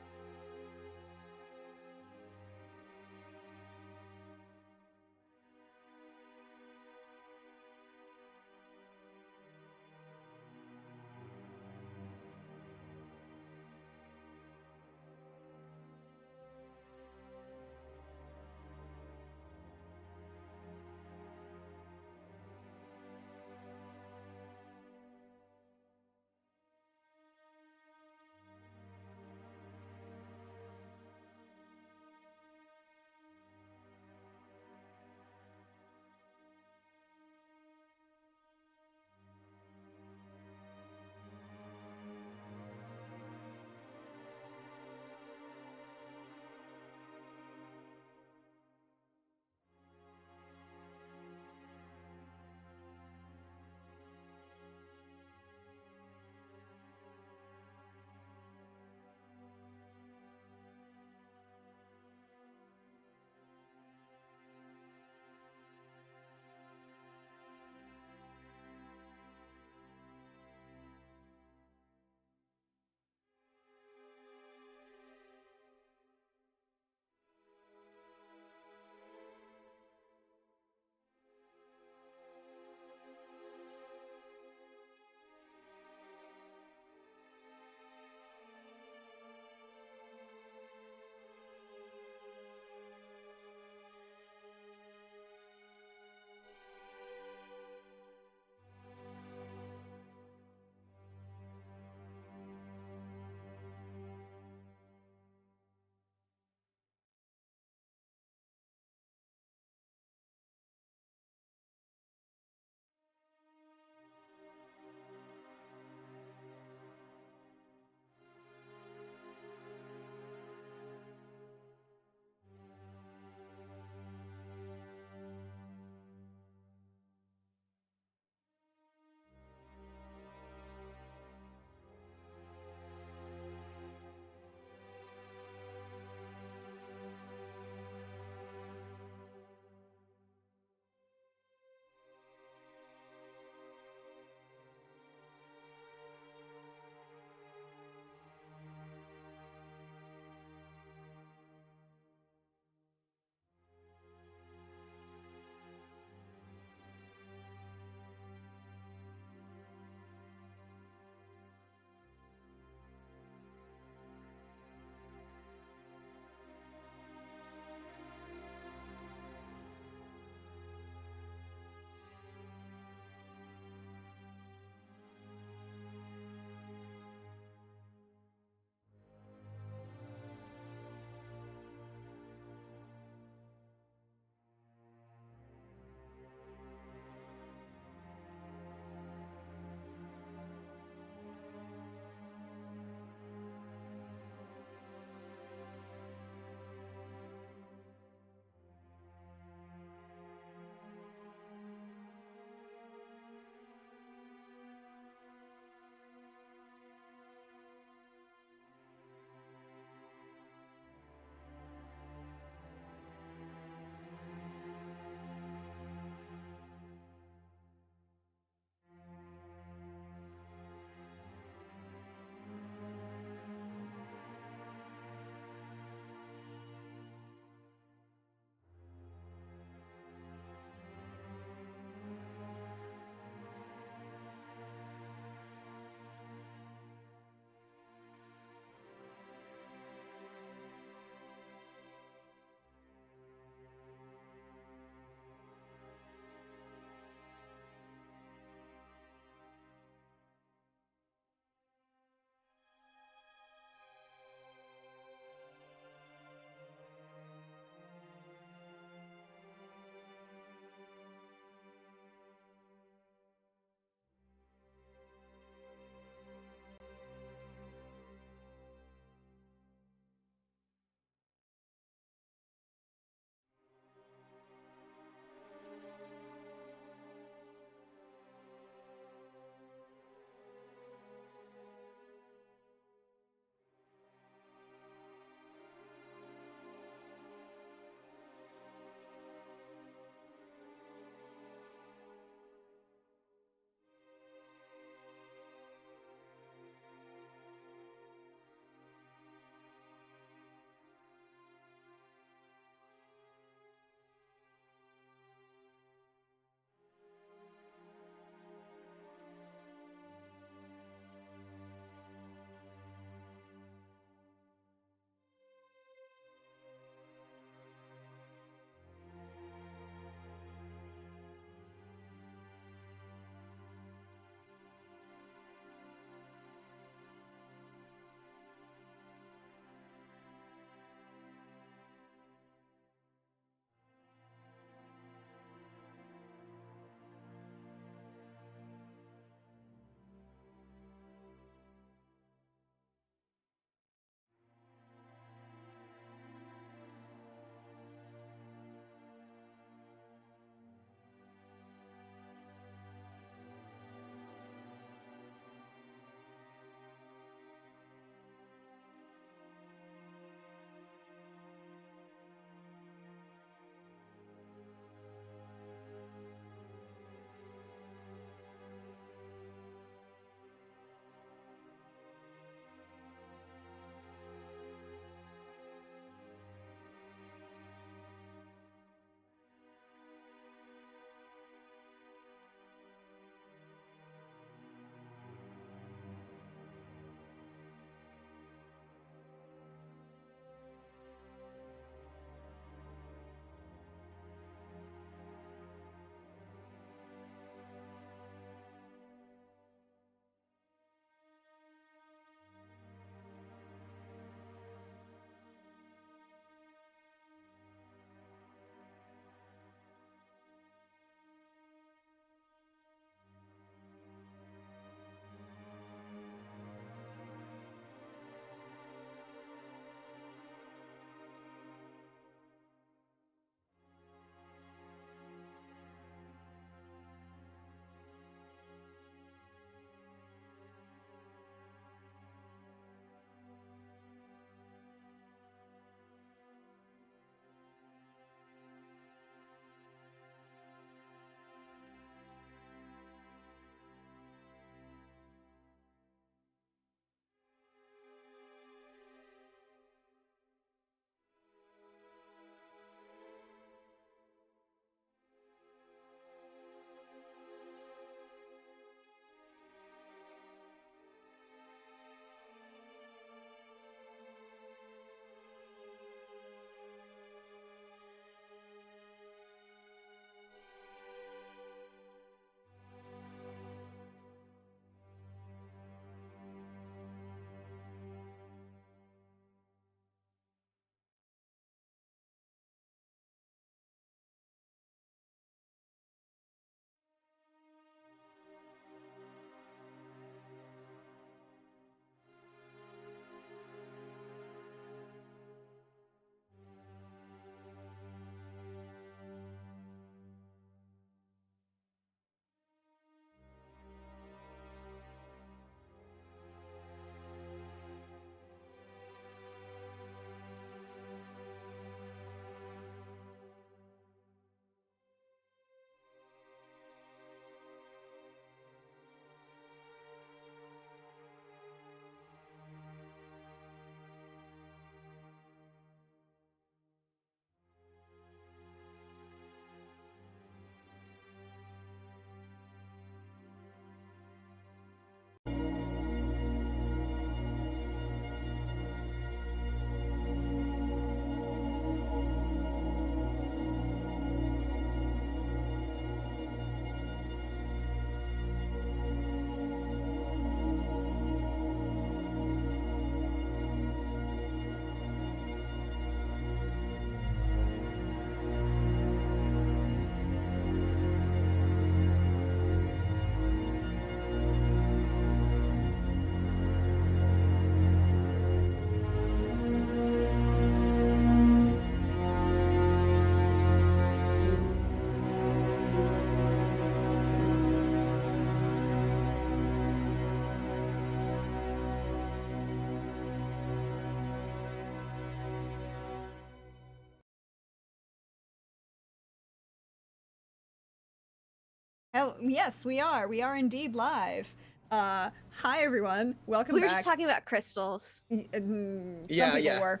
Hell, yes, we are. We are indeed live. Hi everyone. Welcome We were back. just talking about crystals. Some Yeah, people yeah. were.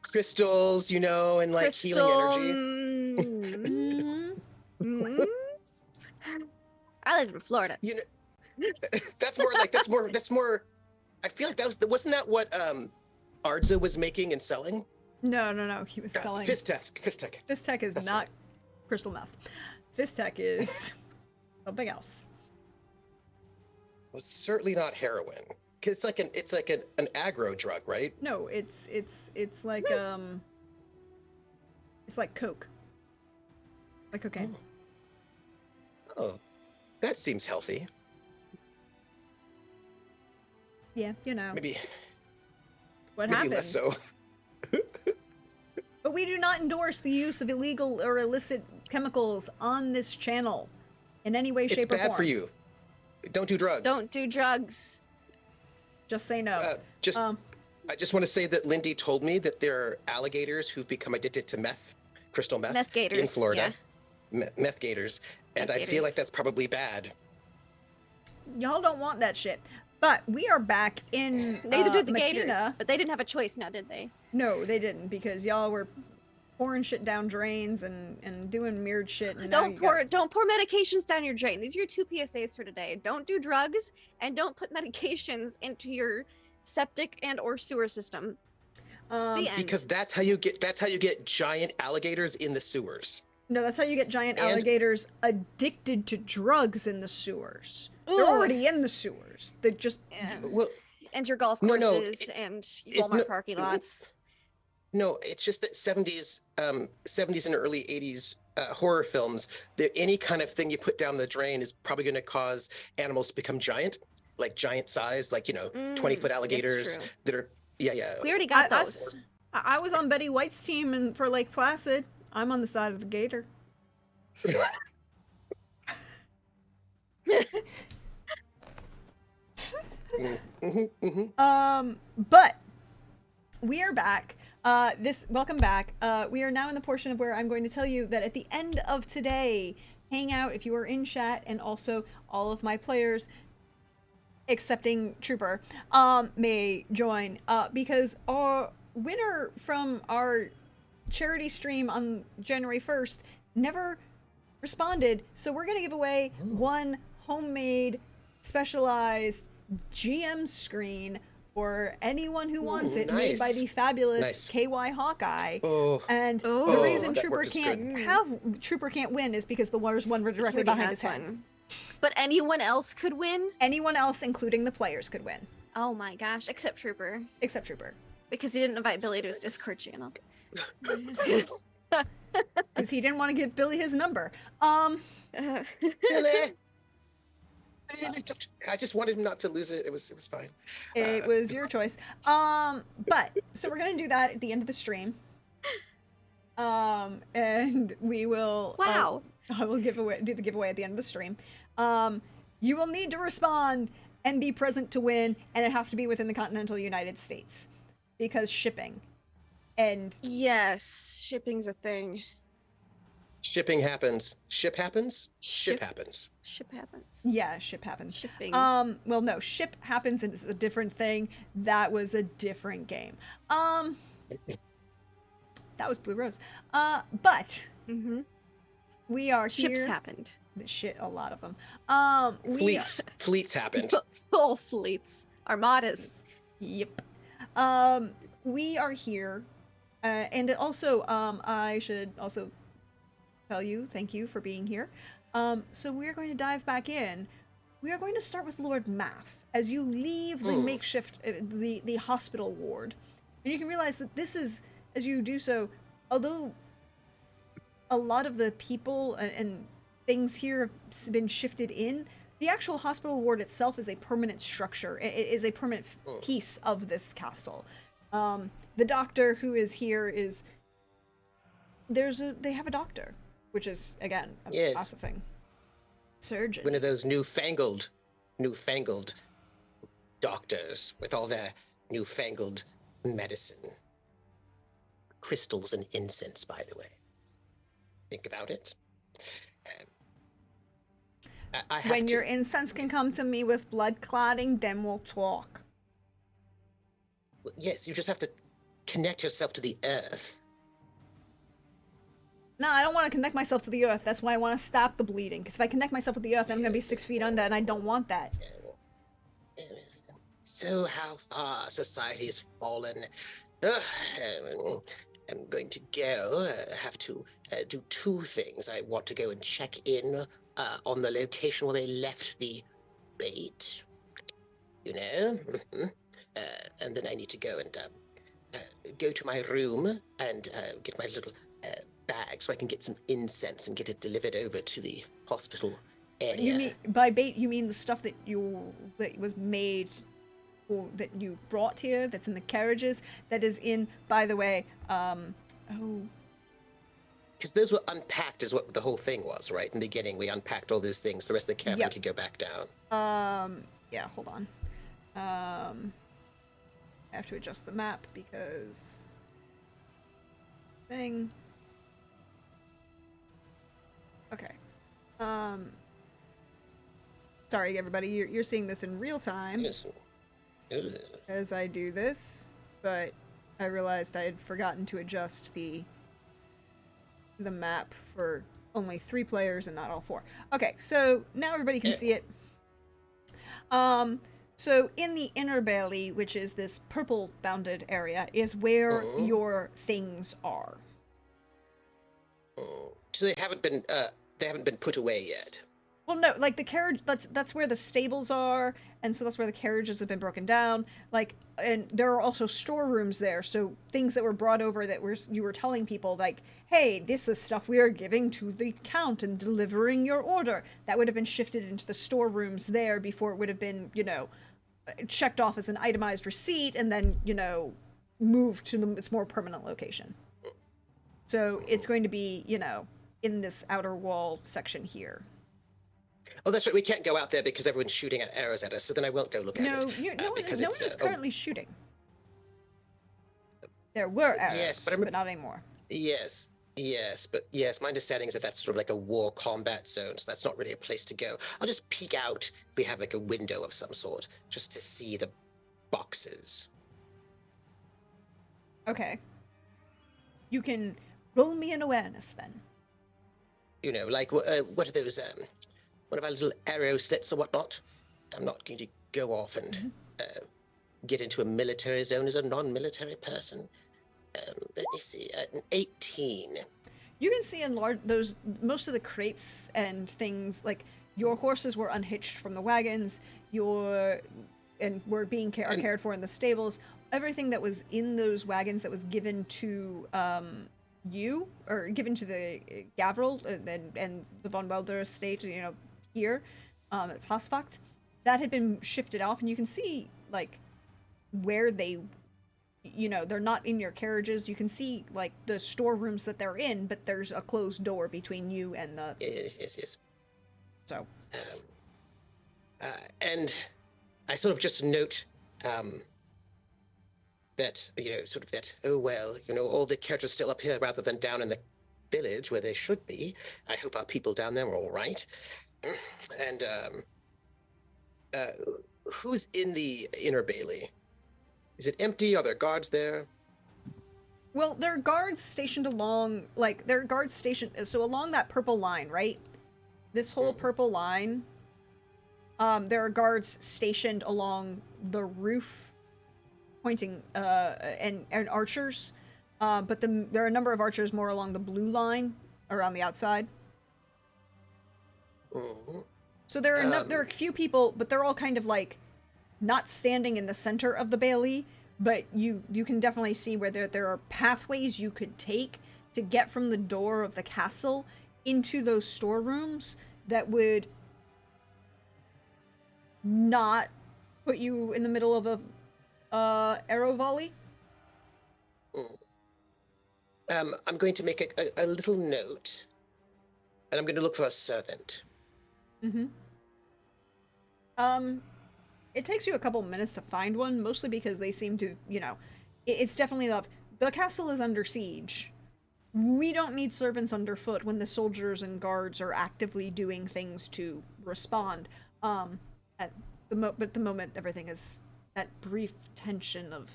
Crystals, you know, and like healing energy. Mm, I live in Florida. You know, that's more. I feel like wasn't that what Ardza was making and selling? no. He was selling. Fistech. Fistech is That's not right. crystal meth. Fistech is something else. Well, certainly not heroin. 'Cause it's like an aggro drug, right? No, it's like it's like coke. Like cocaine. Oh, that seems healthy. Yeah, you know. Maybe what maybe happens. less so. But we do not endorse the use of illegal or illicit chemicals on this channel in any way, It's shape, or form. bad for you. Don't do drugs. Don't do drugs. Just say no. I just want to say that Lindy told me that there are alligators who've become addicted to crystal meth, Meth gators, in Florida. yeah. Meth gators, and Meth I feel like gators. that's probably bad. Y'all don't want that shit. But we are back in Neither did the Matina. gators, but they didn't have a choice now, did they? No, they didn't, because y'all were pouring shit down drains and doing weird shit. And now Don't you don't pour medications down your drain. These are your 2 PSAs for today. Don't do drugs and don't put medications into your septic and or sewer system. The end. Because that's how you get giant alligators in the sewers. No, that's how you get giant And- alligators addicted to drugs in the sewers. They're Ooh. already in the sewers. They just Well, And your golf No, courses no, and it's Walmart no- parking lots. no, it's just that 70s and early 80s horror films, that any kind of thing you put down the drain is probably going to cause animals to become giant, like giant size, like 20-foot it's alligators true. that are yeah. We already got I- I- those. I was on Betty White's team and for Lake Placid. I'm on the side of the gator. But we are back. Welcome back. We are now in the portion of where I'm going to tell you that at the end of today, hang out if you are in chat, and also all of my players, excepting Trooper, may join, because our winner from our charity stream on January 1st never responded, so we're gonna give away one homemade specialized GM screen for anyone who wants it, made by nice. the fabulous Nice. KY Hawkeye. Oh, And the Oh, reason that Trooper work is can't good. Trooper can't win is because there's one He directly already behind has his head. one. But anyone else could win? Anyone else, including the players, could win, Oh my gosh, except Trooper. except Trooper, Because he didn't invite Billy to his Discord channel. because he didn't want to give Billy his number. Billy. I just wanted him not to lose it. It was fine. It was your choice. But so we're gonna do that at the end of the stream. And we will. Wow. I will do the giveaway at the end of the stream. You will need to respond and be present to win, and it have to be within the continental United States, because shipping. And Yes, shipping's a thing. Shipping happens. Ship happens. Ship Ship- happens. Ship happens. yeah, ship happens. Shipping. Well, no, ship happens and it's a different thing. That was a different game. That was Blue Rose. But Mm-hmm. we are Ships here. happened. Shit, a lot of them. Fleets happened. Full fleets. Armadas. Yep. We are here, and also, I should also tell you, thank you for being here. So we are going to dive back in. We are going to start with Lord Math as you leave the makeshift, the hospital ward, and you can realize that this is, as you do so, although a lot of the people and things here have been shifted in, the actual hospital ward itself is a permanent structure. It is a permanent piece of this castle. The doctor who is here is they have a doctor, which is again a Yes. massive thing. Surgeon. One of those newfangled doctors with all their newfangled medicine. Crystals and incense, by the way. Think about it. I have When to. your incense can come to me with blood clotting, then we'll talk. Yes, you just have to connect yourself to the earth. No, I don't want to connect myself to the earth. That's why I want to stop the bleeding. Because if I connect myself with the earth, then I'm going to be 6 feet under, and I don't want that. So how far society has fallen. Ugh, I'm going to go. Have to do two things. I want to go and check in on the location where they left the bait. You know, and then I need to go and go to my room and get my little bag so I can get some incense and get it delivered over to the hospital area. You mean by bait? You mean the stuff that was made, or that you brought here? That's in the carriages. That is in. By the way, Because those were unpacked, is what the whole thing was, right? In the beginning, we unpacked all those things. The rest of the cavern Yep. could go back down. Yeah. Hold on. I have to adjust the map because thing. Okay. Sorry, everybody. You're seeing this in real time Yes. Ugh. as I do this, but I realized I had forgotten to adjust the map for only 3 players and not all 4. Okay, so now everybody can see it. So in the inner belly, which is this purple bounded area, is where your things are. So they haven't been put away yet. Well, no, like the carriage, that's where the stables are, and so that's where the carriages have been broken down. Like, and there are also storerooms there, so things that were brought over that you were telling people, like, hey, this is stuff we are giving to the count and delivering your order. That would have been shifted into the storerooms there before it would have been, checked off as an itemized receipt and then, moved to its more permanent location. So it's going to be, in this outer wall section here. Oh, that's right. We can't go out there because everyone's shooting at arrows at us. So then I won't go look at No, it. no one because is it's, currently shooting. There were arrows, Yes, but, but not anymore. Yes, but my understanding is that that's sort of like a war combat zone, so that's not really a place to go. I'll just peek out. We have like a window of some sort just to see the boxes. Okay. You can roll me an awareness then. Like what are those? One of our little arrow slits or whatnot. I'm not going to go off and get into a military zone as a non-military person. Let me see, an 18. You can see in most of the crates and things, like your horses were unhitched from the wagons, and were being cared for in the stables. Everything that was in those wagons that was given to you, or given to the Gavril and the von Welder estate, here at Passfacht, that had been shifted off, and you can see like where they, they're not in your carriages. You can see like the storerooms that they're in, but there's a closed door between you and the. Yes. So. And I sort of just note that oh well, all the characters still up here rather than down in the village where they should be. I hope our people down there are all right. And who's in the inner bailey? Is it empty? Are there guards there? Well, there are guards stationed along, so along that purple line, right? This whole purple line, there are guards stationed along the roof, pointing, and archers, but there are a number of archers more along the blue line, around the outside. So there are a few people, but they're all kind of like not standing in the center of the bailey, but you can definitely see where there are pathways you could take to get from the door of the castle into those storerooms that would not put you in the middle of a arrow volley. I'm going to make a little note, and I'm going to look for a servant. It takes you a couple minutes to find one, mostly because they seem to, it's definitely the castle is under siege. We we don't need servants underfoot when the soldiers and guards are actively doing things to respond. At but at the moment, everything is that brief tension of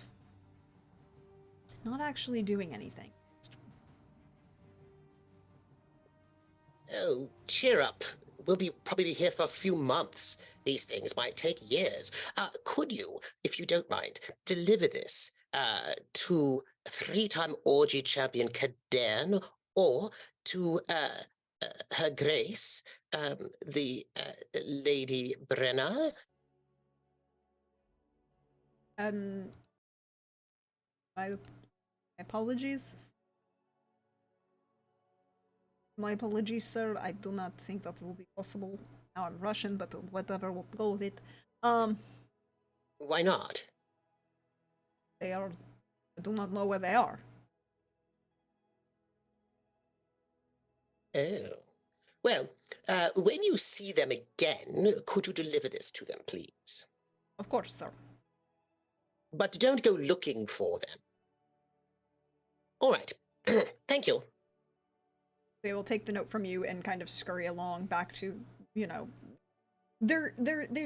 not actually doing anything. Oh, cheer up. We'll probably be here for a few months. These things might take years. Could you, if you don't mind, deliver this to three-time orgy champion Kadern or to Her Grace, the Lady Brenna? My apologies. My apologies, sir. I do not think that will be possible. Now I'm Russian, but whatever, we'll go with it. Why not? They are. I do not know where they are. Oh. Well, when you see them again, could you deliver this to them, please? Of course, sir. But don't go looking for them. All right. Thank you. They will take the note from you and kind of scurry along back to, you know, there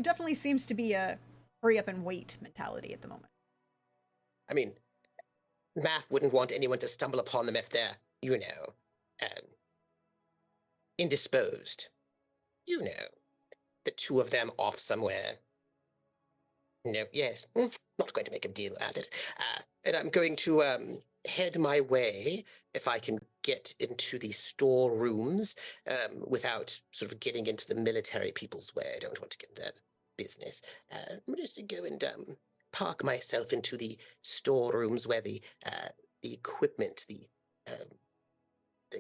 definitely seems to be a hurry up and wait mentality at the moment. I mean, Math wouldn't want anyone to stumble upon them if they're, you know, indisposed. You know, the two of them off somewhere. No, yes, not going to make a deal at it. And I'm going to head my way, if I can get into the storerooms without sort of getting into the military people's way. I don't want to get in their business. I'm just going to go and park myself into the storerooms where the equipment, the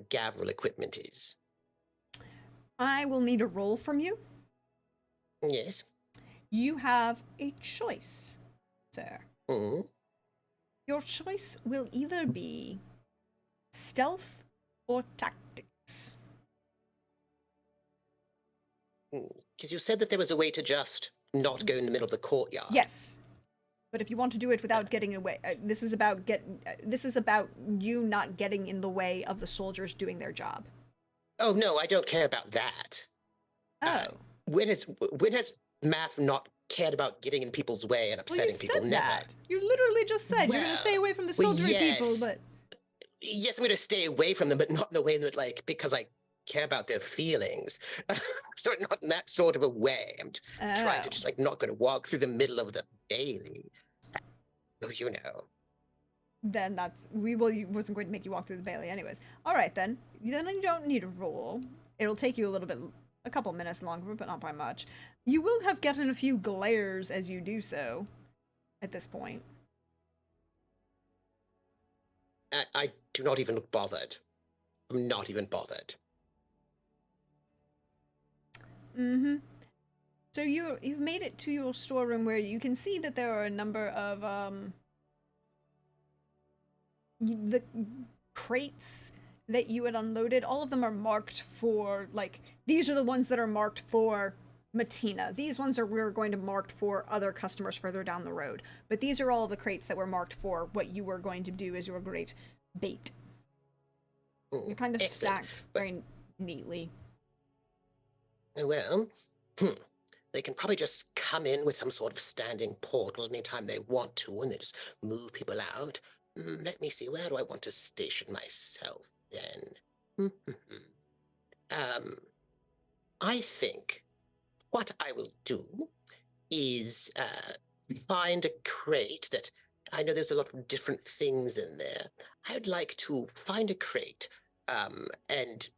Gavril equipment is. I will need a roll from you. Yes. You have a choice, sir. Mm-hmm. Your choice will either be stealth or tactics. Because you said that there was a way to just not go in the middle of the courtyard. Yes, but if you want to do it without getting away, this is about you not getting in the way of the soldiers doing their job. Oh no, I don't care about that. Oh, When has Math not cared about getting in people's way and well, you upsetting people? said Never. that. You literally just said you're going to Well, stay away from the well, soldiery people, yes. but Yes, I'm going to stay away from them, but not in the way that, like, because I care about their feelings. So not in that sort of a way. I'm trying to Oh. just, like, not going to walk through the middle of the Bailey. Oh, you know. then you wasn't going to make you walk through the Bailey anyways. All right then. Then you don't need a roll. It'll take you a couple minutes longer, but not by much. You will have gotten a few glares as you do so at this point. I do not even look bothered. I'm not even bothered. Mm-hmm. So you've made it to your storeroom where you can see that there are a number of the crates that you had unloaded. All of them are marked for, like, these are the ones that are marked for Matina. These ones we're going to marked for other customers further down the road. But these are all the crates that were marked for what you were going to do as your great bait. You're kind of Excellent. stacked very neatly. Well, they can probably just come in with some sort of standing portal anytime they want to, and they just move people out. Let me see, where do I want to station myself then? I think what I will do is find a crate that, I know there's a lot of different things in there. I'd like to find a crate and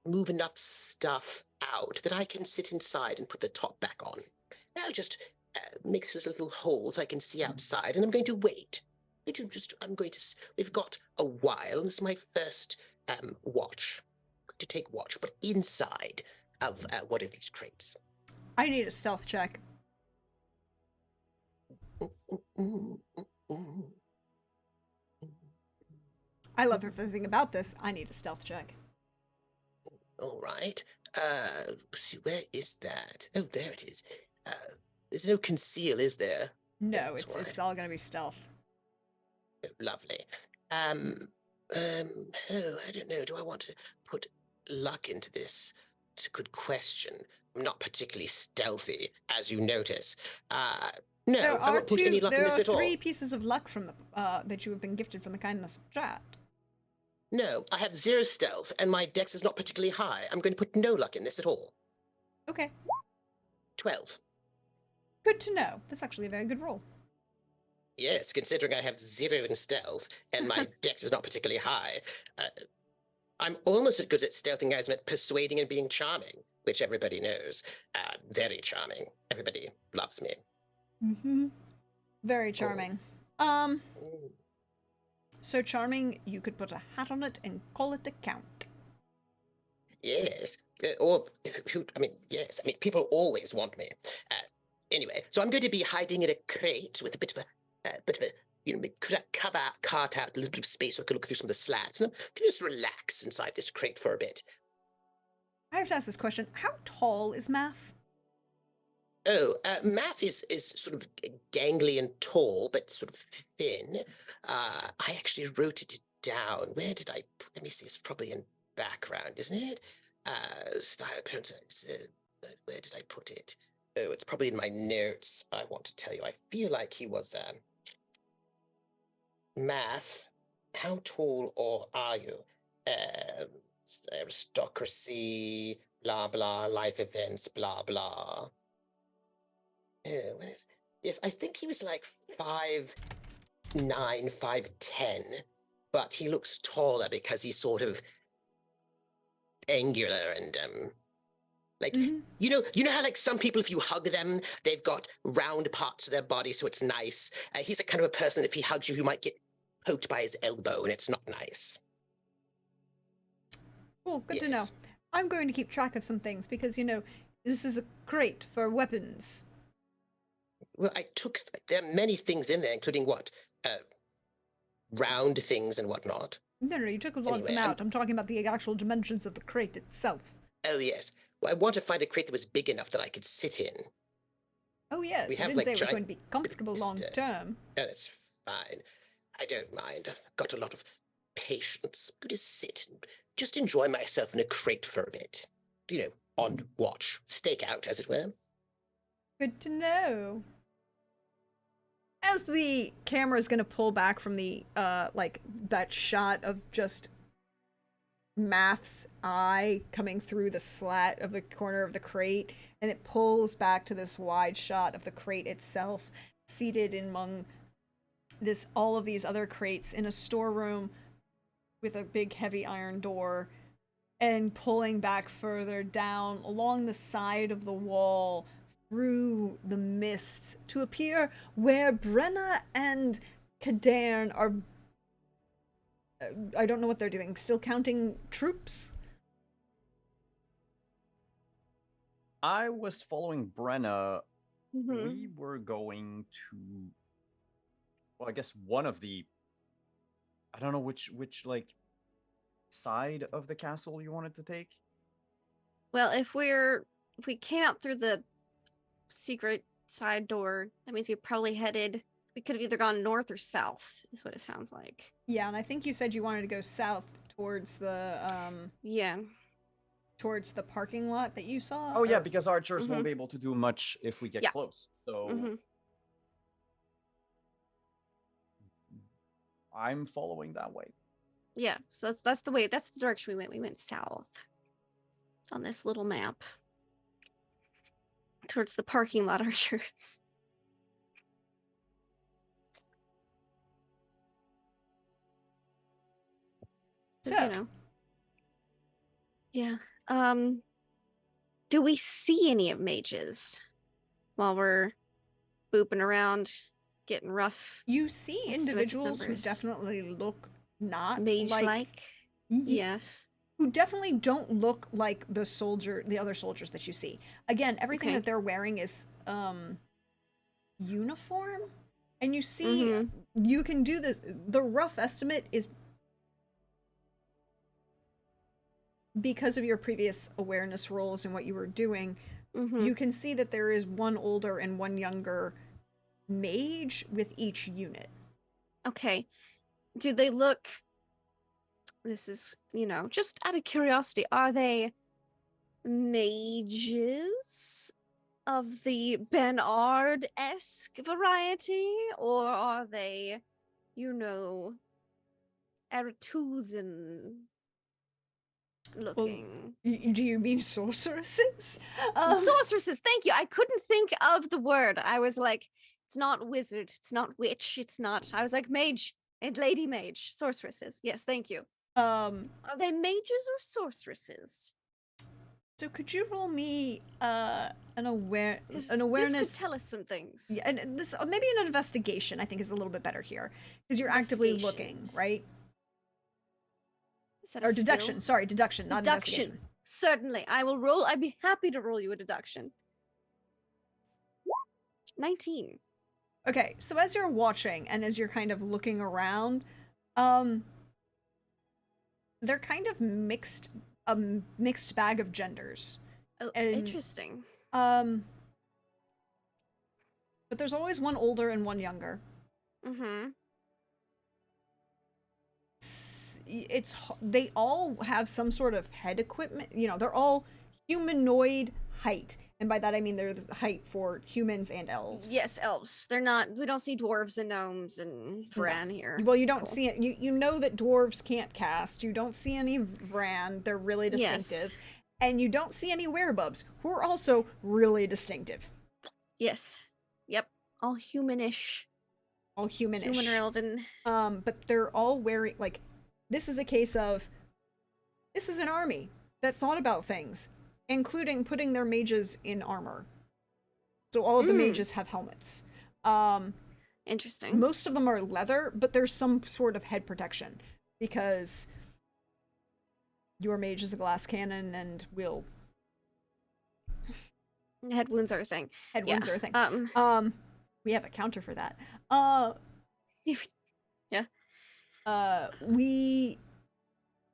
move enough stuff out that I can sit inside and put the top back on. I'll just make those little holes I can see outside, and I'm going to wait. We've got a while. This is my first watch. I'm going to take watch, but inside of one of these crates. I need a stealth check. I love everything about this. I need a stealth check. All right. See, where is that? Oh, there it is. There's no conceal, is there? No, That's it's all gonna be stealth. Oh, lovely. Oh, I don't know. Do I want to put luck into this? It's a good question. I'm not particularly stealthy, as you notice. No, There I are won't put any luck in there this are at all. 3 pieces of luck from the that you have been gifted from the kindness of Chat. No, I have 0 stealth, and my dex is not particularly high. I'm going to put no luck in this at all. Okay, 12. good to know. That's actually a very good roll. Yes, considering I have 0 in stealth, and my dex is not particularly high. I'm almost as good at stealthing as I'm at persuading and being charming, which everybody knows. Very charming. Everybody loves me. Mm-hmm. Very charming. Mm. So charming, you could put a hat on it and call it a count. Yes. Or, yes. I mean, people always want me. Anyway, so I'm going to be hiding in a crate with a bit of a, carve out a little bit of space so I can look through some of the slats. And I can just relax inside this crate for a bit. I have to ask this question. How tall is Math? Oh, Math is sort of gangly and tall, but sort of thin. I actually wrote it down. Where did I? Let me see. It's probably in background, isn't it? Style appearance. Where did I put it? Oh, it's probably in my notes. I want to tell you. I feel like he was Math. How tall or are you? Aristocracy. Blah blah. Life events. Blah blah. Oh, what is? Yes, I think he was like 5'9", 5'10", but he looks taller because he's sort of angular and like Mhm. you know how like some people, if you hug them, they've got round parts of their body, so it's nice. He's a kind of a person, if he hugs you, who might get poked by his elbow, and it's not nice. Cool, good to know. Yes. I'm going to keep track of some things because, this is a crate for weapons. Well, there are many things in there, including what? Round things and whatnot. No, you took a lot of them Anyway, out. I'm talking about the actual dimensions of the crate itself. Oh, yes. Well, I want to find a crate that was big enough that I could sit in. Oh, yes. We I have, didn't like, say it was giant going to be comfortable long term. Oh, that's fine. I don't mind. I've got a lot of patience. I'm going to sit and just enjoy myself in a crate for a bit. On watch. Stake out, as it were. Good to know. As the camera is going to pull back from the, that shot of just Math's eye coming through the slat of the corner of the crate, and it pulls back to this wide shot of the crate itself, seated among all of these other crates in a storeroom with a big heavy iron door, and pulling back further down along the side of the wall through the mists to appear where Brenna and Kadern are. I don't know what they're doing. Still counting troops? I was following Brenna. Mhm. We were going to, well, I guess one of the, I don't know which like side of the castle you wanted to take. Well, if we came out through the secret side door, that means we could have either gone north or south, is what it sounds like. Yeah, and I think you said you wanted to go south towards the Yeah. towards the parking lot that you saw. Oh yeah, or- because archers won't be able to do much if we get Yeah. close. So Mhm. I'm following that way. Yeah. So that's the way. That's the direction we went. We went south on this little map towards the parking lot archers. So- Yeah. Do we see any of mages while we're booping around, getting rough, You see Estimates of individuals who numbers. definitely look not mage-like? Ye- Yes. who definitely don't look like the other soldiers that you see. Again, everything Okay. that they're wearing is uniform, and you see Mhm. you can do this. The rough estimate is because of your previous awareness rolls and what you were doing. Mhm. You can see that there is one older and one younger mage with each unit. Okay. Do they look this is, just out of curiosity, are they mages of the Bernard-esque variety, or are they, Arethusan looking? Do you mean sorceresses? Um, Sorceresses, thank you. I couldn't think of the word. I was like, it's not wizard, it's not witch, it's not. I was like, mage and lady mage, sorceresses. Yes, thank you. Are they mages or sorceresses? So could you roll me an awareness? This could tell us some things. Yeah, and this maybe an investigation. I think is a little bit better here because you're actively looking, right? Is that Or a skill? deduction. Sorry, deduction, not Deduction. investigation. Certainly. I will roll. I'd be happy to roll you a deduction. 19. Okay, so as you're watching and as you're kind of looking around, they're kind of mixed bag of genders. Oh, And- interesting. But there's always one older and one younger. Mm-hmm. They all have some sort of head equipment. They're all humanoid height, and by that I mean they're the height for humans and elves. Yes, elves. They're not. We don't see dwarves and gnomes and Vran here. Well, you don't Cool. see it. You know that dwarves can't cast. You don't see any Vran. They're really Yes. distinctive. And you don't see any werebubs, who are also really distinctive. Yes. Yep. All humanish. All humanish. Human or elven. But they're all wearing, like, this is a case of, this is an army that thought about things, including putting their mages in armor. So all of the mages have helmets. Interesting. Most of them are leather, but there's some sort of head protection, because your mage is a glass cannon and will Head wounds are a thing. head Yeah. wounds are a thing. We have a counter for that.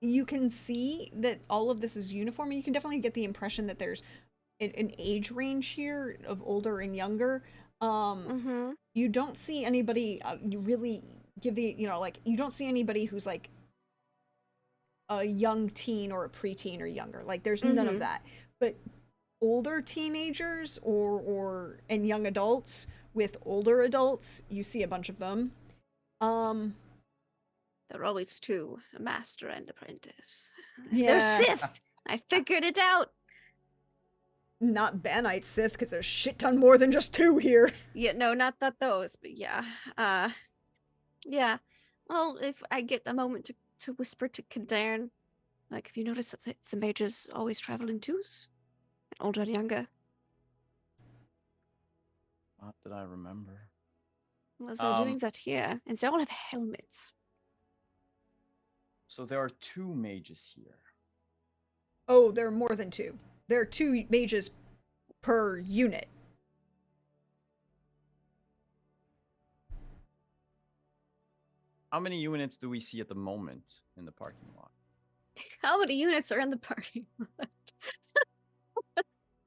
You can see that all of this is uniform. You can definitely get the impression that there's an age range here of older and younger. Mm-hmm. You don't see anybody you really give the, you don't see anybody who's like a young teen or a preteen or younger. Like there's none of that. But older teenagers and young adults with older adults, you see a bunch of them. There are always two, a master and apprentice. Yeah. They're Sith! I figured it out! Not Banite Sith, because there's shit ton more than just two here. Yeah, no, not that those, but yeah. Yeah. Well, if I get a moment to whisper to Kadairn, like, have you noticed that the mages always travel in twos? Older and younger. Not that I remember. Well, they're doing that here, and they all have helmets. So there are two mages here. Oh, there are more than two. There are two mages per unit. How many units do we see at the moment in the parking lot? How many units are in the parking lot?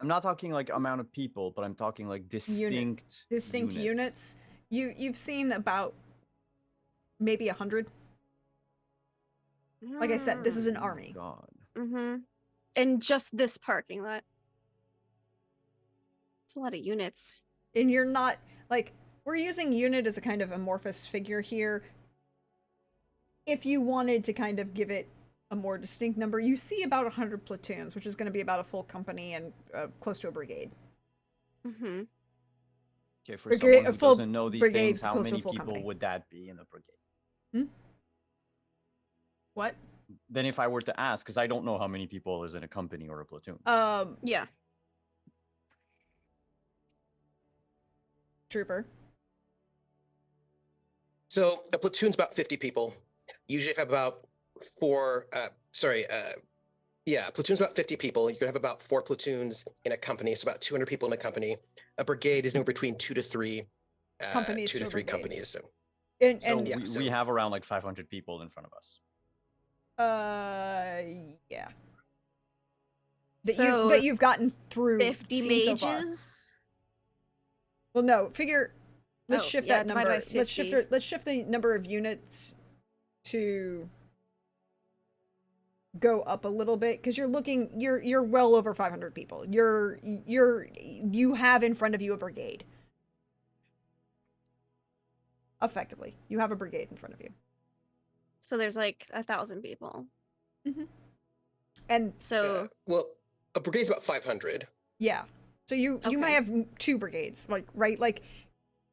I'm not talking like amount of people, but I'm talking like distinct Units. You've seen about maybe 100. Like I said, this is an army. God. Mm-hmm. In just this parking lot. It's a lot of units. And you're not, like, we're using unit as a kind of amorphous figure here. If you wanted to kind of give it a more distinct number, you see about 100 platoons, which is going to be about a full company and close to a brigade. Mm-hmm. Okay, for Brigade- someone a who full doesn't know these brigade things, how close to a many full people company. would that be in the brigade? What? Then if I were to ask, because I don't know how many people is in a company or a platoon. Yeah. Trooper. So a platoon's about 50 people. Usually have about platoon's about 50 people. You could have about 4 platoons in a company, so about 200 people in a company. A brigade is anywhere between 2 to 3 Companies two to to a three brigade. companies. So And, So and yeah, we so- have around like 500 people in front of us. yeah. So, That you've gotten through 50 seen so far. mages? Well, no, figure. Let's Oh, shift yeah, that divide number. by Let's shift. 50. Let's shift the number of units to go up a little bit because you're well over 500 people. You have in front of you a brigade. Effectively, you have a brigade in front of you. So there's like 1,000 people. And So Well, a brigade's about 500. yeah, so you might Okay. have two brigades, like right, like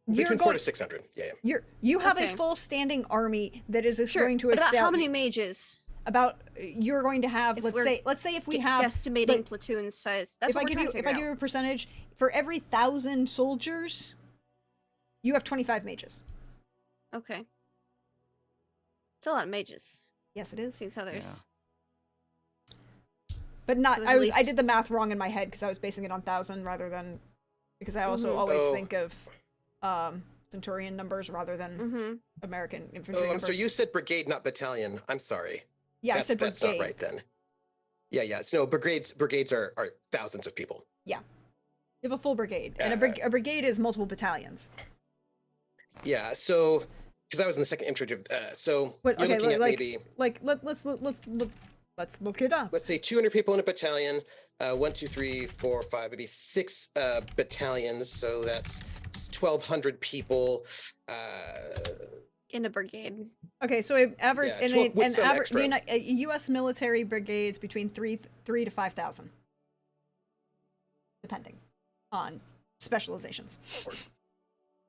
Between 400 to 600. Yeah. you have Okay. a full standing army that is sure. going to But about assail how many you. mages? About you're going to have If let's we're say if we have guesstimating like, platoon size. That's if what I we're give trying you to if figure I give you a percentage for every 1,000 soldiers, you have 25 mages. out. Okay. It's a lot of mages. Yes, it is. Seems how there's. But not there's I at was I least- did the math wrong in my head because I was basing it on 1,000 rather than because I also always Oh. think of Centurion numbers rather than Mm-hmm. American infantry Oh, numbers. so you said brigade, not battalion. I'm sorry. yeah, I that's said that's brigade. not right then. Yeah. So no, brigades are thousands of people. You have a full brigade, and a brigade is multiple battalions. Yeah. So because I was in the second infantry, so But you're okay, looking at like maybe let's look it up. let's say 200 people in a battalion. 1, 2, 3, 4, 5, maybe 6 battalions. So that's 1,200 people. In a brigade. Okay, so an average Yeah, 12 with some extra. U.S. military brigades between 3 to 5,000, depending on specializations.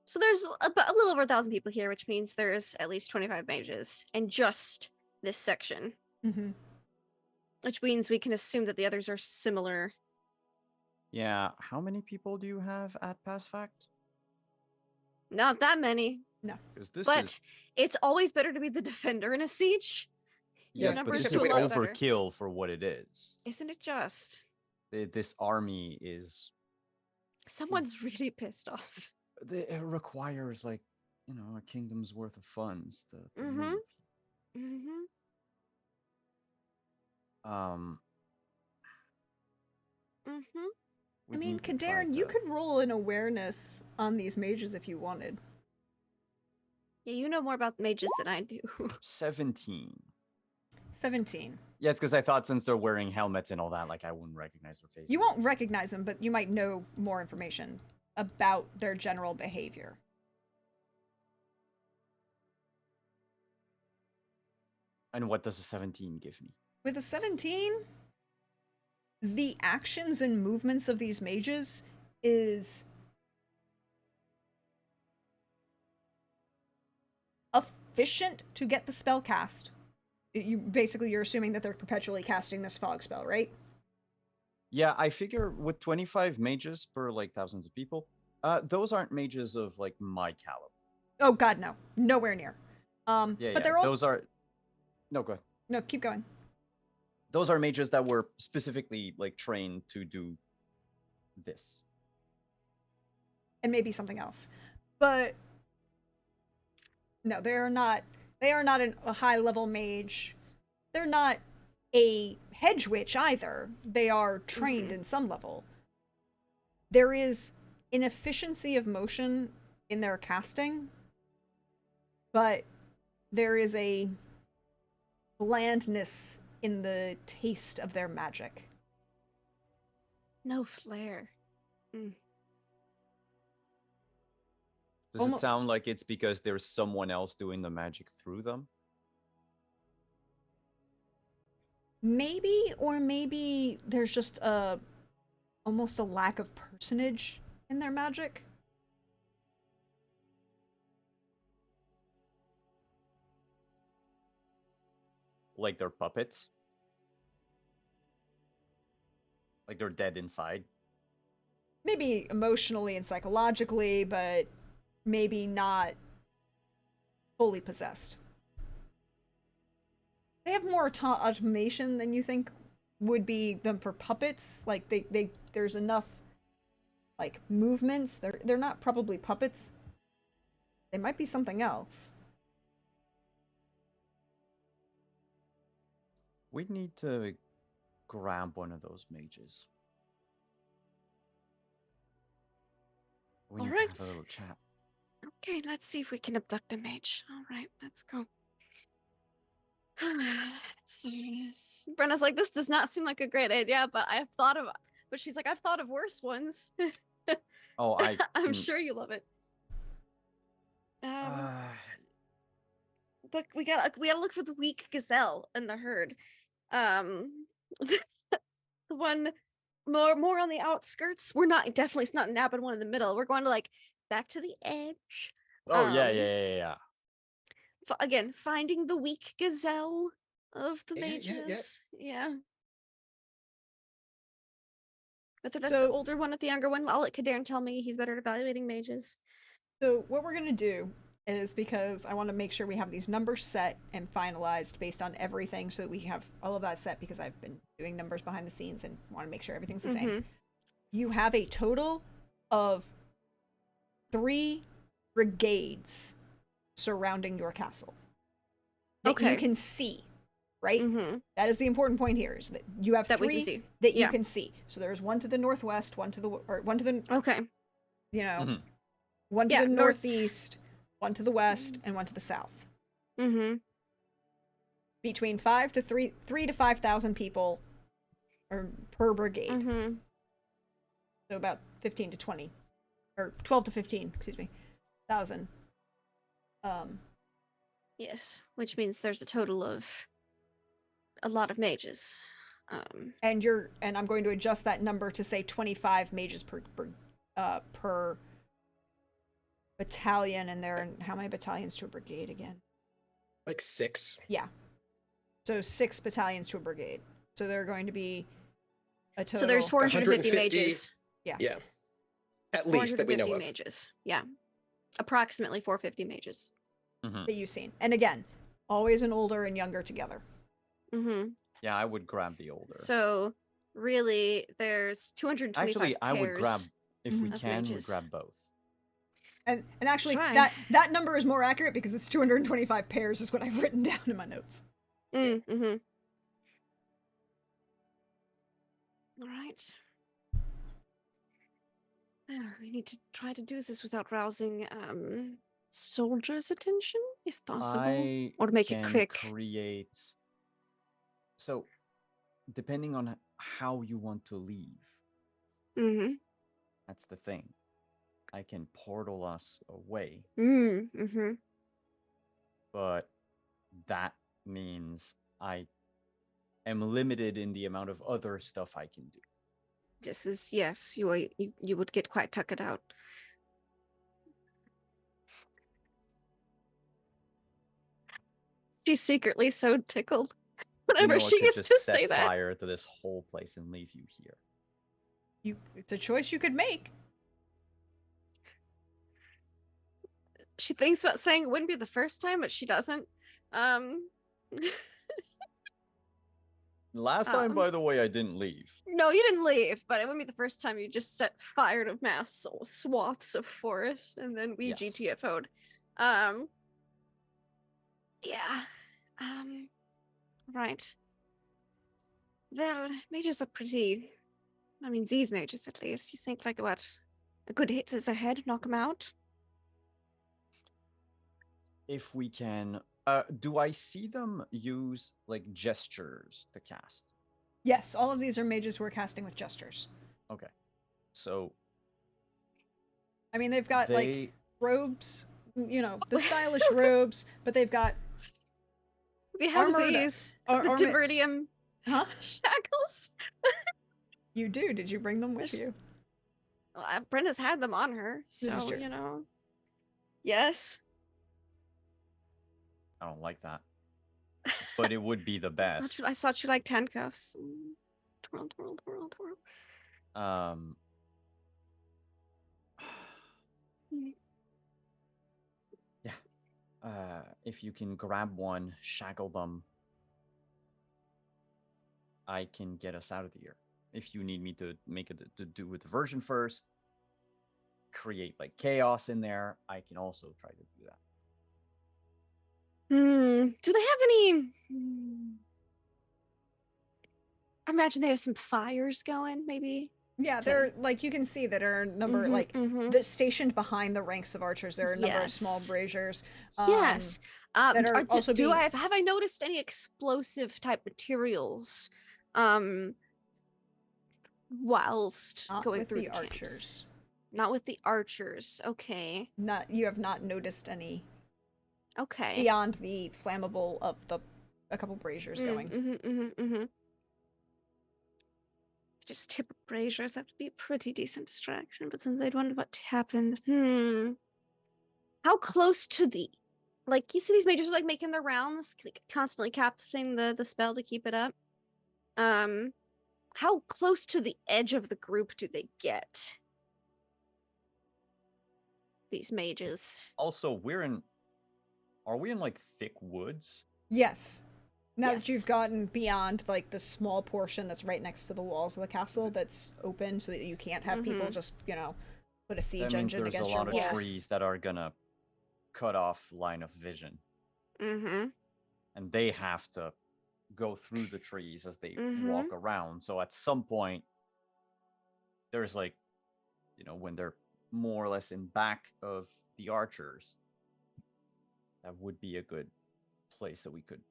So there's about a little over 1,000 people here, which means there's at least 25 mages in just this section. Mm-hmm. Which means we can assume that the others are similar. Yeah. How many people do you have at Pass Fact? Not that many, Because this but is it's always better to be the defender in a siege. Your yes, but numbers this do is a lot better. overkill for what it is. Isn't it just? This army is Someone's really pissed off. it requires like a kingdom's worth of funds to Mhm. move. Mm-hmm. Mm-hmm. I we'd mean, need to try Kadarin, you to- could roll an awareness on these mages if you wanted. Yeah, you know more about mages than I do. 17. 17. Yeah, it's because I thought since they're wearing helmets and all that, like I wouldn't recognize their faces. You won't recognize them, but you might know more information about their general behavior. And what does a 17 give me? With a 17, the actions and movements of these mages is efficient to get the spell cast. You're assuming that they're perpetually casting this fog spell, right? Yeah, I figure with 25 mages per like thousands of people, those aren't mages of like my caliber. Oh god, no. Nowhere near. Yeah, but yeah, they're all those are. No, go ahead. No, keep going. Those are mages that were specifically like trained to do this. And maybe something else. But no, they are not a high level mage. They're not a hedge witch either. They are trained in some level. There is an efficiency of motion in their casting, but there is a blandness in the taste of their magic. No flair. Does Almo- it sound like it's because there's someone else doing the magic through them? Maybe, or maybe there's just almost a lack of personage in their magic. Like they're puppets? Like they're dead inside? Maybe emotionally and psychologically, but maybe not fully possessed. They have more automation than you think would be them for puppets. Like there's enough like movements. They're not probably puppets. They might be something else. We need to grab one of those mages. We need to have a Alright. little chat. Okay, let's see if we can abduct a mage. All right, let's go. Brenna's like, this does not seem like a great idea, but she's like, I've thought of worse ones. Oh, I I'm can- sure you love it. uh, But we gotta look for the weak gazelle in the herd. The one more on the outskirts. We're not definitely it's not nabbing one in the middle. We're going to like back to the edge. oh yeah, Um, yeah. Again, finding the weak gazelle of the Yeah, yeah, yeah. mages. Yeah. Whether that's the So- older one or the younger one, I'll let Kadarn tell me. He's better at evaluating mages. So what we're gonna do is, because I want to make sure we have these numbers set and finalized based on everything, so that we have all of that set, because I've been doing numbers behind the scenes and want to make sure everything's the same. Mhm. You have a total of 3 brigades surrounding your castle that you Okay. can see, right? Mhm. That is the important point here, is that you have That we 3 can see. that you Yeah. can see. So there's one to the northwest, one to the Okay. you know, Mhm. one to Yeah, the north- northeast, one to the west, and one to the south. Mhm. Between 3 to 5,000 people or per brigade. Mhm. So about 15 to 20 or 12 to 15, excuse me, thousand. Yes, which means there's a total of a lot of mages. And I'm going to adjust that number to say 25 mages per battalion, and there are how many battalions to a brigade again? Like 6. Yeah. So 6 battalions to a brigade. So there are going to be a total. So there's 450 150 mages. Yeah. At least that we know 450 of. mages. Yeah. Approximately 450 mages. Mhm. that you've seen. And again, always an older and younger together. Mm-hmm. Yeah, I would grab the older. So really, there's 225 Actually, I would grab, pairs. if we of can, we mages. grab both. And actually, Try. that number is more accurate because it's 225 pairs is what I've written down in my notes. Mm-hmm. All right. We need to try to do this without rousing soldiers' attention, if possible, I or to make it can quick. create. So, depending on how you want to leave, Mm-hmm. that's the thing. I can portal us away, Mm-hmm. but that means I am limited in the amount of other stuff I can do. This is yes, you would get quite tuckered out. She's secretly so tickled whenever I she could gets just to set say that. fire to this whole place and leave you here. It's a choice you could make. She thinks about saying it wouldn't be the first time, but she doesn't. Last time, by the way, I didn't leave. No, you didn't leave, but it wouldn't be the first time you just set fire to mass swaths of forest, and then we Yes. GTFO'd. Yeah. Right. Well, mages are pretty. I mean, these mages at least. You think like what? A good hit is ahead, knock them out. If we can, do I see them use like gestures to cast? Yes, all of these are mages who are casting with gestures. Okay, so I mean, they've got like they robes, you know, the stylish robes, but they've got We have Armored- these. ar- The armored- Divertium huh? shackles. You do? Did you bring them with There's- you? Well, Brenda's had them on her, This is so true. you know. I don't like that, but it would be the best. I thought you liked handcuffs. Twirl, twirl, twirl, twirl. Mm. Yeah. If you can grab one, shackle them, I can get us out of here. If you need me to make it to do a diversion first, create like chaos in there, I can also try to do that. Do they have any? I imagine they have some fires going, maybe. Yeah, Okay. they're like, you can see that are a number Mhm, mhm. that stationed behind the ranks of archers. There are a number of small Yes. braziers. Yes. That are also do being- have I noticed any explosive type materials whilst Not going with through the camps? archers. Not with the archers. Okay. You have not noticed any Okay. beyond the flammable of a couple braziers going. Just tip of braziers, that would be a pretty decent distraction, but since I'd wonder what happened. How close to the, like, you see these mages are like making their rounds, constantly casting the spell to keep it up. How close to the edge of the group do they get? These mages. Also, are we in like thick woods? Yes. Now Yes. that you've gotten beyond like the small portion that's right next to the walls of the castle that's open so that you can't have people just, put a siege That means engine there's a against lot your of wall. Yeah. trees that are gonna cut off line of vision, Mm-hmm. and they have to go through the trees as they walk Mhm. around. So at some point, there's like, when they're more or less in back of the archers, that would be a good place that we could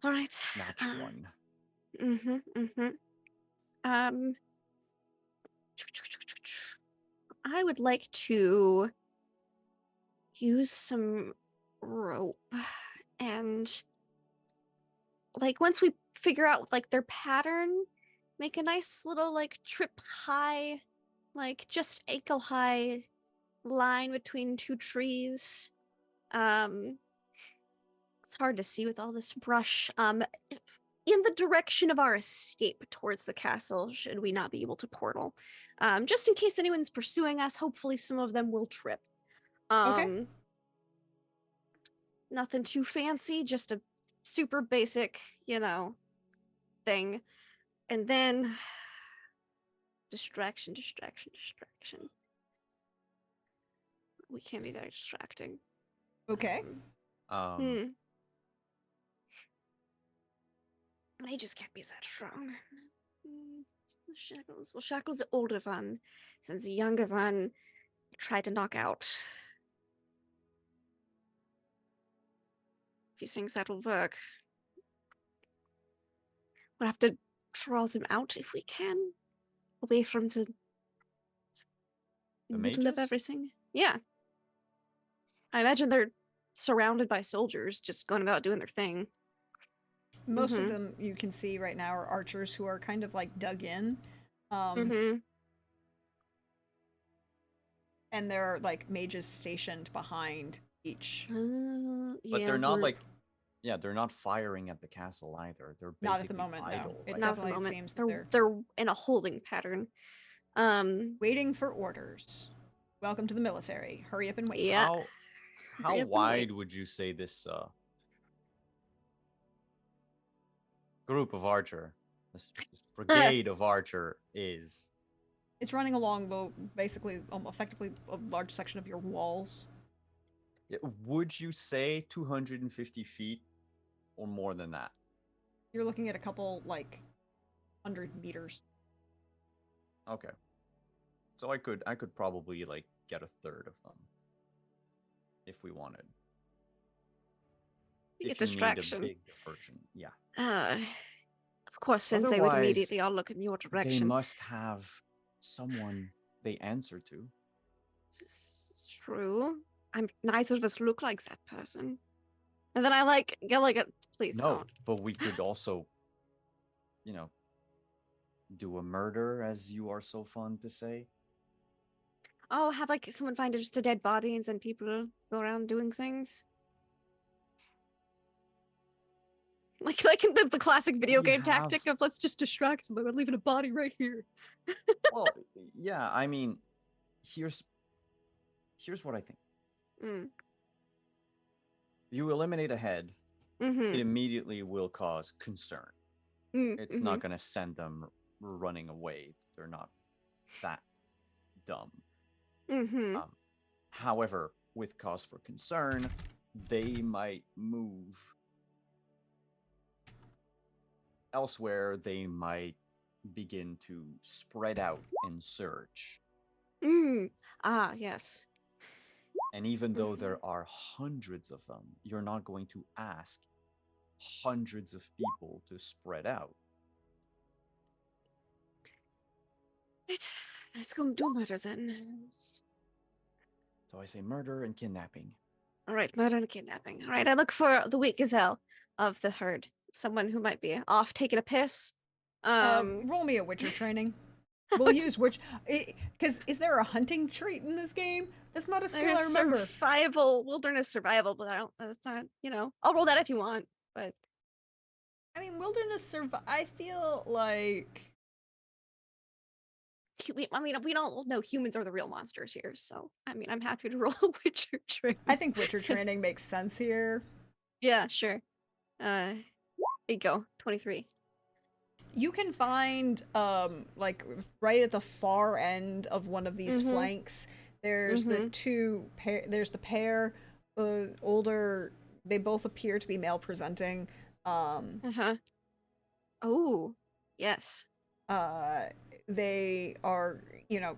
All right. snatch one. Um, I would like to use some rope and, like, once we figure out like their pattern, make a nice little like trip high, like just ankle high line between two trees. It's hard to see with all this brush. In the direction of our escape towards the castle, should we not be able to portal. Just in case anyone's pursuing us, hopefully some of them will trip. Okay. Nothing too fancy, just a super basic, thing. And then distraction. We can be very distracting. Okay. Um, Mages can't be that strong. Shackles. Well, Shackle's the older one, since the younger one tried to knock out. If he thinks that'll work, we'll have to draw them out if we can, away from the middle of mages? everything. Yeah, I imagine they're surrounded by soldiers, just going about doing their thing. Most of them you can see right now are archers who are kind of like dug in. And there are like mages stationed behind each. but they're not like, they're not firing at the castle either. They're basically Not at the moment, idle. no. It right? not at the definitely moment. seems that They're in a holding pattern. waiting for orders. Welcome to the military. Hurry up and wait. Yeah. How Hurry up and wide wait. would you say this group of archer, this brigade of archer is? It's running along basically effectively a large section of your walls. Would you say 250 feet or more than that? You're looking at a couple like 100 meters. Okay. So I could probably like get a third of them if we wanted. Be a If you need distraction. big diversion. Yeah. Of course, since they would Otherwise, immediately all look in your They direction. must have someone they answer to. It's true. Neither of us look like that person. And then I get like a please No, don't. but we could also, do a murder, as you are so fond to say. Oh, have like someone find just a dead body and send people go around doing things. Like in the classic video We game tactic have- of let's just distract somebody by leaving a body right here. Well, yeah, I mean, here's what I think. Mm. You eliminate a head, Mm-hmm. it immediately will cause concern. It's not going to send them running away. They're not that dumb. Mm-hmm. However, with cause for concern, they might move elsewhere. They might begin to spread out and search. Ah, yes. And even though Mhm. there are hundreds of them, you're not going to ask hundreds of people to spread out. Right. Let's go do murder then. So I say murder and kidnapping. All right, murder and kidnapping. All right, I look for the weak gazelle of the herd. Someone who might be off taking a piss. Roll me a Witcher training. We'll use which, because is there a hunting trait in this game? That's not a skill I There's remember. survival, wilderness survival, but I don't. That's not. I'll roll that if you want. But I mean, wilderness I feel like we don't know humans are the real monsters here. So I mean, I'm happy to roll a Witcher trick. I think Witcher training makes sense here. Yeah, sure. There you go. 23. You can find like right at the far end of one of these Mhm. flanks. There's the Mhm. two pair. There's the pair, older. They both appear to be male presenting. Uh-huh. Oh, yes. They are,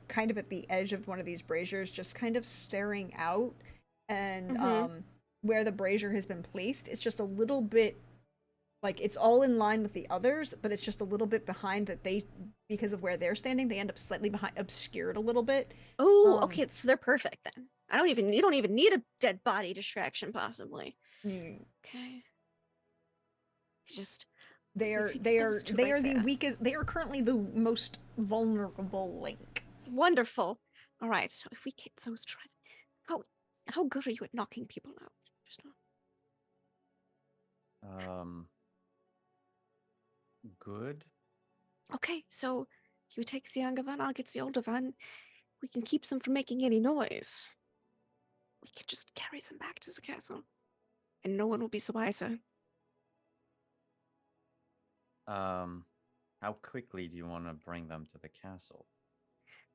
kind of at the edge of one of these braziers, just kind of staring out. And Mhm. where the brazier has been placed, it's just a little bit like it's all in line with the others, but it's just a little bit behind that because of where they're standing, they end up slightly behind, obscured a little bit. Oh, Um, okay, so they're perfect then. You don't even need a dead body distraction, possibly. mm, Okay. Just They are see they those are two they right are the there. weakest. They are currently the most vulnerable link. Wonderful. All right, so if we get those how good are you at knocking people out? Just Good. okay, so you take the younger one, I'll get the older one. We can keep them from making any noise. We can just carry them back to the castle, and no one will be the wiser. How quickly do you want to bring them to the castle?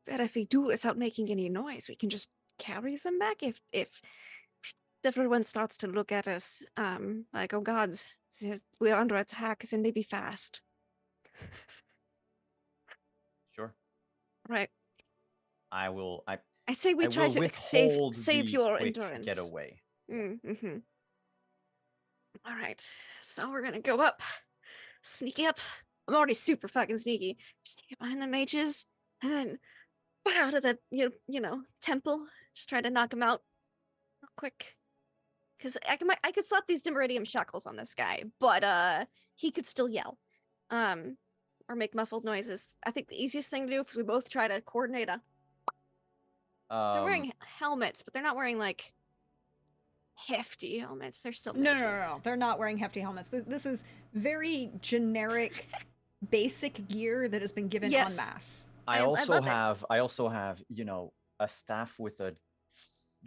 But if we do it without making any noise, we can just carry them back. If everyone starts to look at us, like, oh God, we're under attack, then maybe fast. Sure. Right. I will. I say we I try will to withhold save the your quick endurance. getaway. Mm-hmm. All right, so we're gonna go up, sneak up. I'm already super fucking sneaky. Sneak up behind the mages, and then out of the temple. Just try to knock him out real quick. Because I could slap these Dimeridium shackles on this guy, but he could still yell, or make muffled noises. I think the easiest thing to do is we both try to coordinate a. They're wearing helmets, but they're not wearing like hefty helmets. They're still No, mages. no. They're not wearing hefty helmets. This is very generic, basic gear that has been given en Yes. masse. I I also love it. have, a staff with a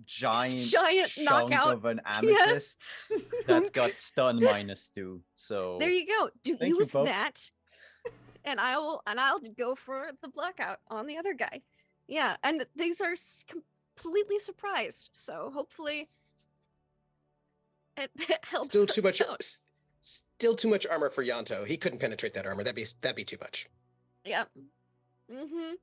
giant Giant knockout. of an Yes. amethyst that's got stun -2. So There you go. Thank you, Use Pope. that, and I'll go for the blackout on the other guy. Yeah, and these are completely surprised. So hopefully, it helps. Still too us much. out. Still too much armor for Yanto. He couldn't penetrate that armor. That'd be too much. Yep. Mm-hmm.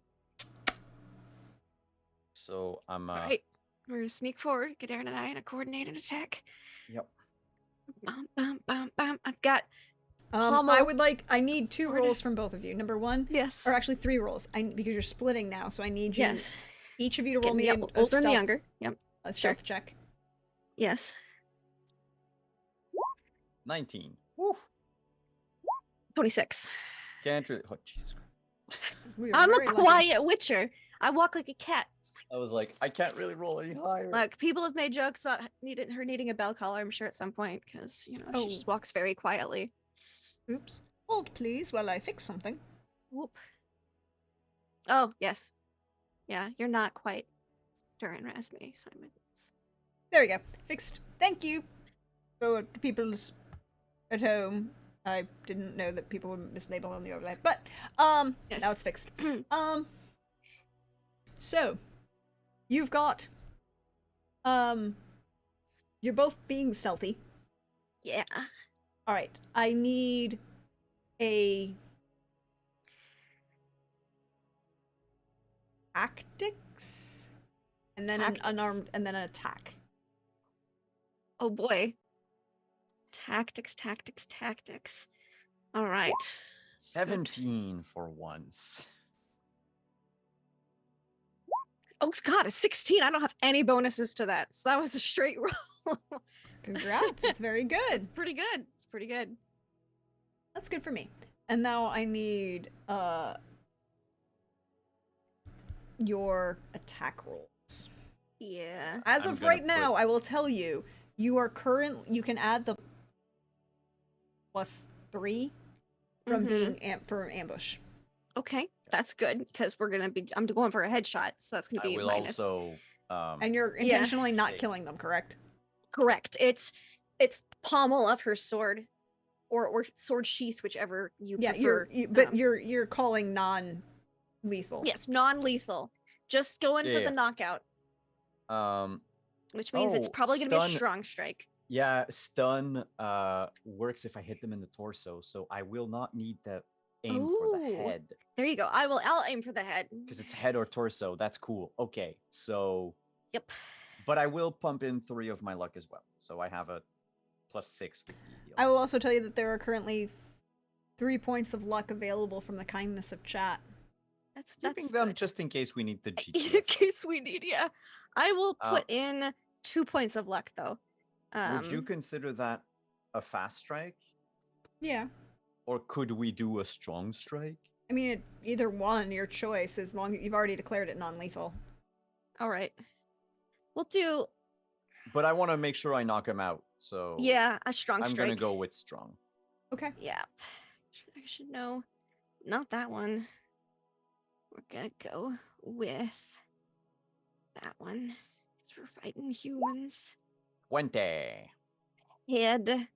So I'm All right. We're gonna sneak forward, Gadaren and I, in a coordinated attack. Yep. Bum, bum, bum, bum. I've got. I need 2 Order. rolls from both of you. Number 1, Yes. or actually 3 rolls. Because you're splitting now, so I need you, Yes. each of you to roll Getting me the a older and the stealth, younger. Yep. a Sure. stealth check. Yes. 19. Woo. 26. Can't really. Oh, Jesus Christ. We are I'm a very lucky. quiet witcher. I walk like a cat. I was like, I can't really roll any higher. Look, people have made jokes about her needing a bell collar, I'm sure, at some point, because, she just Oh. walks very quietly. Oops. Hold, please, while I fix something. Whoop. Oh, yes. Yeah, you're not quite Duran as me, Simon. There we go. Fixed. Thank you. For the people at home, I didn't know that people were mislabeled on the overlay, but Yes. now it's fixed. So you've got you're both being stealthy. Yeah. All right. I need a tactics and then an Tactics. unarmed, and then an attack. Oh boy. Tactics, tactics, tactics. All right. 17 for once. Oh God, a 16. I don't have any bonuses to that, so that was a straight roll. Congrats, it's very good. It's pretty good. It's pretty good. That's good for me. And now I need your attack rolls. Yeah. As I'm of gonna right now, I will tell you, you can add the +3 from Mhm. being from ambush. Okay, that's good because I'm going for a headshot, so that's gonna I be a will minus. also And you're Yeah. intentionally not Okay. killing them, correct? Correct. It's pommel of her sword, or sword sheath, whichever you Yeah, prefer. but you're calling non-lethal. Yes, non-lethal. Just going for Yeah. the knockout, um which means it's Oh, probably gonna be a stun. strong strike. yeah, stun works if I hit them in the torso, so I will not need to aim for the Ooh. head There you go. I'll aim for the head. because it's head or torso. That's cool. Okay, so Yep. but I will pump in 3 of my luck as well, so I have a +6 with the deal. I will also tell you that there are currently 3 points of luck available from the kindness of chat. That's Keeping them good. just in case we need the In GTFO. case we need, yeah. I will put in 2 points of luck though. Would you consider that a fast strike, Yeah. or could we do a strong strike? I mean, either one, your choice, as long as you've already declared it non-lethal. All right. We'll do, But I want to make sure I knock him out, so yeah, a strong I'm strike. gonna go with strong. Okay. Yeah. I should know. Not that one. We're gonna go with that one. Because we're fighting humans. 20. Head.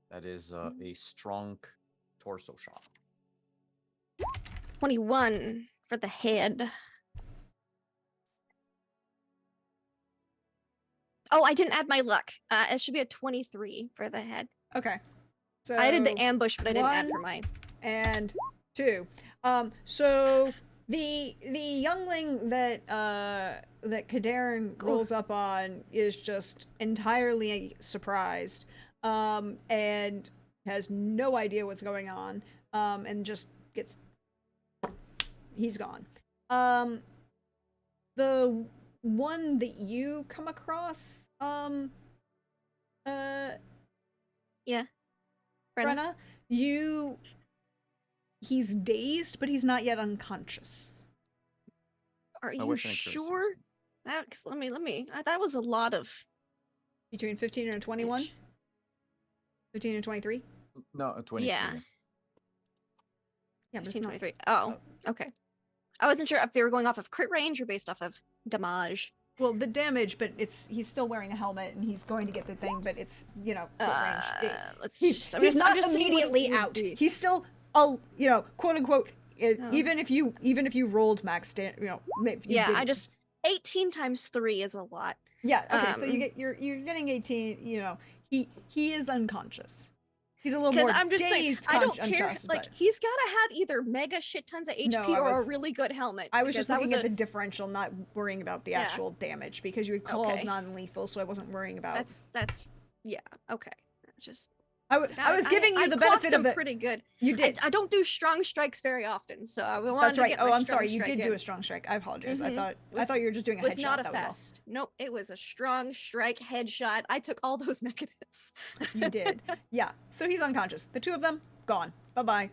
That is a strong torso shot. 21 for the head. Oh, I didn't add my luck. It should be a 23 for the head. Okay. So I did the ambush, but I didn't add 1 for mine. and 2. So the youngling that that Kadarin rolls up on is just entirely surprised, and has no idea what's going on, and just he's gone. The one that you come across, Yeah. Brenna, he's dazed, but he's not yet unconscious. Are I you wish I could have sure? That, let me. That was a lot of. Between 15 and 21? damage. 15 and 23? No, a 23. Yeah. Yeah, but it's 15, not. 23. Oh, okay. I wasn't sure if they were going off of crit range or based off of damage. Well, the damage, but he's still wearing a helmet and he's going to get the thing, but it's, crit range. Let's He's just, not I'm just seeing what it immediately would out. be. He's still, quote unquote, Oh. even if you rolled max, Yeah, I just 18 times 3 is a lot. Yeah, okay, so Um, you're getting 18, he is unconscious. He's a little Because more I'm just saying, dazed, I don't care. unconscious, Like but he's gotta have either mega shit tons of HP No, I or a was- really good helmet. I was because just that looking was at the differential, not worrying about the Yeah. actual damage, because you had called Okay. non-lethal, so I wasn't worrying about. that's yeah, okay. Just I was giving you the benefit of the. pretty good. You did. I don't do strong strikes very often, so I wanted That's to right. get Oh, my I'm strong sorry. You strike did do in. a strong strike. I apologize. Mhm. I Was- thought you were just doing a was headshot. not a that was all. fast. Nope, it was a strong strike headshot. I took all those negatives. You did. Yeah. So he's unconscious. The two of them gone. Bye bye.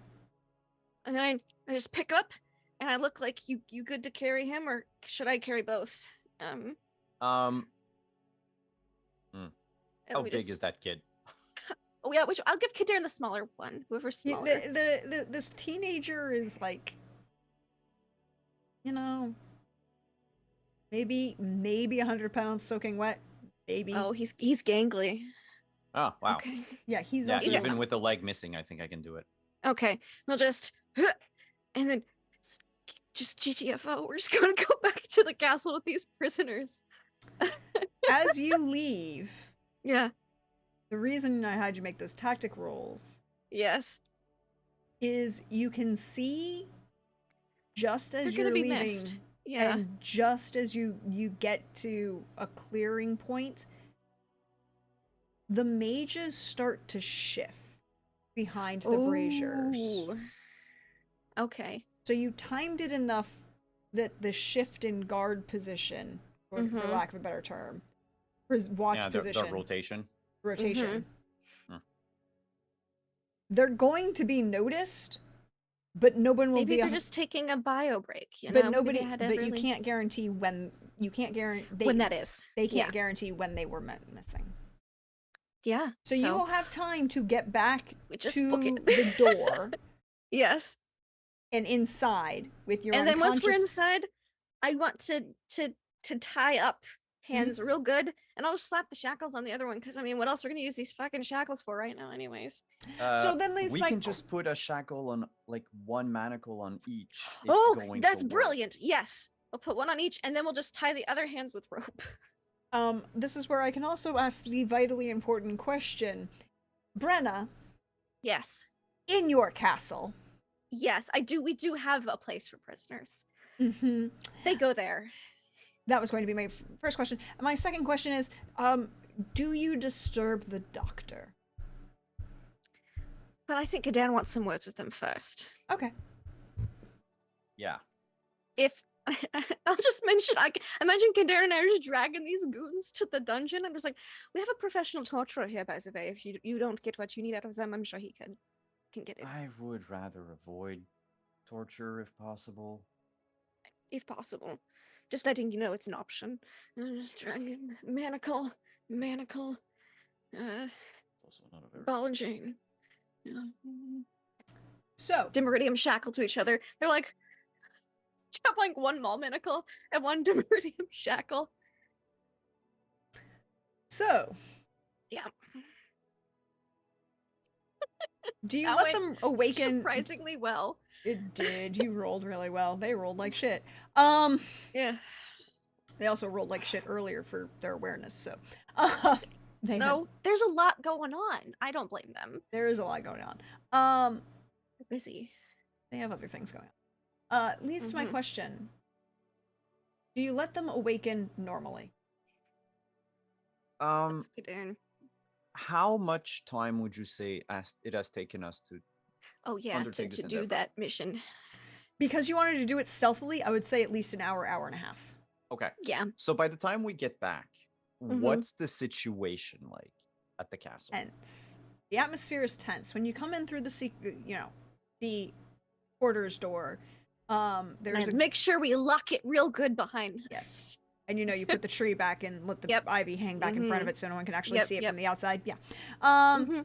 And then I just pick up, and I look like you good to carry him, or should I carry both? How and we big just- is that kid? Oh yeah, which I'll give Kadarin the smaller one. Whoever's smaller. This teenager is like, maybe 100 pounds soaking wet. Maybe. Oh, he's gangly. Oh, wow. Okay. Yeah, he's Yeah, also. even with the leg missing, I think I can do it. Okay. We'll just and then just GTFO. We're just gonna go back to the castle with these prisoners. As you leave, Yeah. the reason I had you make those tactic rolls Yes. is you can see just as They're you're gonna be leaving missed. Yeah. And just as you get to a clearing point, the mages start to shift behind the braziers. Ooh. Okay. So you timed it enough that the shift in guard position, for Mhm. lack of a better term, watch Yeah, position, the rotation. rotation. Hmm. They're going to be noticed, but no one will Maybe be. they're just taking a bio break, you know? But Maybe nobody. they had to But you really- can't guarantee when. You can't guarantee when that is. They can't Yeah. guarantee when they were missing. Yeah. So you will have time to get back we just to book it. the door Yes. and inside with your And then once we're unconscious- inside, I want to tie up hands real good, and I'll just slap the shackles on the other one because I mean, what else are we gonna use these fucking shackles for right now, anyways? So then these we like can just put a shackle on, like, one manacle on each. It's Oh, going that's to work. brilliant! Yes, we'll put one on each, and then we'll just tie the other hands with rope. This is where I can also ask the vitally important question. Brenna, Yes, in your castle. yes, I do. We do have a place for prisoners. Mm-hmm. They go there. That was going to be my first question. And my second question is, do you disturb the doctor? But I think Kadan wants some words with them first. Okay. Yeah. If I'll just mention, I imagine Kadan and I are just dragging these goons to the dungeon. I'm just like, we have a professional torturer here, by the way. If you don't get what you need out of them, I'm sure he can get it I would rather avoid torture if possible. if possible. Just letting you know it's an option. Just dragging manacle, It's also not a very. ball and chain. Yeah. So, Demeridium shackled to each other. They're like, have like one mall manacle and one Demeridium shackle. so Yeah. do you That let went them awaken? surprisingly well. It did. You rolled really well. They rolled like shit. Yeah. They also rolled like shit earlier for their awareness. So, they No, there's a lot going on. I don't blame them. there is a lot going on. They're busy. They have other things going on. Leads to my Mhm. question: do you let them awaken normally? That's good, Aaron. How much time would you say it has taken us to? Oh yeah, to Undertake this do endeavor. that mission. Because you wanted to do it stealthily, I would say at least an hour, hour and a half. Okay. Yeah. So by the time we get back, Mhm. what's the situation like at the castle? Tense. The atmosphere is tense. When you come in through the quarters door, there's And a make sure we lock it real good behind us. yes. And you put the tree back and let the Yep. ivy hang back in front of Mhm. it so no one can actually Yep, see it yep. from the outside. Yeah. Mhm.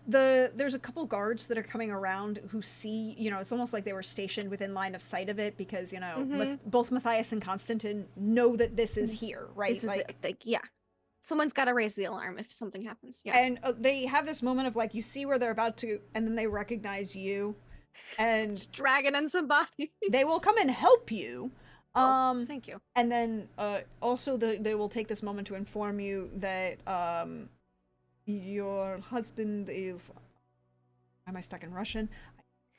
There's a couple guards that are coming around who see, it's almost like they were stationed within line of sight of it because, Mhm. both Matthias and Constantine know that this is here, right? This is it. Like, yeah. Someone's got to raise the alarm if something happens. Yeah. And they have this moment of like, you see where they're about to, and then they recognize you, and Just dragging in some bodies. they will come and help you. Oh, thank you. And then also they will take this moment to inform you that your husband is. Am I stuck in Russian?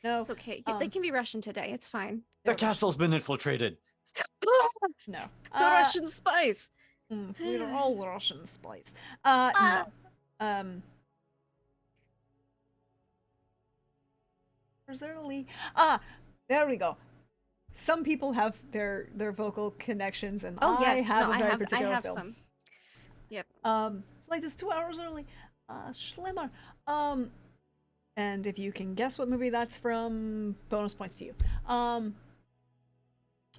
No. It's okay. They um, can be Russian today. It's fine. The castle's been infiltrated. No. The Russian spies. We're all Russian spies. Ah. No. Where's there a Lee? There we go. Some people have their vocal connections, and Oh I yes, have no, a very I particular have film. some. Yep. Like this 2 hours early. Schlimmer. And if you can guess what movie that's from, bonus points to you.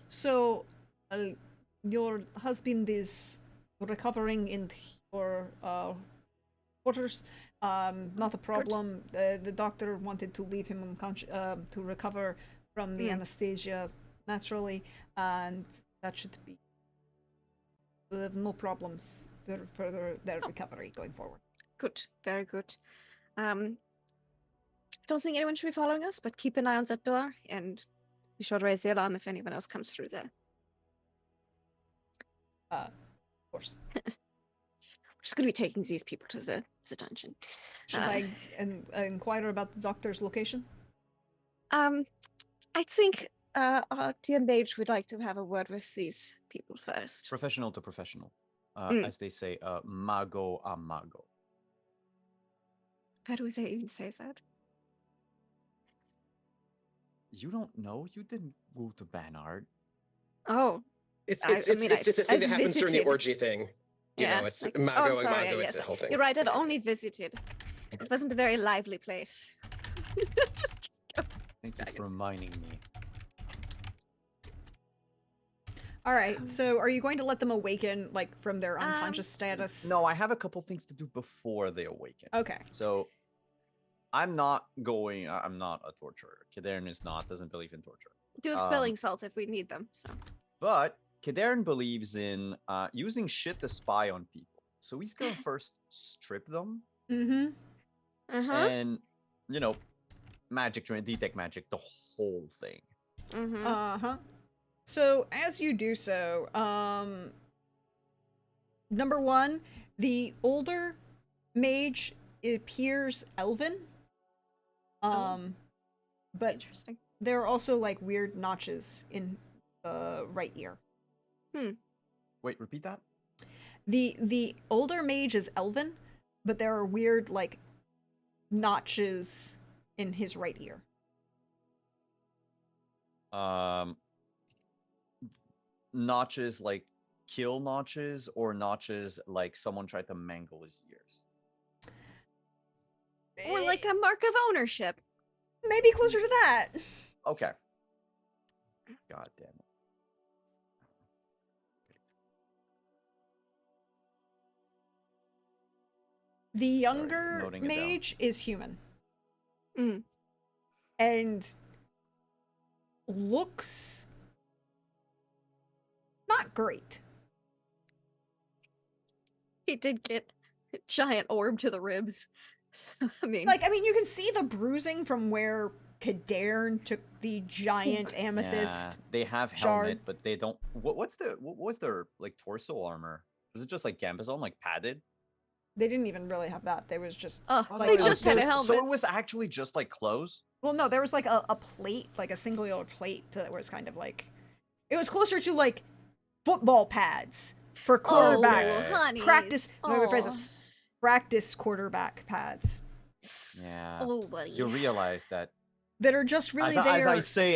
So, your husband is recovering in your quarters. Not a problem. The doctor wanted to leave him unconscious to recover from the anesthesia naturally, and that should be no problems for their recovery going forward. Good. Very good. Don't think anyone should be following us, but keep an eye on that door and be sure to raise the alarm if anyone else comes through there. Of course. We're just gonna be taking these people to the dungeon. Should I inquire about the doctor's location? I think our dear mage would like to have a word with these people first. Professional to professional. Mm. As they say, mago a mago. How do they even say that? You don't know? You didn't go to Banard. Oh, It's I it's it's mean, it's a thing I've that happens during the visited. orgy thing. You know, it's like, Mago I'm and sorry, Mago. yes, It's a whole thing. You're right. I've only visited. It wasn't a very lively place. Just Thank you Dragon. for reminding me. All right. So, are you going to let them awaken, like from their Um, unconscious status? No, I have a couple things to do before they awaken. Okay. So I'm not a torturer. Kadarin is not, doesn't believe in torture. do have spelling salts if we need them. So But Kadarin believes in using shit to spy on people. So he's gonna first strip them Mm-hmm. and, you know, magic, detect magic, the whole thing. Uh-huh. So as you do so, number one, the older mage appears elven. But Interesting. there are also like weird notches in the right ear. Wait, repeat that? The older mage is elven, but there are weird like notches in his right ear. Notches like kill notches, or notches like someone tried to mangle his ears? Or like a mark of ownership. Maybe closer to that. Okay. God damn it. The younger noting it down. mage is human. Mm. And looks not great. He did get a giant orb to the ribs. So, I mean, You can see the bruising from where Kadairn took the giant Yeah, amethyst. they have shard. helmet, but they don't. What was their like torso armor? Was it just like Gambazon, like padded? They didn't even really have that. There was just Oh, Like, they it was just had a helmet. So it was actually just like clothes. well, no, there was like a plate, like a singular plate that was kind of like it was closer to like football pads for quarterbacks. honeys. Practice. Let me rephrase this. Aw. Practice quarterback pads Yeah. Oh, buddy. You realize that that are just really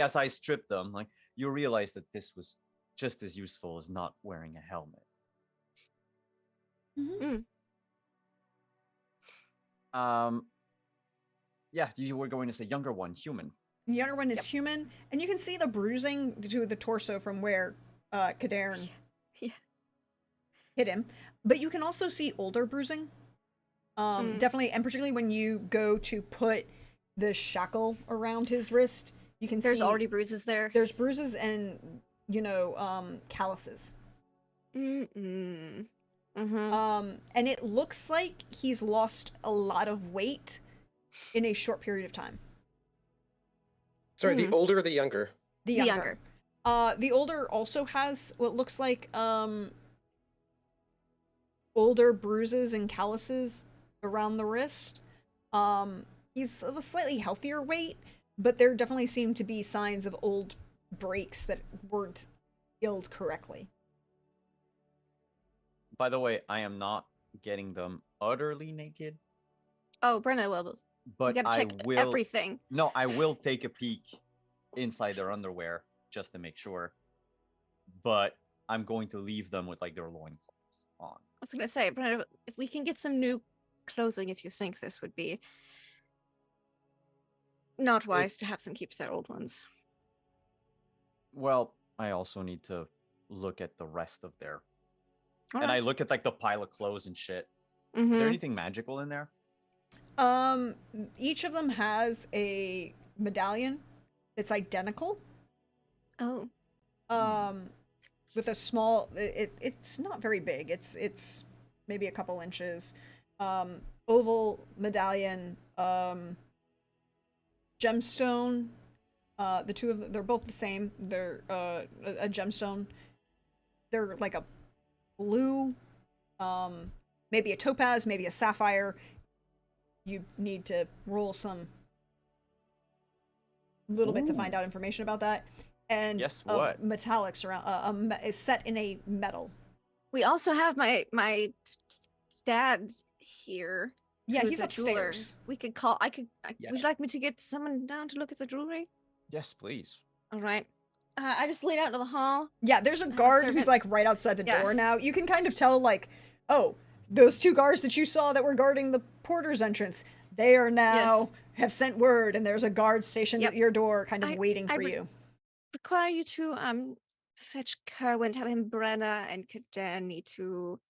as I strip them, like you realize that this was just as useful as not wearing a helmet. Yeah, you were going to say younger one, human. The younger one is human, and you can see the bruising to the torso from where Kadairn Yeah. hit him. But you can also see older bruising. Definitely, and particularly when you go to put the shackle around his wrist, you can There's see already bruises there. there's bruises and calluses. Mm-mm. And it looks like he's lost a lot of weight in a short period of time. Sorry, the older or the younger? The younger. The older also has what looks like older bruises and calluses around the wrist. He's of a slightly healthier weight, but there definitely seem to be signs of old breaks that weren't healed correctly. By the way, I am not getting them utterly naked, Oh, Brenna will. but We gotta I check will. everything. No, I will take a peek inside their underwear just to make sure. But I'm going to leave them with like their loincloths on. I was gonna say, Brenna, if we can get some new clothing, if you think this would be not wise to have them keep their old ones. Well, I also need to look at the rest of their. All And I right. look at like the pile of clothes and shit. Is Mhm. there anything magical in there? Each of them has a medallion that's identical. Oh. With a small it's not very big. It's maybe a couple inches. Oval medallion, gemstone. The two of them, they're both the same. They're a gemstone. They're like a blue, maybe a topaz, maybe a sapphire. You need to roll some little bit to find Ooh. out information about that. And Guess a what? metallic surround is set in a metal. We also have my dad here. Yeah, who's he's a jeweler. upstairs. We could call. Yeah. Would you like me to get someone down to look at the jewelry? Yes, please. All right. I just lead out into the hall. Yeah, there's a have a guard who's servant. like right outside the Yeah. door now. You can kind of tell, like, oh, those two guards that you saw that were guarding the porter's entrance, they are now have sent word, and there's a guard stationed Yep. at your door, kind of I- waiting I for re- you. Require you to fetch Kerwin. Tell him Brenna and Kaden need to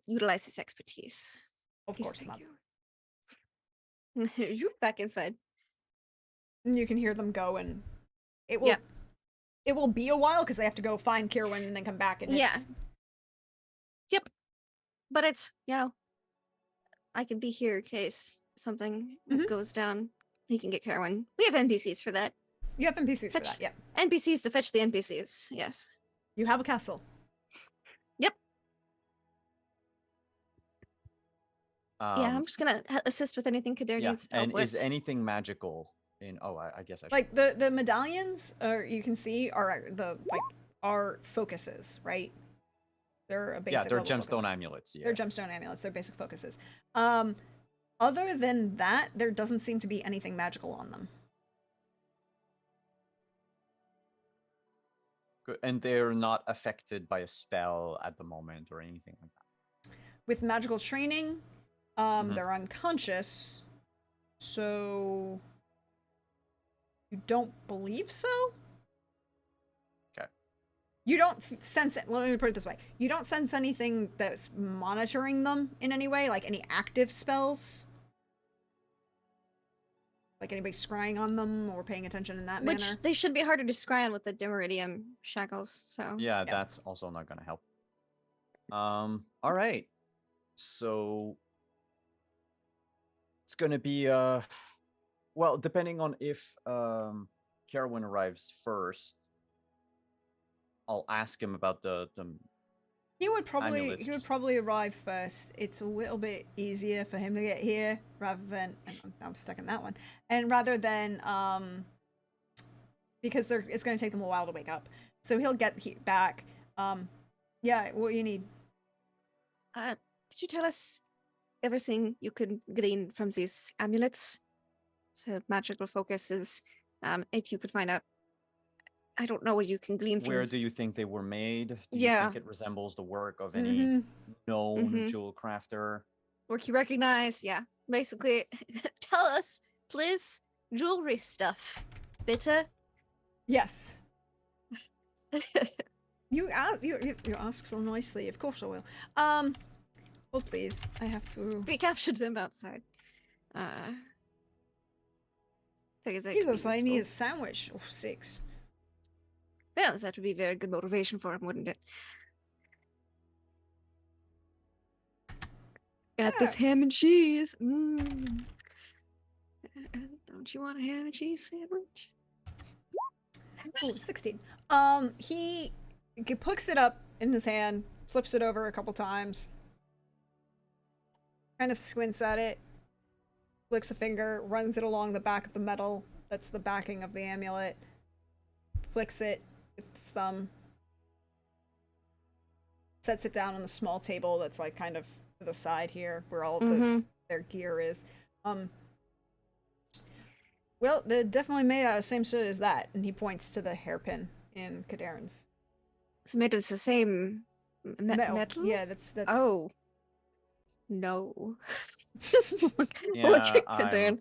utilize his expertise. Of Please, course thank not. you. You back inside. And you can hear them go, and it will Yeah. it will be a while because they have to go find Kirwin and then come back. And Yeah. it's, But it's, I can be here in case something Mhm. goes down. He can get Kerwin. We have NPCs for that. you have NPCs for Fetch- that. Yeah, NPCs to fetch the NPCs. Yes. you have a castle. Yeah, I'm just gonna assist with anything Kadir yeah. needs help And with. is anything magical in? Oh, I guess I should. Like the medallions, you can see are focuses, right? They're a basic. yeah, they're level gemstone focus. amulets. Yeah. They're gemstone amulets. They're basic focuses. Other than that, there doesn't seem to be anything magical on them. Good. And they're not affected by a spell at the moment or anything like that. With magical training, Mhm. they're unconscious. So you don't believe so? Okay. You don't sense it. Let me put it this way. You don't sense anything that's monitoring them in any way, like any active spells? Like anybody scrying on them or paying attention in that Which manner? they should be harder to scry on with the Dimeridium shackles. So Yeah, that's also not gonna help. All right. So it's gonna be well, depending on if Carowin arrives first, I'll ask him about the He would probably amulets. arrive first. It's a little bit easier for him to get here rather than I'm stuck in that one. And rather than because it's going to take them a while to wake up. So he'll get back. Yeah, what you need. could you tell us everything you could glean from these amulets? So magical focuses. If you could find out, I don't know what you can glean from. Where do you think they were made? Do you Yeah. think it resembles the work of any Mhm. known Mhm. jewel crafter? Work you recognize? Yeah. Basically, tell us, please, jewelry stuff. Bitter? Yes. You ask so nicely. Of course I will. Well, please. I have to. We captured them outside. Figures that He could be looks like he useful. needs a sandwich. Oh, 6. Well, that would be very good motivation for him, wouldn't it? Got this ham and cheese. Don't you want a ham and cheese sandwich? Oh, 16. He picks it up in his hand, flips it over a couple times, kind of squints at it, flicks a finger, runs it along the back of the metal that's the backing of the amulet, flicks it with his thumb, sets it down on the small table that's like kind of to the side here where all their gear is. Well, they're definitely made out of the same sort as that, and he points to the hairpin in Kadarn's. It's made of the same metals? Yeah, that's Oh. No. Just look at Yeah, Kadarn.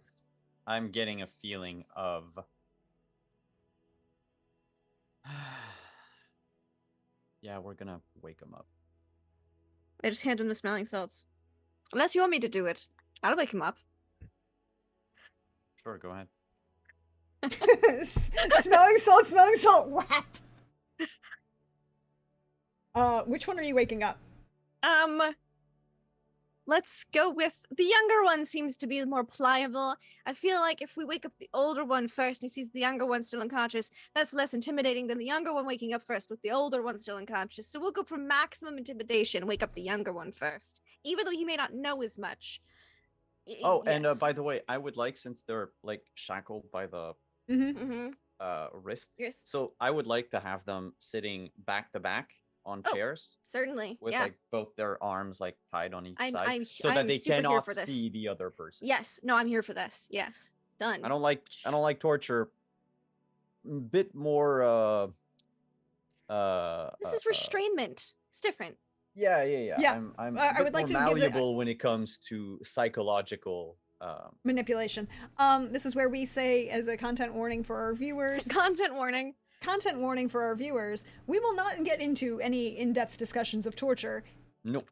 I'm getting a feeling of yeah, we're gonna wake him up. I just hand him the smelling salts. Unless you want me to do it. I'll wake him up. Sure, go ahead. smelling salt, whap. Which one are you waking up? Let's go with the younger one. Seems to be more pliable. I feel like if we wake up the older one first and he sees the younger one still unconscious, that's less intimidating than the younger one waking up first with the older one still unconscious. So we'll go for maximum intimidation, wake up the younger one first, even though he may not know as much. Oh, and Yes. by the way, I would like, since they're like shackled by the Mm-hmm. wrist. Yes. So I would like to have them sitting back to back on Oh, chairs certainly. with Yeah. like both their arms like tied on each side, I'm so that I'm they super here cannot for this. see the other person. Yes. No, I'm here for this. Yes. Done. I don't like torture. Bit more This is restrainment. It's different. yeah. Yeah, I'm I a bit would like more to give the- malleable when it comes to psychological Manipulation. This is where we say, as a content warning for our viewers, Content warning. content warning for our viewers, we will not get into any in-depth discussions of torture. no.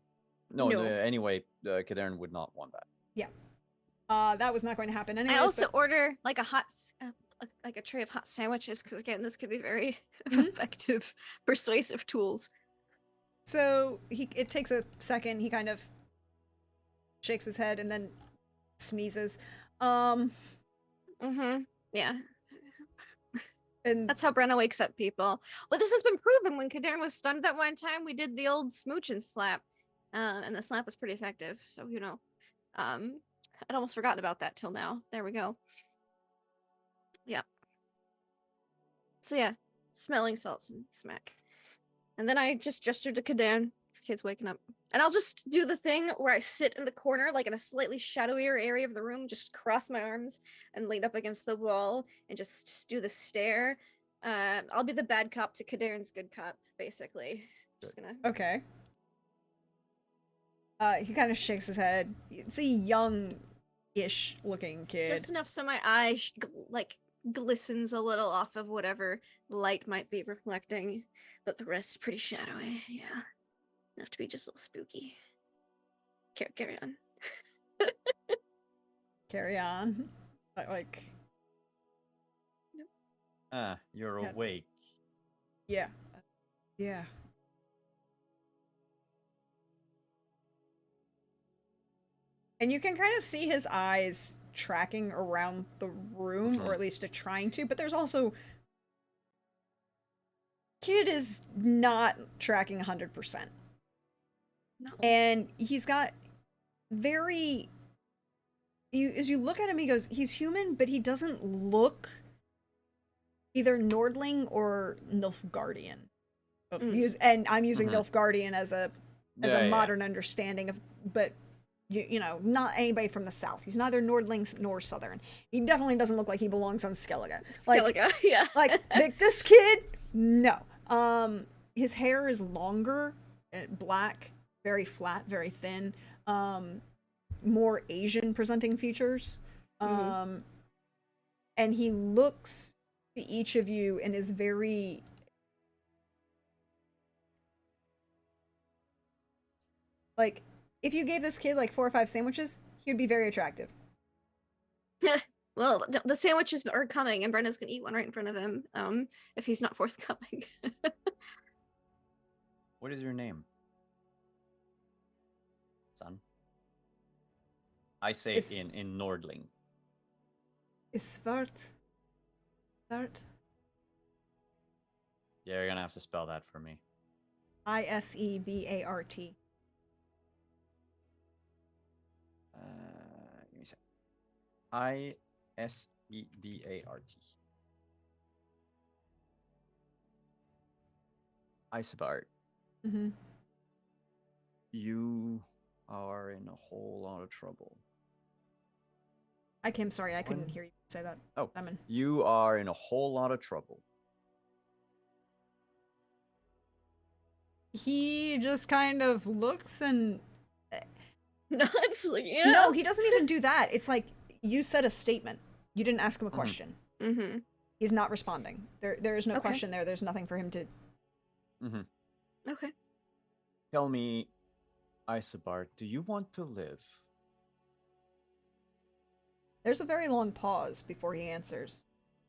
Anyway, Kadern would not want that. Yeah. That was not going to happen anyways. I also but- order like a tray of hot sandwiches because again, this could be very Mhm. effective, persuasive tools. So it takes a second. He kind of shakes his head and then sneezes. Mm-hmm. Yeah. And That's how Brenna wakes up people. Well, this has been proven. When Kadern was stunned that one time, we did the old smooch and slap. And the slap was pretty effective. So, you know, I'd almost forgotten about that till now. There we go. Yep. So yeah, smelling salts and smack. And then I just gestured to Kadern. This kid's waking up. And I'll just do the thing where I sit in the corner, like in a slightly shadowier area of the room, just cross my arms and lean up against the wall and just do the stare. I'll be the bad cop to Kadern's good cop, basically. Just gonna. okay. He kind of shakes his head. It's a young-ish looking kid. Just enough so my eye glistens a little off of whatever light might be reflecting, but the rest pretty shadowy. Yeah, enough to be just a little spooky. Carry on. Carry on. Like, You're Yeah. awake. yeah. Yeah. And you can kind of see his eyes tracking around the room, or Mhm. at least trying to, but there's also. Kid is not tracking 100%. No. And he's got very. As you look at him, he goes, he's human, but he doesn't look either Nordling or Nilfgaardian. And I'm using Mhm. Nilfgaardian as a Yeah. modern understanding of, but you know, not anybody from the south. He's neither Nordling nor Southern. He definitely doesn't look like he belongs on Skellige. Skellige, yeah. Like this kid, no. His hair is longer, black, very flat, very thin. More Asian presenting features. Mhm. And he looks to each of you and is very. Like, if you gave this kid like 4 or 5 sandwiches, he would be very attractive. Well, the sandwiches are coming, and Brenda's gonna eat one right in front of him. If he's not forthcoming. What is your name, son? I say It's- in Nordling. Isvart. Isvart. Yeah, you're gonna have to spell that for me. Isevart. Give me a sec. Isebart. Isebart. Mm-hmm. You are in a whole lot of trouble. I'm sorry, I couldn't One- hear you say that, Oh, Simon. you are in a whole lot of trouble. He just kind of looks and No, it's like, yeah. no, he doesn't even do that. It's like you said a statement. You didn't ask him a Mhm. question. Mm-hmm. He's not responding. There is no Okay. question there. There's nothing for him to. Okay. Tell me, Isebart, do you want to live? There's a very long pause before he answers.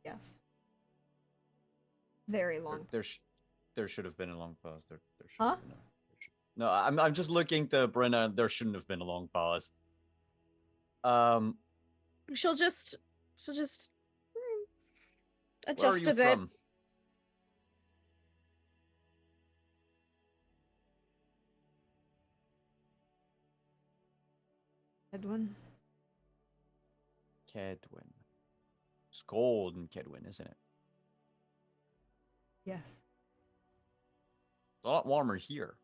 Yes. Very long. There should have been a long pause. There should Huh? have been no, I'm just looking to Brenna. There shouldn't have been a long pause. She'll just Where are adjust you a bit. from? Edwin. Kedwin. It's cold in Kedwin, isn't it? Yes. It's a lot warmer here.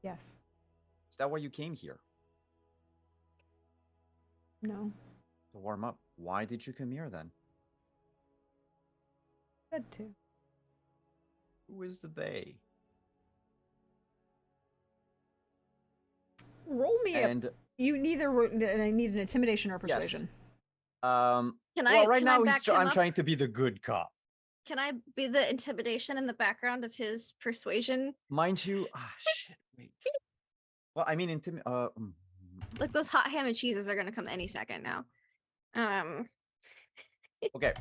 Yes. Is that why you came here? No. To warm up. Why did you come here then? Said to. Who is the they? Roll me a. And You neither. I need an intimidation or persuasion. Can Can well, I? right can now I back him I'm up? trying to be the good cop. Can I be the intimidation in the background of his persuasion? Mind you, shit, wait. Well, I mean, Like those hot ham and cheeses are gonna come any second now. okay.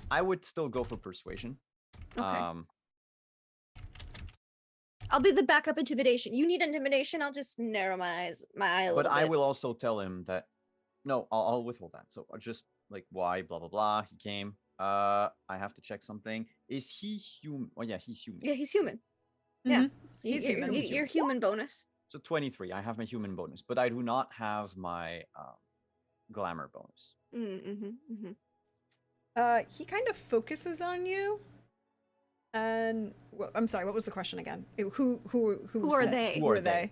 I would still go for persuasion. Okay. I'll be the backup intimidation. You need intimidation. I'll just narrow my eyes, my eye a But little I bit. will also tell him that no, I'll withhold that. So I'll just like why, blah blah blah. He came. I have to check something. Is he human? Oh yeah, he's human. Yeah, he's human. Yeah, Mhm. so He's you're, human. you're- you're human bonus. So 23. I have my human bonus, but I do not have my glamour bonus. Mm-hmm. He kind of focuses on you. And I'm sorry, what was the question again? Who are said- they? Who are they?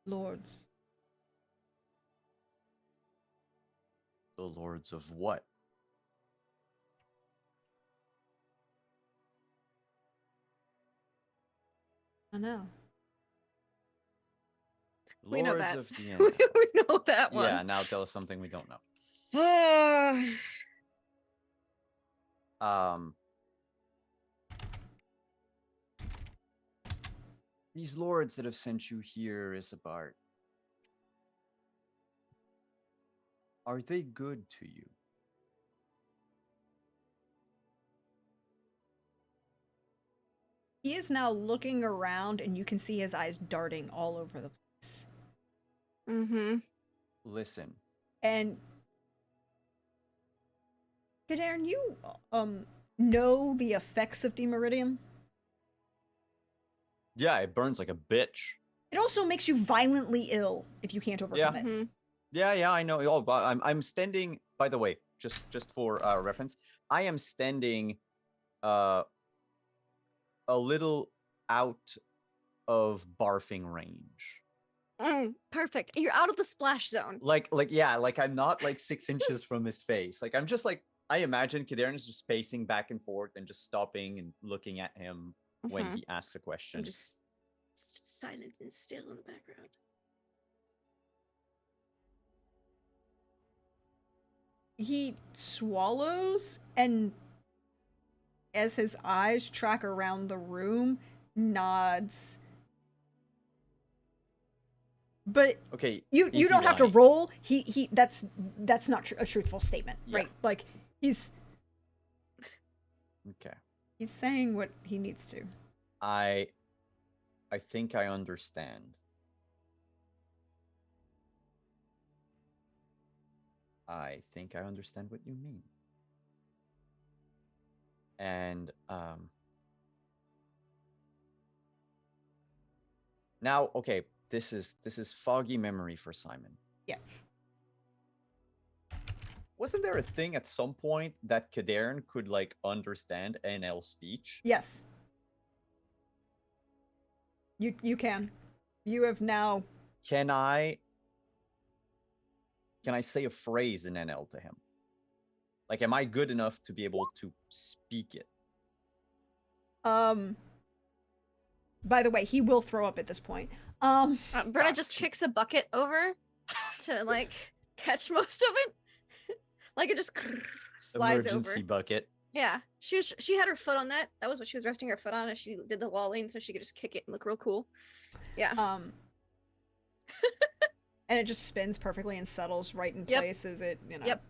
Lords. The lords of what? I know. We know Lords that. of the we End. know that one. Yeah, now tell us something we don't know. These lords that have sent you here, Isabart, are they good to you? He is now looking around, and you can see his eyes darting all over the place. Mm-hmm. Listen, And Kadarin, you know the effects of demeridium? yeah, it burns like a bitch. It also makes you violently ill if you can't overcome it. Mm-hmm. Yeah, I know. Oh, but I'm standing. By the way, just for reference, I am standing, a little out of barfing range. Perfect. You're out of the splash zone. Like I'm not like 6 inches from his face. Like I'm just like I imagine Kadarin is just pacing back and forth and just stopping and looking at him when Mhm. he asks a question. I'm just silent and still in the background. He swallows, and as his eyes track around the room, nods. But Okay, you easy don't have to lying. roll. He that's not a truthful statement, Yeah. right? Like he's Okay, saying what he needs to. I think I understand. I think I understand what you mean. And now, okay, this is foggy memory for Simon. Yeah. Wasn't there a thing at some point that Kadarin could like understand NL speech? Yes. You can. You have now. Can I say a phrase in NL to him? Like, am I good enough to be able to speak it? By the way, he will throw up at this point. Brenna just shit. kicks a bucket over to like catch most of it. Like it just slides Emergency over. bucket. Yeah, she had her foot on that. That was what she was resting her foot on as she did the walling, so she could just kick it and look real cool. Yeah. And it just spins perfectly and settles right in Yep. place as it, you know. Yep.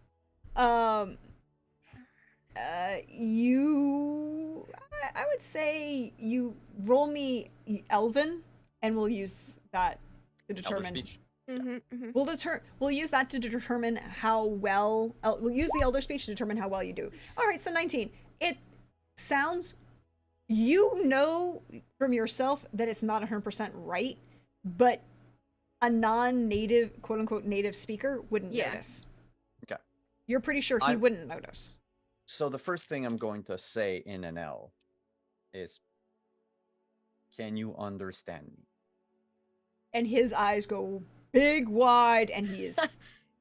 I would say you roll me Elven, and we'll use that to Elder determine. speech. Mm-hmm. We'll use that to determine how well. We'll use the Elder speech to determine how well you do. All right, so 19. It sounds. You know from yourself that it's not 100% right, but a non-native, quote unquote, native speaker wouldn't Yeah. notice. Okay. You're pretty sure he I- wouldn't notice. So the first thing I'm going to say in an L is, can you understand me? And his eyes go big wide, and he is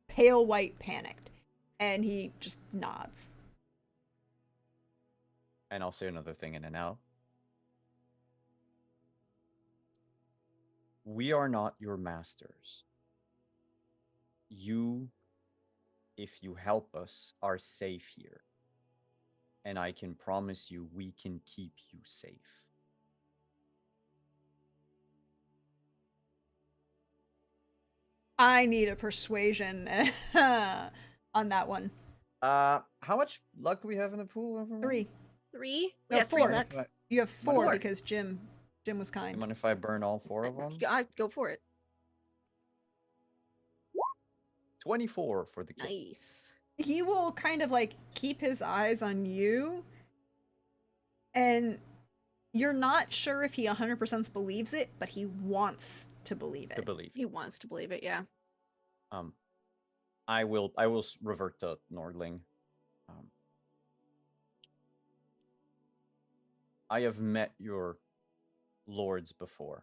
pale white, panicked, and he just nods. And I'll say another thing in an L. We are not your masters. You, if you help us, are safe here. And I can promise you we can keep you safe. I need a persuasion on that one. How much luck do we have in the pool? everyone? 3. 3? No, Yeah, 3 4. luck. You have 4 Four. because Jim was You kind. mind if I burn all 4 of them? I go for it. 24 for the kid. Nice. He will kind of like keep his eyes on you, and you're not sure if he 100% believes it, but he wants to believe To it. believe. He wants to believe it, yeah. I will revert to Nordling. I have met your lords before.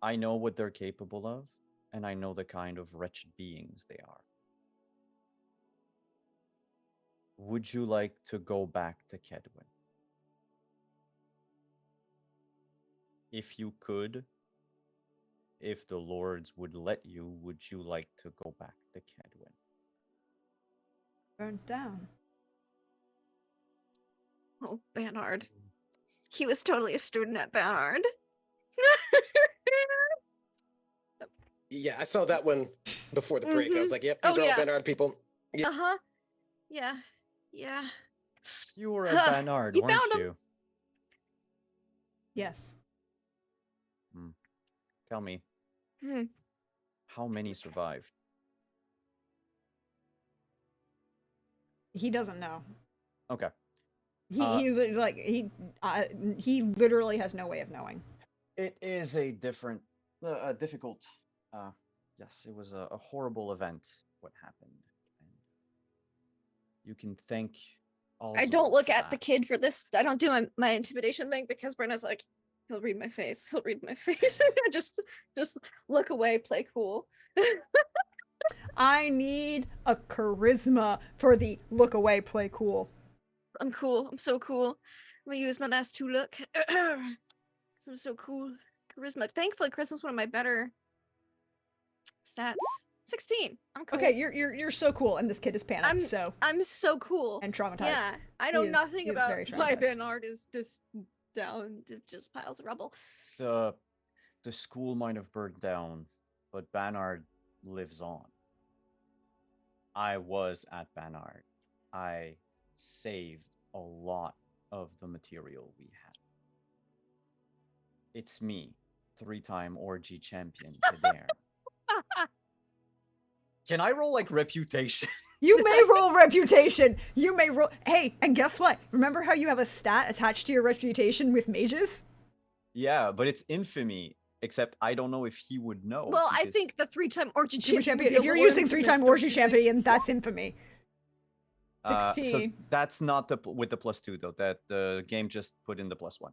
I know what they're capable of, and I know the kind of wretched beings they are. Would you like to go back to Kedwin? If you could, if the lords would let you, would you like to go back to Kedwin? Burnt down. Oh, Banard. He was totally a student at Banard. Yeah, I saw that one before the break. I was Mhm. like, yep, Oh, these are all yeah. Bernard people. Yeah. Uh-huh. Yeah. Yeah. You were at Huh, Banard, you weren't found 'em. you? Yes. Tell me, Hmm. how many survived? He doesn't know. Okay. He literally has no way of knowing. It is a difficult. Yes, it was a horrible event. What happened? And you can thank all. I don't look at the kid for this. I don't do my intimidation thing because Brenna's like, he'll read my face. He'll read my face. just look away, play cool. I need a charisma for the look away, play cool. I'm cool. I'm so cool. I'm gonna use my last 2 look. Cause I'm so cool. Charisma. Thankfully, charisma's one of my better stats. 16. I'm cool. Okay, you're so cool, and this kid is panicked, I'm- so I'm so cool. and traumatized. Yeah, I know He is- nothing he is about very why traumatized. Bernard is just down to just piles of rubble. The school might have burned down, but Banard lives on. I was at Banard. I saved a lot of the material we had. It's me, 3-time orgy champion Kader. Can I roll like reputation? You may roll reputation. You may roll. Hey, and guess what? Remember how you have a stat attached to your reputation with mages? Yeah, but it's infamy. Except I don't know if he would know. Well, I because, think the 3-time orgy Champion. champion. would be If a you're little using infamous, 3-time don't orgy you think? champion, that's infamy. so 16. that's not with the +2 though. That the game just put in the +1.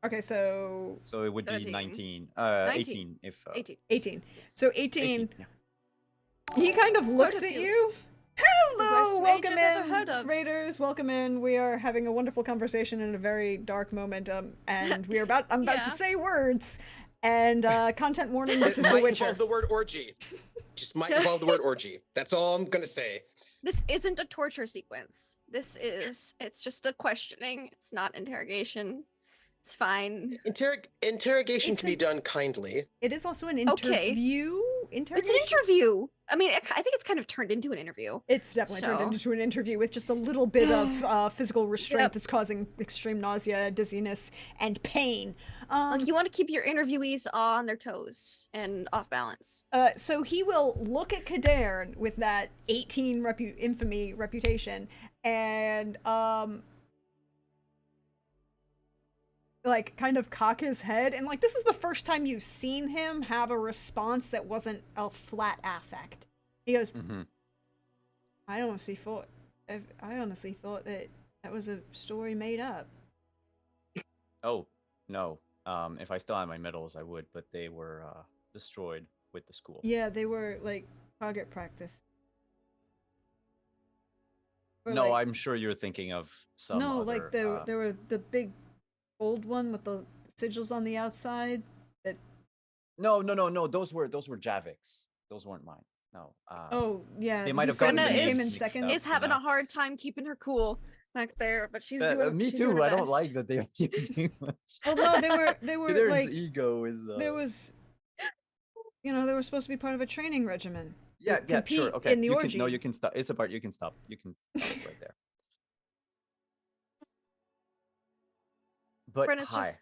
Okay, so So it would 17. be 19. 19. 18 if 18. 18. So 18. 18, yeah. He kind of looks of at you. you. The Hello, worst mage welcome I've ever heard in, of. Raiders. Welcome in. We are having a wonderful conversation in a very dark moment, and I'm about to Yeah. say words. And content warning: this It is The might Witcher. involve the word orgy. Just might involve the word orgy. That's all I'm gonna say. This isn't a torture sequence. It's just a questioning. It's not interrogation. It's fine. Interrogation It's can be an- done kindly. It is also an Okay. interview. It's an interview. I mean, I think it's kind of turned into an interview. It's definitely turned So- into an interview with just a little bit of physical restraint Yep. that's causing extreme nausea, dizziness, and pain. Like you want to keep your interviewees on their toes and off balance. So he will look at Kader with that 18 infamy reputation, and like kind of cock his head, and like this is the first time you've seen him have a response that wasn't a flat affect. He goes, Mm-hmm. I honestly thought that that was a story made up. Oh, no. If I still had my medals, I would, but they were destroyed with the school. Yeah, they were like target practice. Or, No, like, I'm sure you're thinking of some no, other. like there were the big old one with the sigils on the outside. That No. Those were Javix. Those weren't mine. No. oh yeah, They might he have said gotten Brenna the he came names in is mixed second. up. is having you know? a hard time keeping her cool back there, but she's doing. Me she's doing too. her I don't best. like that they're using. Well, no, they were Their like ego is. there was, you know, they were supposed to be part of a training regimen. Yeah, to yeah, compete sure. Okay, in the you orgy. can. No, you can stop. It's apart. You can stop. You can stop right there. But Brenna's hi,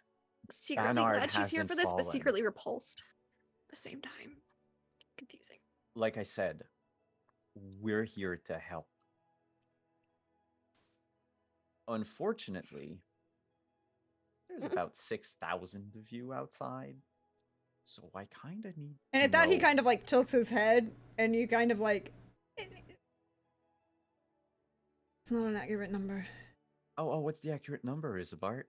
just secretly Bernard glad she's here hasn't for this, but fallen. secretly repulsed at the same time. Confusing. Like I said, we're here to help. Unfortunately, there's about 6,000 of you outside, so I kind of need. And to at that, he know- kind of like tilts his head, and you kind of like. It's not an accurate number. Oh, what's the accurate number, Isabart?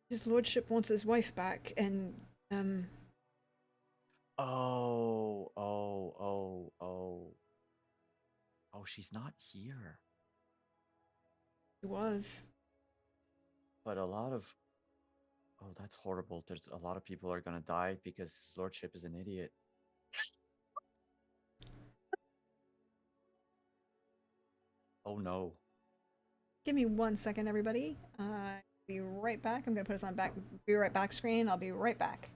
His lordship wants his wife back, and Oh, she's not here. he was. But a lot of. Oh, that's horrible. There's a lot of people are gonna die because his lordship is an idiot. Oh no. Give me 1 second, everybody. Be right back. I'm gonna put us on back. Be right back screen. I'll be right back.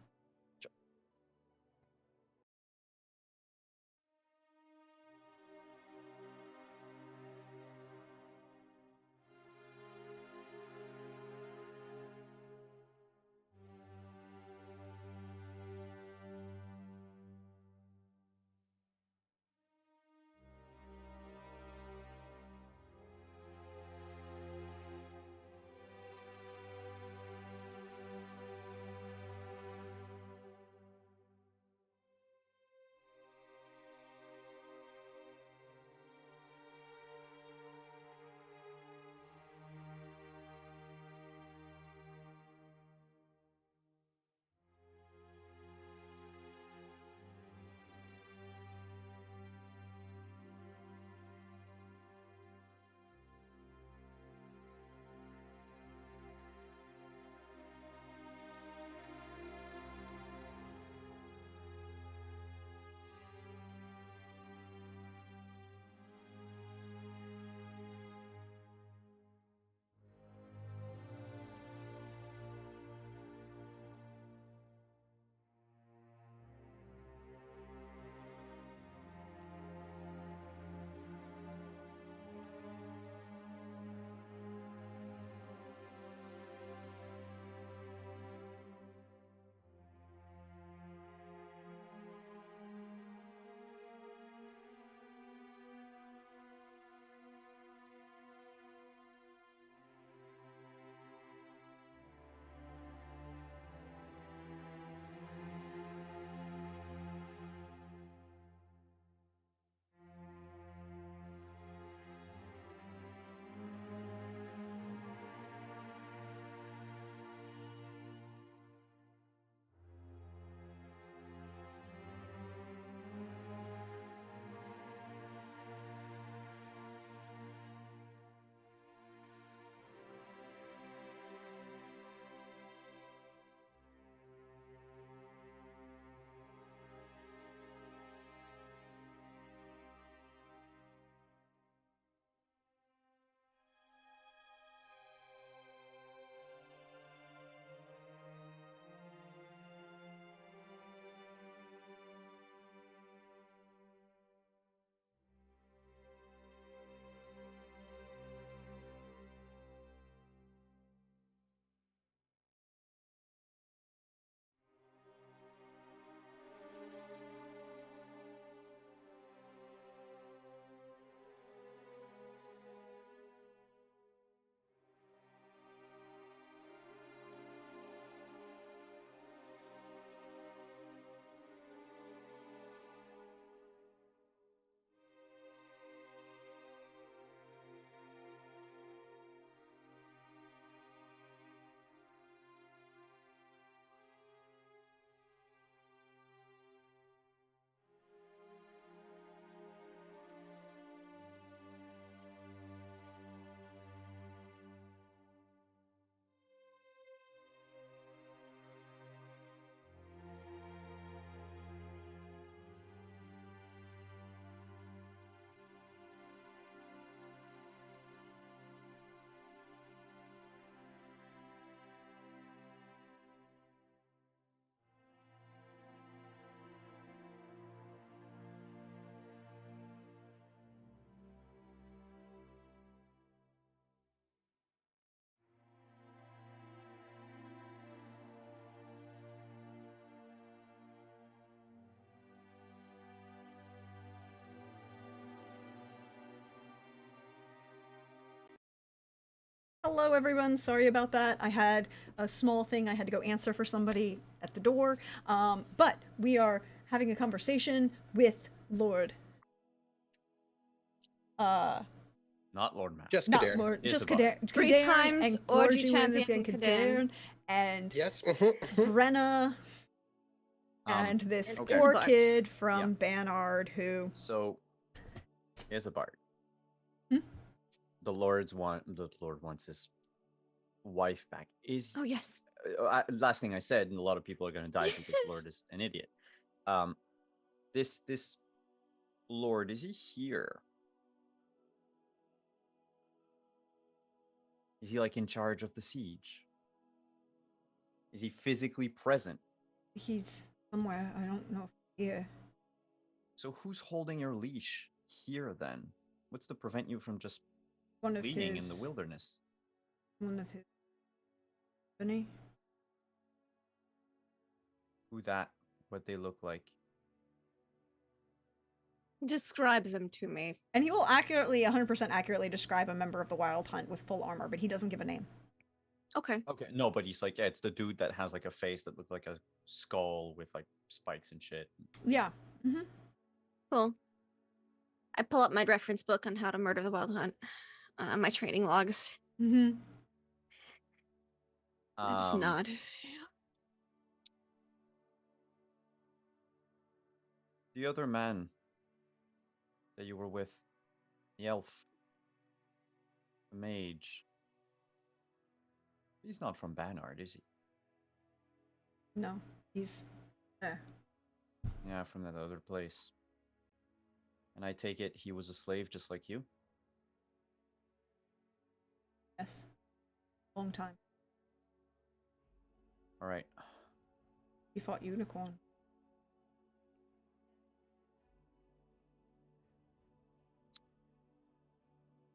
hello everyone, sorry about that. I had a small thing I had to go answer for somebody at the door. But we are having a conversation with Lord. Not Lord Matt. Just Not Kadir. Lord, just Isabar. Kadir. 3 times and Orgy Gorgy champion and Kadir. and Yes. Brenna Um, and this And okay. poor Isabart. kid from Banard who So, Isabart. Hmm? The Lord wants his wife back. Oh yes. Last thing I said, and a lot of people are going to die because Lord is an idiot. This Lord, is he here? Is he like in charge of the siege? Is he physically present? he's somewhere. I don't know if here. So who's holding your leash here then? What's to prevent you from just One of fleeing in the his- wilderness? One of his company. Who that? What they look like? Describes them to me. And he will accurately, 100% accurately describe a member of the Wild Hunt with full armor, but he doesn't give a name. Okay. Okay, no, but he's like, yeah, it's the dude that has like a face that looks like a skull with like spikes and shit. Yeah. Cool. I pull up my reference book on how to murder the wild hunt. My training logs. Mm-hmm. I just nod. The other man that you were with, the elf, the mage. He's not from Banard, is he? No, he's there. Yeah, from that other place. And I take it he was a slave just like you? Yes. Long time. All right. He fought unicorn.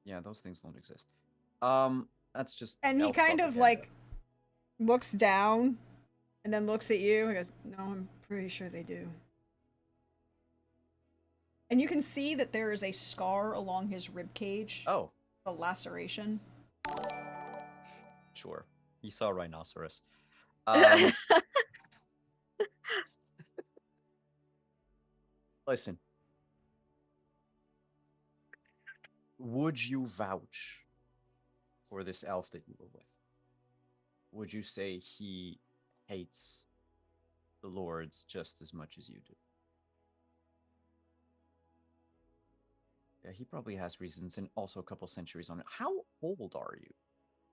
Yeah, those things don't exist. That's just. And he elf kind of propaganda. like looks down and then looks at you and goes, "No, I'm pretty sure they do." And you can see that there is a scar along his rib cage, Oh, a laceration. sure. He saw a rhinoceros. Um, listen. Would you vouch for this elf that you were with? Would you say he hates the lords just as much as you do? Yeah, he probably has reasons and also a couple centuries on it. How old are you?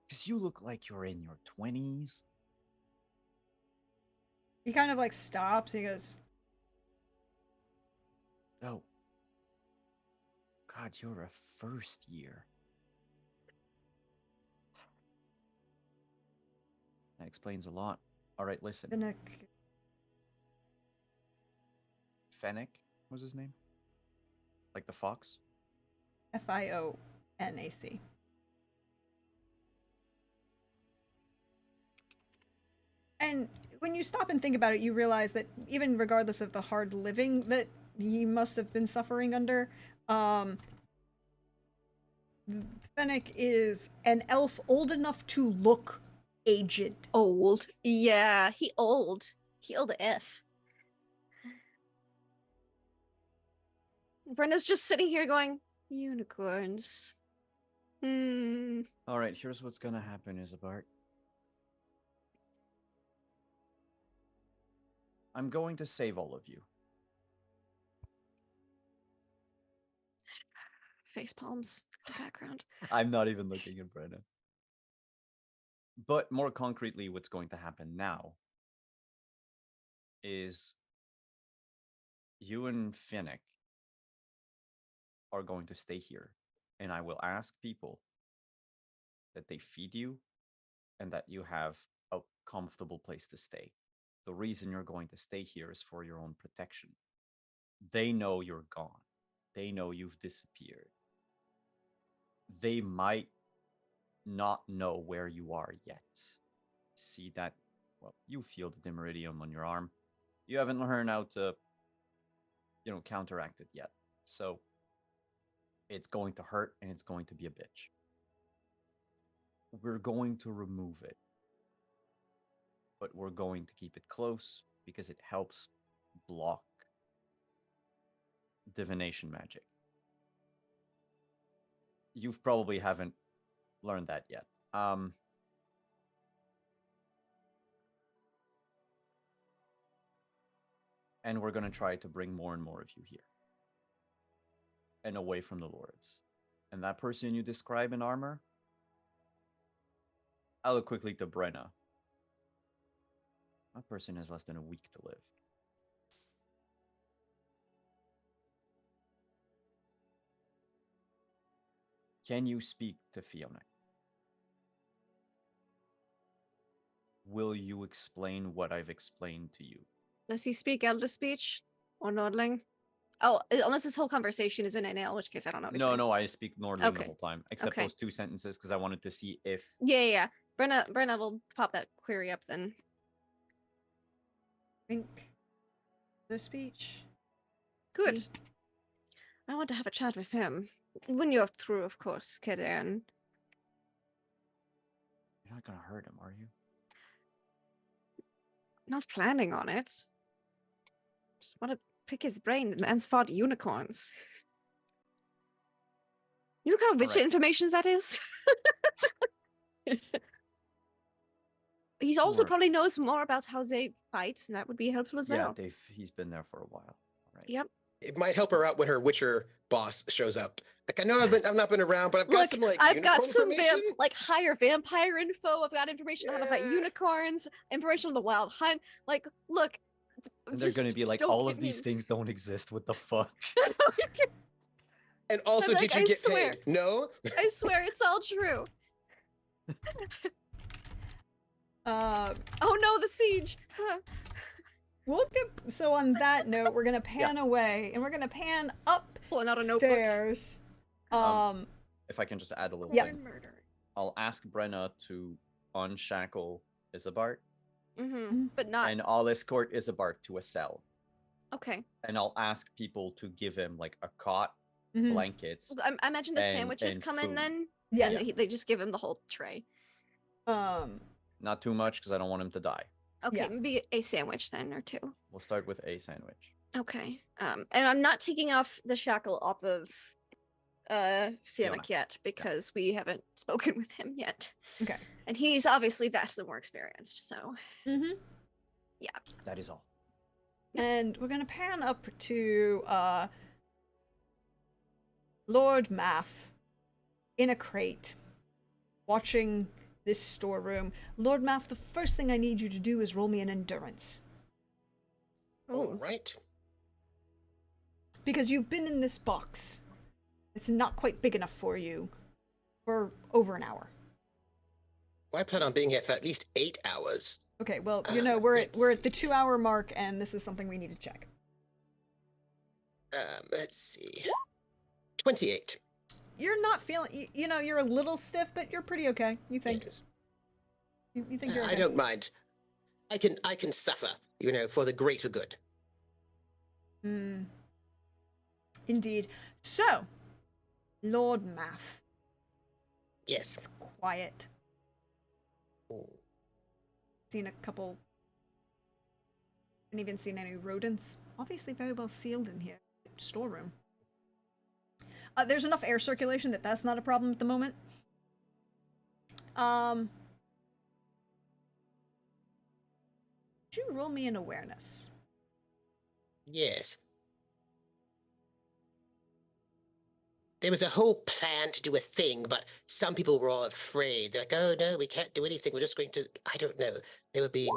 Because you look like you're in your 20s. He kind of like stops and he goes, Oh. God, you're a first year. That explains a lot. All right, listen. Finnick. Fennec was his name? Like the fox? Fionac. And when you stop and think about it, you realize that even regardless of the hard living that he must have been suffering under, Fennec is an elf old enough to look aged. Old. Yeah, he old. He old if. Brenda's just sitting here going, unicorns. All right, here's what's gonna happen, Isabart. I'm going to save all of you. Face palms in the background. I'm not even looking at Brenna. But more concretely, what's going to happen now is you and Finnick are going to stay here, and I will ask people that they feed you and that you have a comfortable place to stay. The reason you're going to stay here is for your own protection. They know you're gone. They know you've disappeared. They might not know where you are yet. See that, well, you feel the dimeridium on your arm. You haven't learned how to, counteract it yet. So it's going to hurt and it's going to be a bitch. we're going to remove it. But we're going to keep it close because it helps block divination magic. You've probably haven't learned that yet. And we're going to try to bring more and more of you here and away from the lords. And that person you describe in armor, I'll look quickly to Brenna. That person has less than a week to live. Can you speak to Fiona? Will you explain what I've explained to you? Does he speak Elder speech or Nordling? Oh, unless this whole conversation is in NL, in which case I don't know. what he's No, saying. no, I speak Nordling the Okay. whole time, except Okay. those 2 sentences because I wanted to see if Yeah. Brenna will pop that query up then. Think their speech. Good. Mm. I want to have a chat with him. When you're through, of course, Kedan. you're not gonna hurt him, are you? Not planning on it. Just want to pick his brain. The man's fought unicorns. You know what kind of rich Alright. information that is? He's also Sure. probably knows more about how they fight, and that would be helpful as Yeah, well. he's been there for a while. Right. Yep. It might help her out when her Witcher boss shows up. Like, I know I've not been around, but I've got Look, some like I've got unicorn some information. higher vampire info. I've got information on how to fight Yeah. unicorns, information on the wild hunt. Like, look. And they're gonna be like, don't all give of me- these things don't exist. What the fuck? And also, I'm did like, you I get swear. paid? No. I swear it's all true. Oh no, the siege. We'll get, so on that note, we're gonna pan away and we're gonna pan Pulling out a notebook. upstairs. If I can just add a little Yep. thing, I'll ask Brenna to unshackle Isabart, Mm-hmm. But not and I'll escort Isabart to a cell. okay. And I'll ask people to give him like a cot, Mhm. blankets. I imagine the And- sandwiches and come in food. then. Yes. And they just give him the whole tray. Not too much because I don't want him to die. Okay, Yeah. maybe a sandwich then or two. We'll start with a sandwich. Okay. And I'm not taking off the shackle off of Fiona. Fiona yet because we haven't spoken with him yet. Okay. And he's obviously vastly more experienced, so Mm-hmm. That is all. And we're gonna pan up to Lord Math in a crate, watching this storeroom. Lord Math, the first thing I need you to do is roll me an endurance. All right. Because you've been in this box. It's not quite big enough for you for over an hour. Well, I plan on being here for at least 8 hours. Okay, well, you know, we're at let's the 2-hour mark, and this is something we need to check. Let's see. 28. You're not feeling, you know, you're a little stiff, but you're pretty okay. You think? Yes. You think you're okay? I don't mind. I can suffer, you know, for the greater good. Hmm. Indeed. So, Lord Math, Yes. it's quiet. Ooh. Seen a couple. Haven't even seen any rodents. Obviously, very well sealed in here. Storeroom. There's enough air circulation that that's not a problem at the moment. Could you roll me an awareness? Yes. There was a whole plan to do a thing, but some people were all afraid. They're like, oh no, we can't do anything. We're just going to, I don't know. They were being,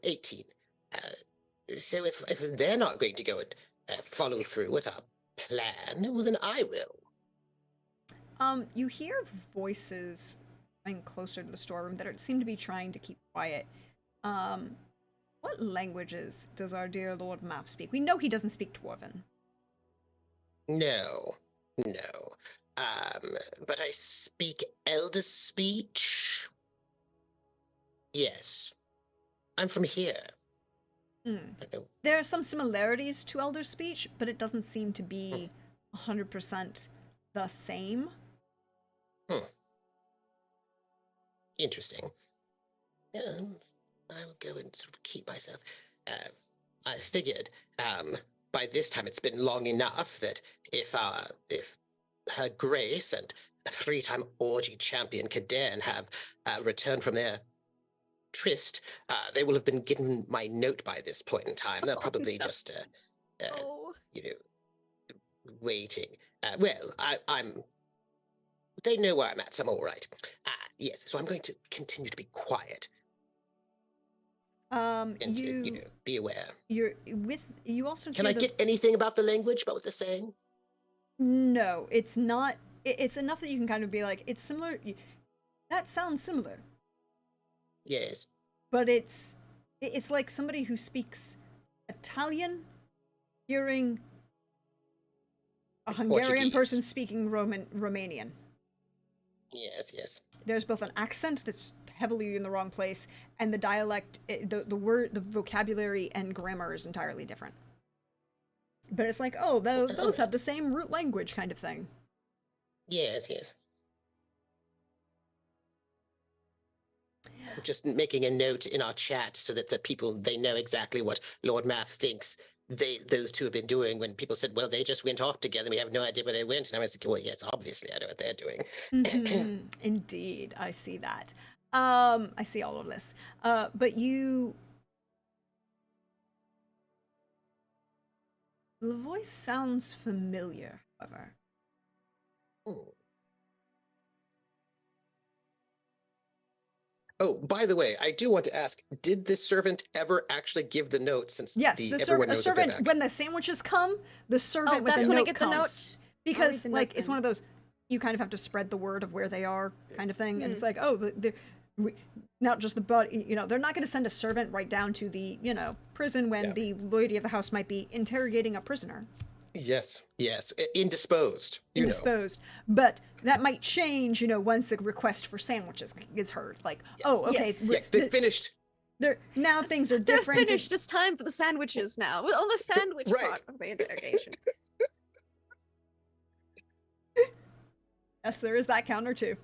18. So if they're not going to go and follow through with our plan, well, then I will. You hear voices coming closer to the storeroom that seem to be trying to keep quiet. What languages does our dear Lord Math speak? We know he doesn't speak Dwarven. No. But I speak Elder speech. Yes. I'm from here. I know. There are some similarities to Elder speech, but it doesn't seem to be 100% the same. Interesting. I will go and sort of keep myself. I figured by this time it's been long enough that if Her Grace and a 3-time orgy champion Kadan have returned from their tryst, they will have been given my note by this point in time. They're probably no. just, Oh. waiting. I'm. They know where I'm at, so I'm all right. Yes, so I'm going to continue to be quiet and to, be aware. You also Can hear I get anything about the language, about what they're saying? No, it's not. It's enough that you can kind of be like, it's similar. That sounds similar, Yes. but it's like somebody who speaks Italian hearing a Hungarian person Portuguese. speaking Romanian. Yes, yes. There's both an accent that's heavily in the wrong place, and the dialect, the vocabulary and grammar is entirely different. But it's like, oh, those have the same root language kind of thing. Yes, yes. I'm just making a note in our chat so that the people, they know exactly what Lord Math thinks those two have been doing when people said, well, they just went off together. We have no idea where they went. And I was like, well, yes, obviously I know what they're doing. Mhm. Indeed, I see that. I see all of this. But the voice sounds familiar, however. Hmm. Oh, by the way, I do want to ask, did this servant ever actually give the note since Yes, everyone a knows that they're servant, back? when the sandwiches come, the servant with that's the when I note get the comes. note? Because, the like, note it's then. one of those, you kind of have to spread the word of where they are kind of thing. And it's like, oh, not just the body, they're not going to send a servant right down to the, prison when Yeah. the lady of the house might be interrogating a prisoner. Yes, yes. Indisposed. You know. Indisposed. But that might change, once a request for sandwiches is heard. Like, oh, okay, Yes. Yeah, they finished. now things are They're different. finished. It's time for the sandwiches now. On the sandwich Right. part of the interrogation. Yes, there is that counter too.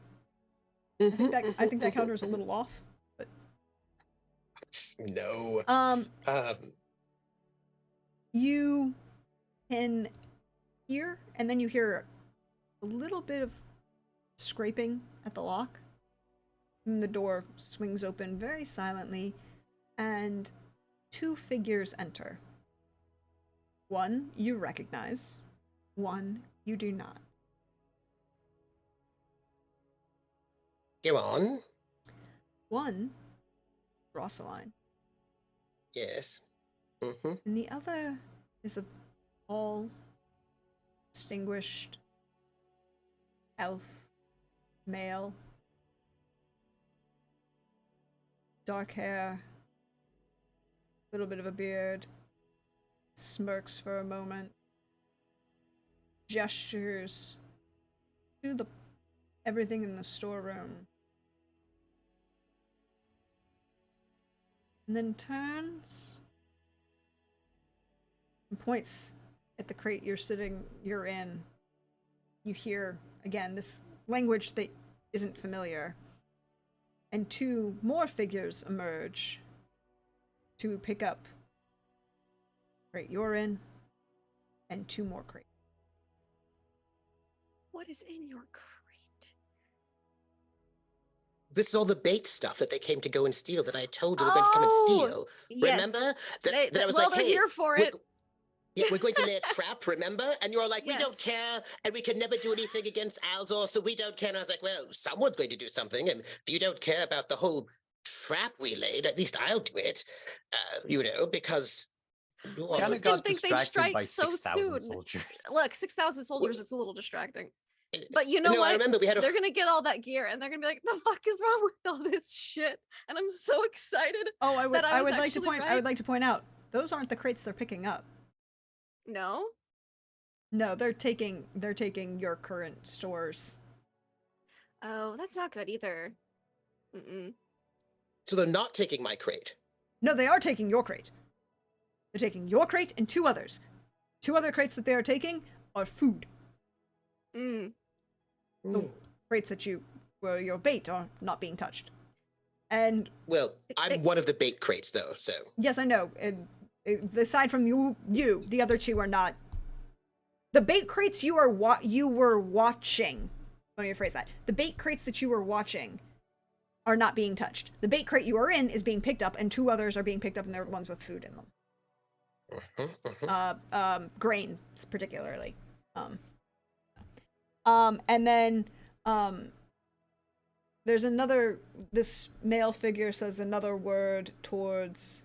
I think that counter is a little off. But No. you can hear, and then you hear a little bit of scraping at the lock. And the door swings open very silently, and 2 figures enter. One you recognize, one you do not. Go on. One, Rosalind, Yes. Mm-hmm. and the other is a tall, distinguished elf male. Dark hair, little bit of a beard, smirks for a moment, gestures to everything in the storeroom, and then turns and points at the crate you're in. You hear, again, this language that isn't familiar. And 2 more figures emerge to pick up crate you're in, and 2 more crates. What is in your crate? This is all the bait stuff that they came to go and steal that I told you they were going to come and steal. Yes. Remember? That I was well, like, they're hey, here for we're- it. Yeah, we're going to lay a trap, remember? And you were like, we don't Yes. care, and we can never do anything against Alzor, so we don't care. And I was like, well, someone's going to do something, and if you don't care about the whole trap we laid, at least I'll do it. Because you I Kind just of didn't got think they'd distracted strike by so 6,000 soon. soldiers. Look, 6,000 soldiers, it's a little distracting. But you know no, what? I remember we had a They're gonna get all that gear and they're gonna be like, the fuck is wrong with all this shit? And I'm so excited. Oh, I would That I was like to actually point I right. would like to point out, those aren't the crates they're picking up. No? No, they're taking your current stores. Oh, that's not good either. Mm-mm. So they're not taking my crate. No, they are taking your crate. They're taking your crate and 2 others. 2 other crates that they are taking are food. Mm. The crates that were your bait are not being touched. And Well, I'm one of the bait crates, though, so. yes, I know. Aside from you, the other two are not. The bait crates you were watching. Let me rephrase that. The bait crates that you were watching are not being touched. The bait crate you are in is being picked up, and two others are being picked up, and they're ones with food in them. Grains particularly. And then there's another. This male figure says another word towards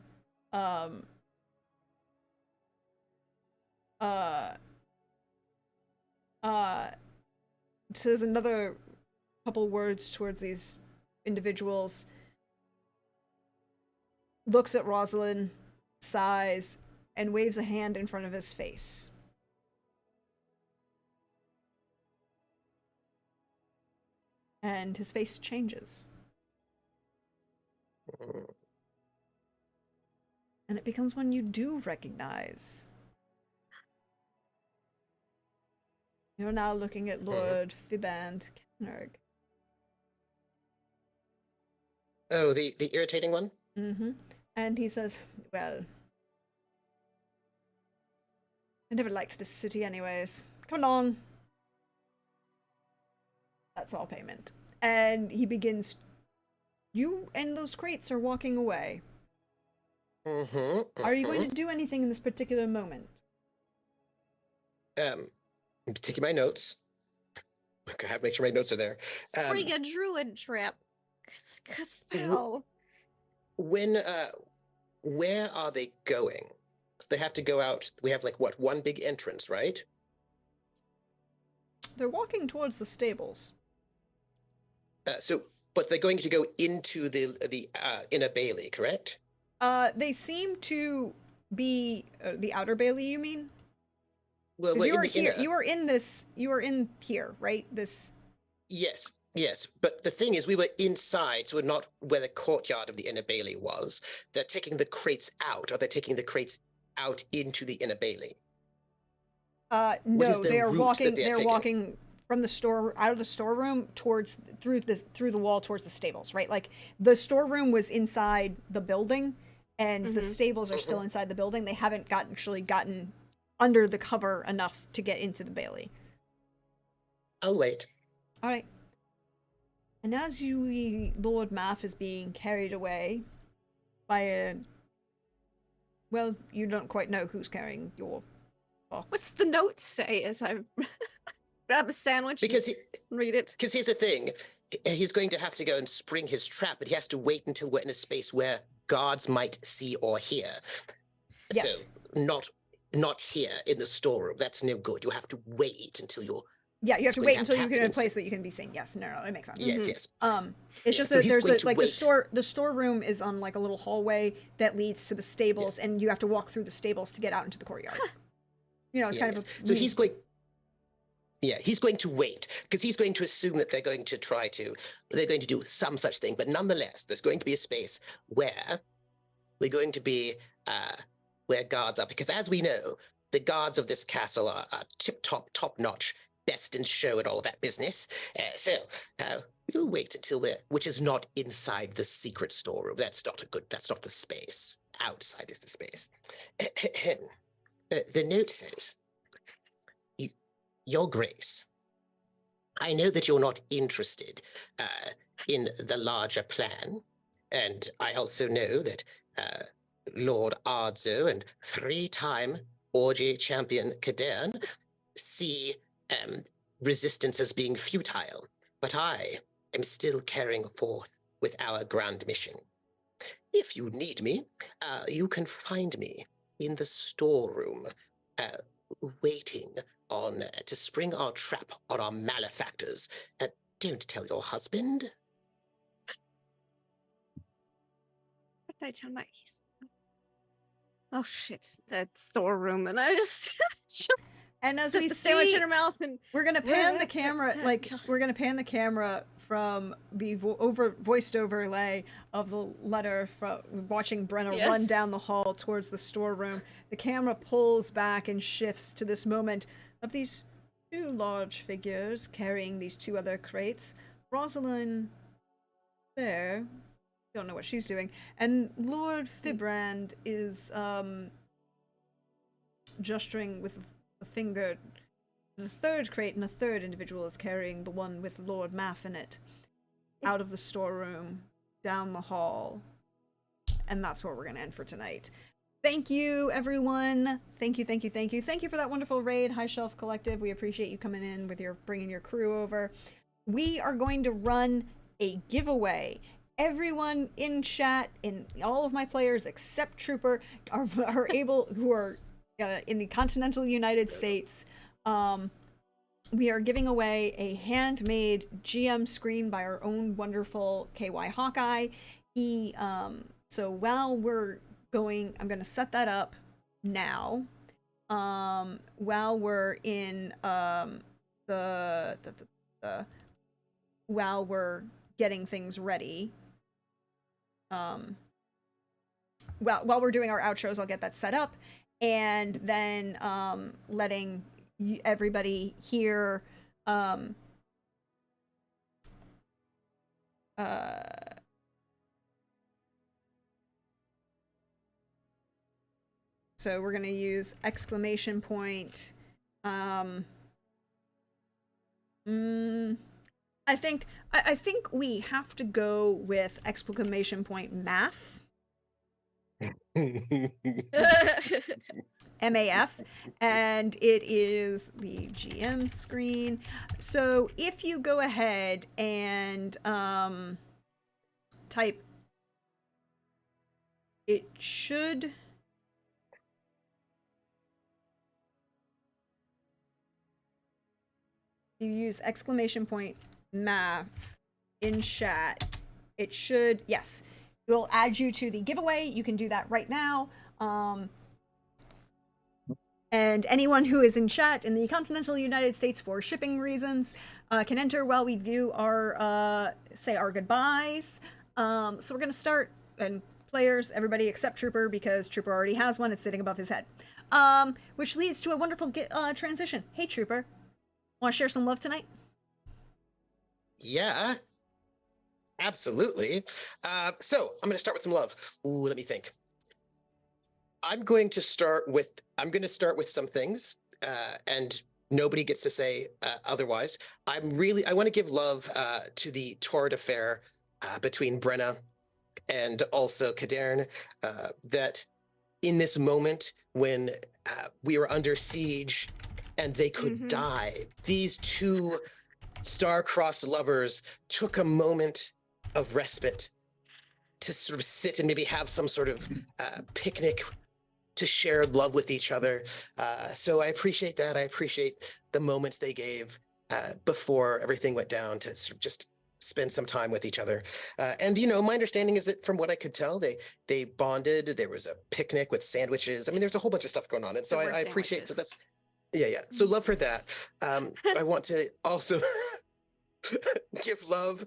says another couple words towards these individuals, looks at Rosalind, sighs, and waves a hand in front of his face. And his face changes. And it becomes one you do recognize. You're now looking at Lord Fiband Kennerg. Oh, the irritating one? Mm-hmm. And he says, well, I never liked this city anyways. Come along. That's all payment. And he begins, you and those crates are walking away. Are you going to do anything in this particular moment? I'm taking my notes. I have to make sure my notes are there. Spring a druid trap. Spell. Where are they going? So they have to go out. We have like what, one big entrance, right? They're walking towards the stables. But they're going to go into the inner bailey, correct? They seem to be the outer bailey. You mean? Well, You in are the here. inner. You are in this. You are in here, right? This. Yes. But the thing is, we were inside, so we're not where the courtyard of the inner bailey was. They're taking the crates out, or they're taking the crates out into the inner bailey. No, the they are route that walking. they're They're taking? walking from the store, out of the storeroom towards through the wall towards the stables. Right, like the storeroom was inside the building, and the stables are still inside the building. They haven't gotten under the cover enough to get into the bailey. I'll wait. All right. And as Lord Maff is being carried away by a, well, you don't quite know who's carrying your box. What's the note say as I grab a sandwich Because and read it? Because here's the thing. He's going to have to go and spring his trap, but he has to wait until we're in a space where guards might see or hear. Yes. So not here in the storeroom. That's no good. You have to wait until you're. Yeah, you have to going wait to have until you're in a happiness. place that you can be seen. Yes, no, it makes sense. Yes, yes. It's just so that he's there's going to like wait. the storeroom is on like a little hallway that leads to the stables, and you have to walk through the stables to get out into the courtyard. You know, it's kind of a So he's going. Yeah, he's going to wait because he's going to assume that they're going to do some such thing. But nonetheless, there's going to be a space where we're going to be where guards are, because as we know, the guards of this castle are top notch, best in show and all of that business. So we'll wait until which is not inside the secret storeroom. That's not the space. Outside is the space. The note says, Your Grace, I know that you're not interested in the larger plan, and I also know that Lord Ardzo and 3-time Orgy champion Kadern see resistance as being futile, but I am still carrying forth with our grand mission. If you need me, you can find me in the storeroom, waiting to spring our trap on our malefactors. Don't tell your husband. What did I tell my Oh shit, that storeroom, and I just and as stuck we the sandwich see, in her mouth, and we're gonna pan the camera from the voiced overlay of the letter from watching Brenna run down the hall towards the storeroom. The camera pulls back and shifts to this moment of these two large figures carrying these two other crates. Rosalind there, don't know what she's doing. And Lord Fibrand is gesturing with a finger. The third crate, and a third individual is carrying the one with Lord Maff in it out of the storeroom, down the hall. And that's where we're going to end for tonight. Thank you, everyone. Thank you, thank you, thank you. Thank you for that wonderful raid, High Shelf Collective. We appreciate you coming in with bringing your crew over. We are going to run a giveaway. Everyone in chat, and all of my players except Trooper, are able, who are in the continental United States. We are giving away a handmade GM screen by our own wonderful KY Hawkeye. So while we're going, I'm going to set that up now. While we're in while we're getting things ready. While we're doing our outros, I'll get that set up, and then letting everybody hear so we're going to use exclamation point. I think we have to go with exclamation point math. MAF, and it is the GM screen. So if you go ahead and type, it should you use exclamation point math in chat, it should, yes, we'll add you to the giveaway. You can do that right now. And anyone who is in chat in the continental United States for shipping reasons can enter while we do our say our goodbyes. So we're gonna start, and players, everybody except Trooper, because Trooper already has one. It's sitting above his head, which leads to a wonderful transition. Hey Trooper, want to share some love tonight? Yeah, absolutely. So I'm going to start with some love. Ooh, let me think. I'm going to start with some things, and nobody gets to say otherwise. I want to give love to the torrid affair between Brenna and also Kadern, that in this moment when we were under siege and they could die, these two star-crossed lovers took a moment of respite to sort of sit and maybe have some sort of picnic to share love with each other. So I appreciate that. I appreciate the moments they gave before everything went down to sort of just spend some time with each other. And, you know, my understanding is that from what I could tell, they bonded. There was a picnic with sandwiches. I mean, there's a whole bunch of stuff going on. And so I appreciate, so that's, yeah. So love for that. I want to also give love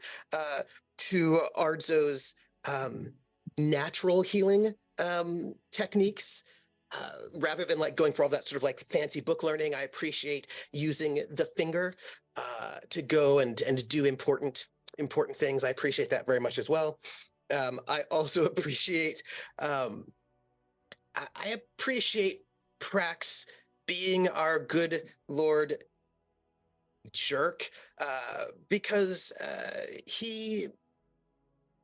to Ardzo's natural healing techniques. Rather than like going for all that sort of like fancy book learning, I appreciate using the finger to go and do important things. I appreciate that very much as well. I also appreciate I appreciate Prax being our good Lord jerk, because he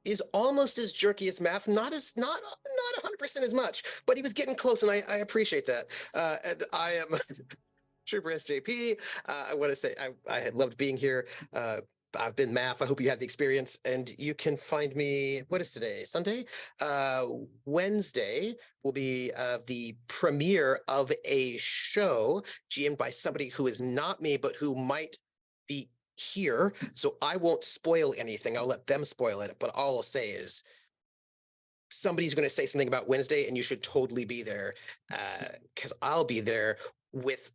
is almost as jerky as Math, not 100% as much, but he was getting close, and I appreciate that. And I am Trooper SJP. I want to say I had loved being here. I've been Math. I hope you had the experience, and you can find me. What is today? Sunday? Wednesday will be the premiere of a show GM'd by somebody who is not me, but who might be here. So I won't spoil anything. I'll let them spoil it. But all I'll say is somebody's going to say something about Wednesday, and you should totally be there, because I'll be there with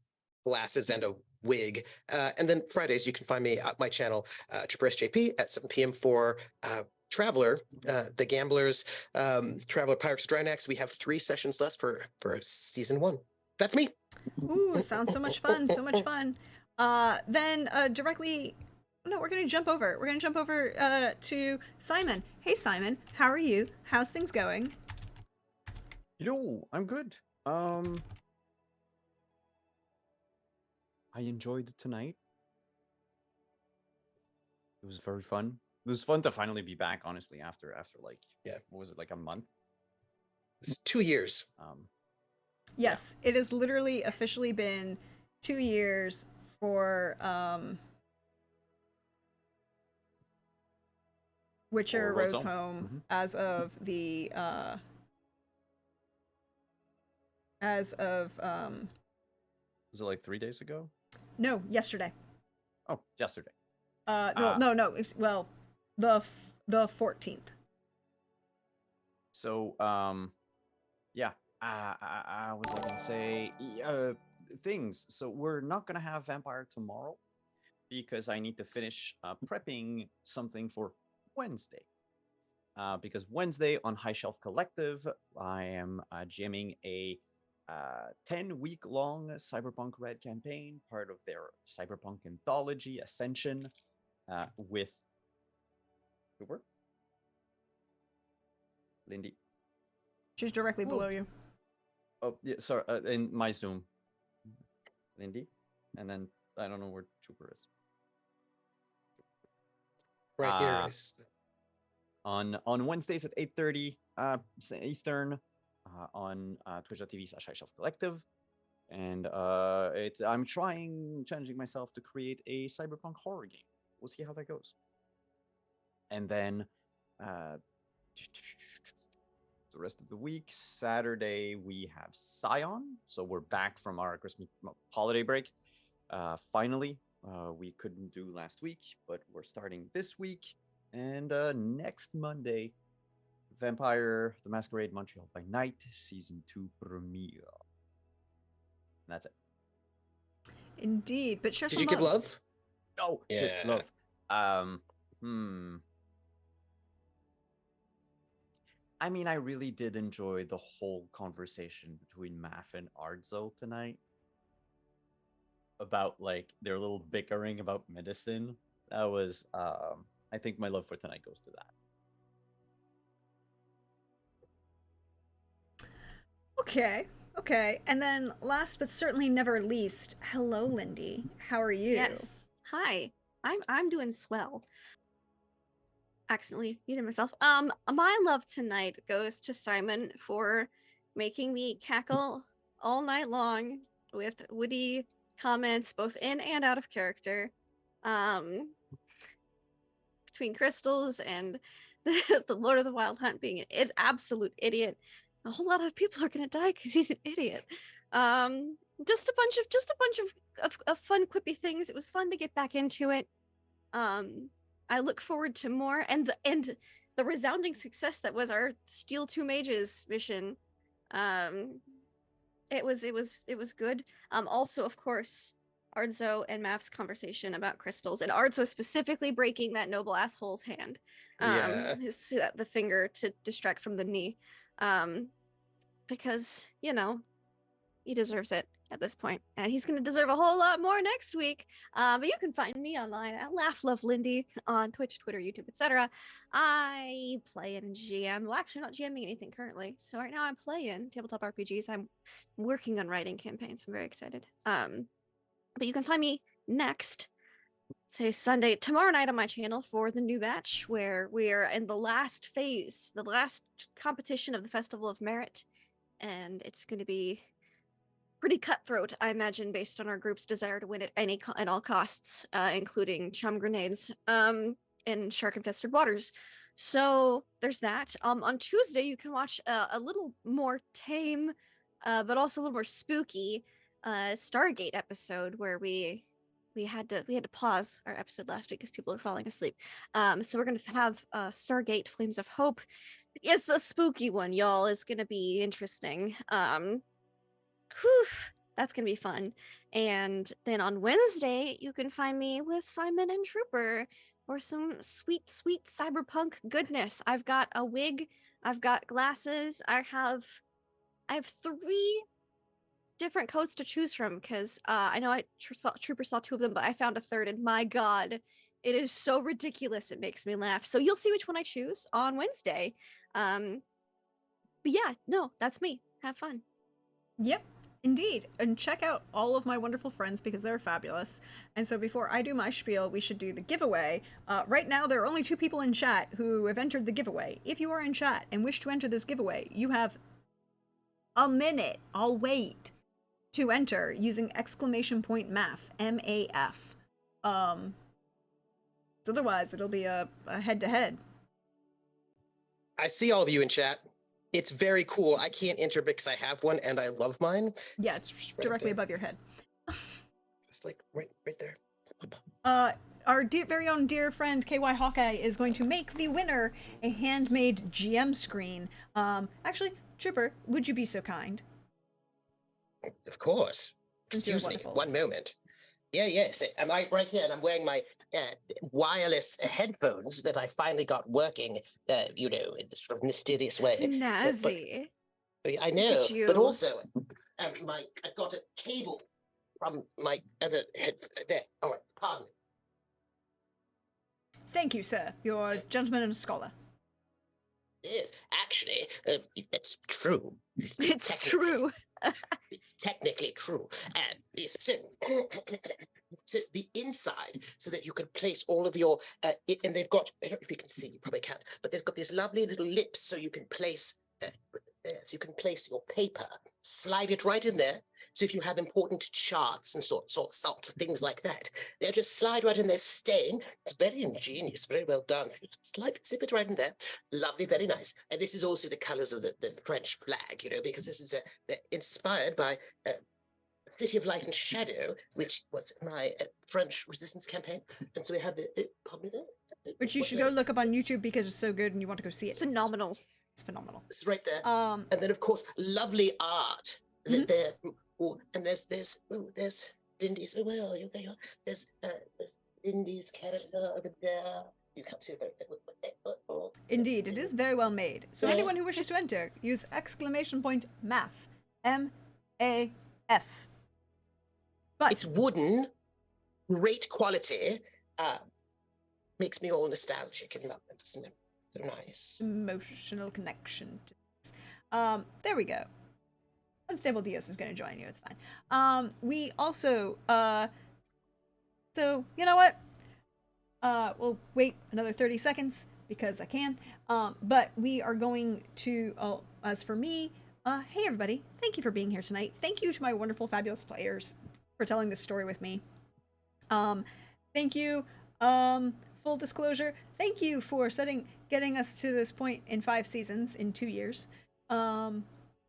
glasses and a wig. And then Fridays, you can find me at my channel, Trooper SJP, at 7 p.m. for Traveler, The Gamblers, Traveler Pirates of Drynax. We have 3 sessions left for season 1. That's me. Ooh, sounds so much fun, so much fun. Then directly no, we're gonna jump over. We're gonna jump over to Simon. Hey, Simon, how are you? How's things going? I'm good. I enjoyed tonight. It was very fun. It was fun to finally be back, honestly, after like, Yeah. what was it, like a month? It's 2 years. Yes, it has literally officially been 2 years for Witcher For Road's Road's Home. Home as of the Was it like 3 days ago? no, yesterday. Oh, yesterday. No, well, the 14th. So, yeah. I was gonna say things. So we're not gonna have Vampire tomorrow because I need to finish prepping something for Wednesday. Because Wednesday on High Shelf Collective, I am jamming a 10-week-long Cyberpunk Red campaign, part of their Cyberpunk anthology Ascension, with Cooper, Lindy. She's directly below you. Oh, yeah, sorry, in my Zoom, Lindy, and then I don't know where Trooper is. Right here. On Wednesdays at 8:30 Eastern, on twitch.tv/highshelf collective, and I'm challenging myself to create a cyberpunk horror game. We'll see how that goes. And then the rest of the week, Saturday we have Scion, so we're back from our Christmas holiday break. Finally, we couldn't do last week, but we're starting this week. And next Monday, Vampire the Masquerade Montreal by Night Season 2 premiere. And that's it. Indeed, but share Did some you give love? Oh, shit, Yeah. love. I mean, I really did enjoy the whole conversation between Math and Ardzo tonight about like their little bickering about medicine. That was, I think my love for tonight goes to that. Okay. And then last but certainly never least, hello, Lindy. How are you? Yes. Hi. I'm doing swell. Accidentally muted myself. My love tonight goes to Simon for making me cackle all night long with witty comments, both in and out of character. Between crystals and the Lord of the Wild Hunt being an absolute idiot. A whole lot of people are gonna die because he's an idiot. Just a bunch of fun quippy things. It was fun to get back into it. I look forward to more, and the resounding success that was our Steal 2 Mages mission. It was good. Also, of course, Ardzo and Map's conversation about crystals, and Ardzo specifically breaking that noble asshole's hand. Yeah. The finger to distract from the knee. Because, he deserves it at this point, and he's going to deserve a whole lot more next week. But you can find me online at LaughLoveLindy on Twitch, Twitter, YouTube, etc. I play in GM. Well, actually, not GMing anything currently. So right now I'm playing tabletop RPGs. I'm working on writing campaigns. I'm very excited. But you can find me next, say Sunday, tomorrow night on my channel for the new batch, where we're in the last phase, the last competition of the Festival of Merit, and it's going to be pretty cutthroat, I imagine, based on our group's desire to win at all costs, including chum grenades, in shark-infested waters. So there's that. On Tuesday, you can watch a little more tame, but also a little more spooky, Stargate episode where we had to pause our episode last week because people were falling asleep. So we're gonna have Stargate Flames of Hope. It's a spooky one, y'all. It's gonna be interesting. That's gonna be fun. And then on Wednesday, you can find me with Simon and Trooper for some sweet cyberpunk goodness. I've got a wig, I've got glasses, I have 3 different coats to choose from because I know Trooper saw 2 of them, but I found a third, and my god, It is so ridiculous. It makes me laugh. So you'll see which one I choose on Wednesday. But yeah, no, that's me. Have fun. Yep, indeed. And check out all of my wonderful friends because they're fabulous. And so before I do my spiel, we should do the giveaway. Right now, there are only 2 people in chat who have entered the giveaway. If you are in chat and wish to enter this giveaway, you have a minute. I'll wait to enter using !math, M-A-F. Otherwise, it'll be a head-to-head. I see all of you in chat. It's very cool. I can't enter because I have one and I love mine. Yeah, it's right directly there. above your head. Just like right there. Our very own dear friend KY Hawkeye is going to make the winner a handmade GM screen. Actually, Trooper, would you be so kind? Of course. Since you're Excuse me. wonderful. One moment. Yes. I'm right here, and I'm wearing my wireless headphones that I finally got working. In this sort of mysterious way. Snazzy. I know, at you. but also, I got a cable from my other head. There. All right. Pardon me. Thank you, sir. You're a gentleman and a scholar. Yes, actually, it's true. It's Technically- true. It's technically true. And it's so the inside so that you can place all of your, and they've got, I don't know if you can see, you probably can't, but they've got these lovely little lips so you can place, your paper, slide it right in there. So if you have important charts and sort of things like that, they'll just slide right in there, staying. It's very ingenious, very well done. If you zip it right in there, lovely, very nice. And this is also the colors of the French flag, because this is inspired by City of Light and Shadow, which was my French resistance campaign. And so we have the probably there. Which you should go look up on YouTube because it's so good and you want to go see It's it. phenomenal. It's phenomenal. It's right there. Um, And then of course, lovely art. Mhm. There. Oh, and there's Lindy's. Oh, well, there you are. There's Lindy's character over there. You can't see it. Indeed, it is very well made. So anyone who wishes to enter, use !math, M-A-F. But It's wooden, great quality. Makes me all nostalgic and love it. Isn't it? So nice. emotional connection to this. There we go. Unstable Dios is going to join you. It's fine. We also, so you know what? We'll wait another 30 seconds because I can. But we are going to, as for me, hey everybody, thank you for being here tonight. Thank you to my wonderful, fabulous players for telling this story with me. Thank you. Full disclosure, thank you for getting us to this point in 5 seasons in 2 years.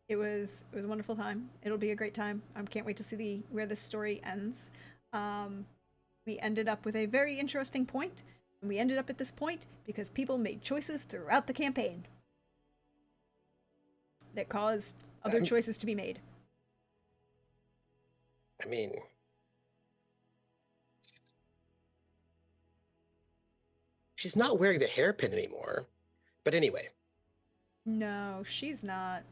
It was a wonderful time. It'll be a great time. I can't wait to see where this story ends. We ended up with a very interesting point, and we ended up at this point because people made choices throughout the campaign that caused other choices to be made. I mean, she's not wearing the hairpin anymore. But anyway, No, she's not.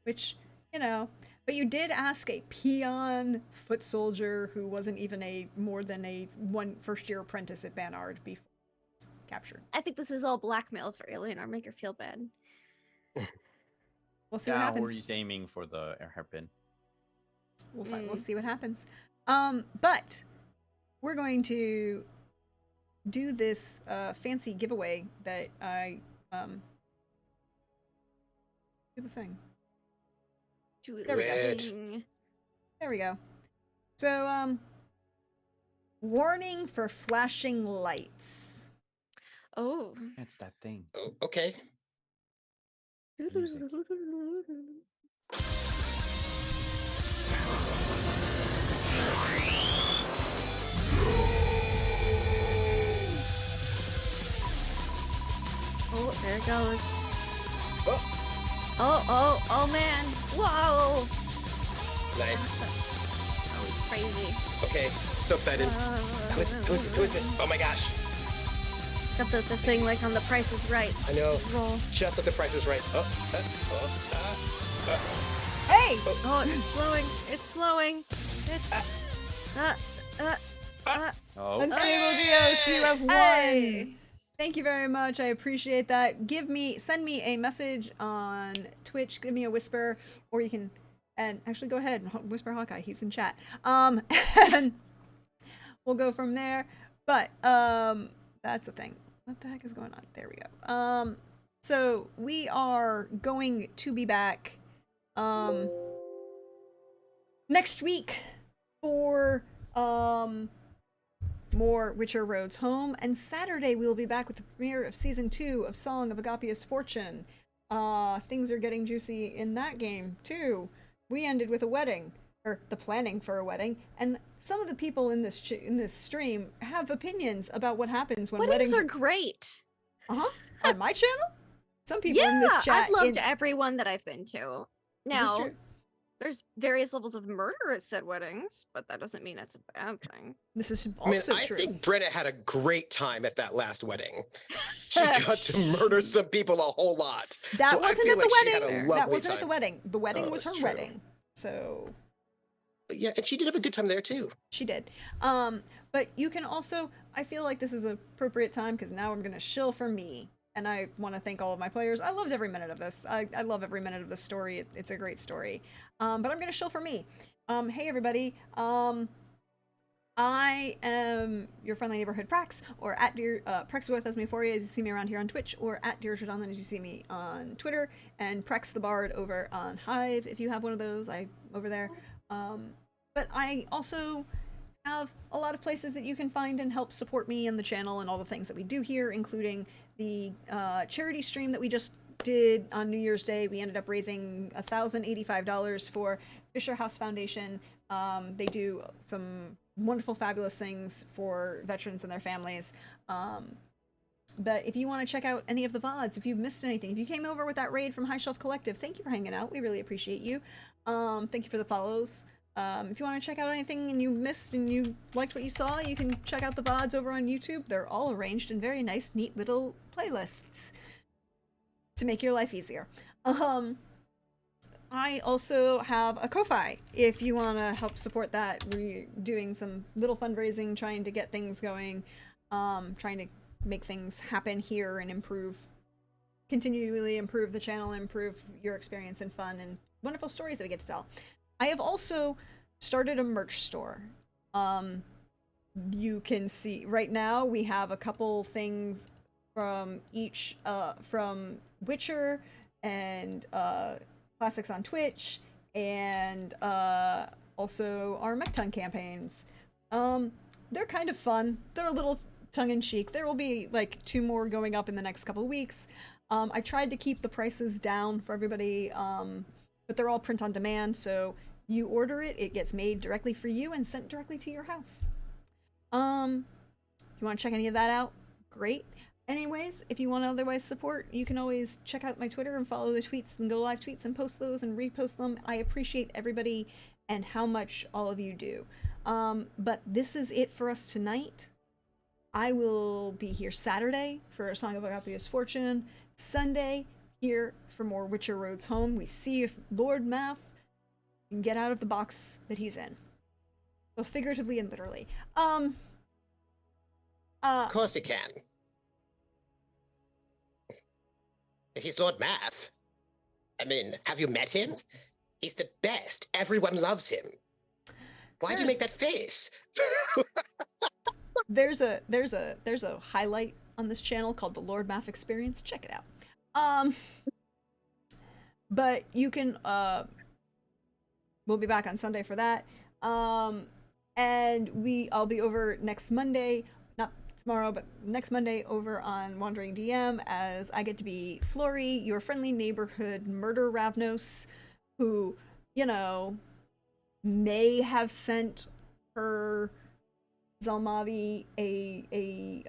Which, but you did ask a peon foot soldier who wasn't even more than a first-year apprentice at Banard before he was captured. I think this is all blackmail for Eleanor. Make her feel bad. We'll see what Yeah, happens. were you aiming for the hairpin? We'll see what happens. But we're going to do this fancy giveaway that I do the thing. There we go. Great. There we go. So warning for flashing lights. Oh. It's that thing. oh, okay. Music. Oh, there it goes. Oh, Oh man. Whoa. nice. So crazy. Okay, so excited. Who is it? Oh my gosh. It's got the thing like on The Price is Right. I know. Roll. Just at the price is right. Hey! Oh, it's slowing. It's slowing. It's Oh, Unstable Dios, you have won. Hey. Thank you very much. I appreciate that. Send me a message on Twitch. Give me a whisper, or you can, and actually go ahead and whisper Hawkeye. He's in chat. And we'll go from there. But that's the thing. What the heck is going on? There we go. So we are going to be back next week for more Witcher Roads Home, and Saturday we'll be back with the premiere of season 2 of Song of Agapia's Fortune. Things are getting juicy in that game too. We ended with a wedding, or the planning for a wedding, and some of the people in this stream have opinions about what happens when Weddings weddings are great. on my channel. Some people in Yeah, this chat. I've loved everyone that I've been to. Is this Now, true? there's various levels of murder at said weddings, but that doesn't mean it's a bad thing. This is I mean, also I true. think Brenna had a great time at that last wedding. She got to murder some people a whole lot. That So I wasn't feel at the like she had wedding. a That lovely wasn't at the time. wedding. The wedding Oh, was her that's true. wedding. So But yeah, and she did have a good time there too. she did. But you can also, I feel like this is an appropriate time because now I'm gonna shill for me. And I want to thank all of my players. I loved every minute of this. I love every minute of this story. It's a great story. But I'm gonna shill for me. Hey everybody. I am your friendly neighborhood Prax, or at Dear Prax with Esmephoria as you see me around here on Twitch, or at Dear Shadonlan as you see me on Twitter, and Prax the Bard over on Hive if you have one of those. I over there. But I also have a lot of places that you can find and help support me and the channel and all the things that we do here, including the charity stream that we just did on New Year's Day. We ended up raising $1,085 for Fisher House Foundation. They do some wonderful, fabulous things for veterans and their families. But if you want to check out any of the VODs, if you've missed anything, if you came over with that raid from High Shelf Collective, thank you for hanging out. We really appreciate you. Thank you for the follows. If you want to check out anything and you missed and you liked what you saw, you can check out the VODs over on YouTube. They're all arranged in very nice, neat little playlists to make your life easier. I also have a Ko-Fi if you want to help support that. We're doing some little fundraising, trying to get things going, trying to make things happen here and continually improve the channel, improve your experience and fun and wonderful stories that we get to tell. I have also started a merch store. You can see right now we have a couple things from each, from Witcher and Classics on Twitch, and also our Mechton campaigns. They're kind of fun. They're a little tongue-in-cheek. There will be like 2 more going up in the next couple of weeks. I tried to keep the prices down for everybody, but they're all print on demand, so you order it, it gets made directly for you and sent directly to your house. You want to check any of that out? Great. Anyways, if you want to otherwise support, you can always check out my Twitter and follow the tweets and go live tweets and post those and repost them. I appreciate everybody and how much all of you do. But this is it for us tonight. I will be here Saturday for A Song of Agapia's Fortune. Sunday, here for more Witcher Roads Home. We see if Lord Math can get out of the box that he's in. Both figuratively and literally. Of course he can. If he's Lord Math. I mean, have you met him? He's the best. Everyone loves him. Why do you make that face? There's a highlight on this channel called the Lord Math Experience. Check it out. But you can we'll be back on Sunday for that. And I'll be over next Monday, not tomorrow, but next Monday over on Wandering DM as I get to be Flory, your friendly neighborhood murder Ravnos, who, you know, may have sent her Zalmavi a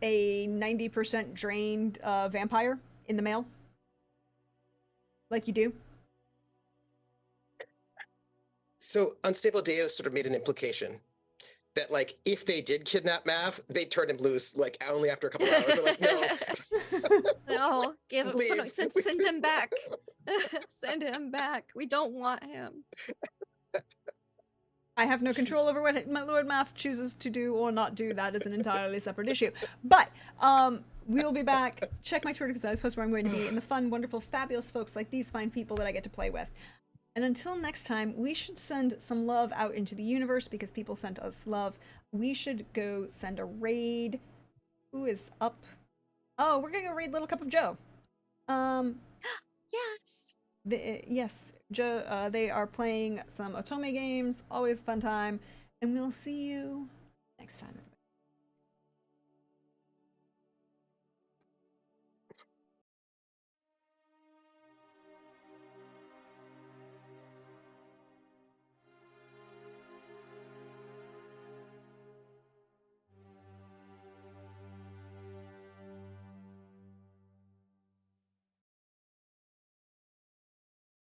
90% drained vampire in the mail. Like you do. So Unstable Deus sort of made an implication that, like, if they did kidnap Mav, they'd turn him loose, like, only after a couple hours. I'm like, no. No, Leave. send him back. Send him back. We don't want him. I have no control over what my Lord Math chooses to do or not do. That is an entirely separate issue. But we will be back. Check my Twitter because that's where I'm going to be, and the fun, wonderful, fabulous folks like these fine people that I get to play with. And until next time, we should send some love out into the universe because people sent us love. We should go send a raid. Who is up? Oh, we're gonna go raid Little Cup of Joe. Yes. Yes, Joe. They are playing some Otome games. Always a fun time, and we'll see you next time.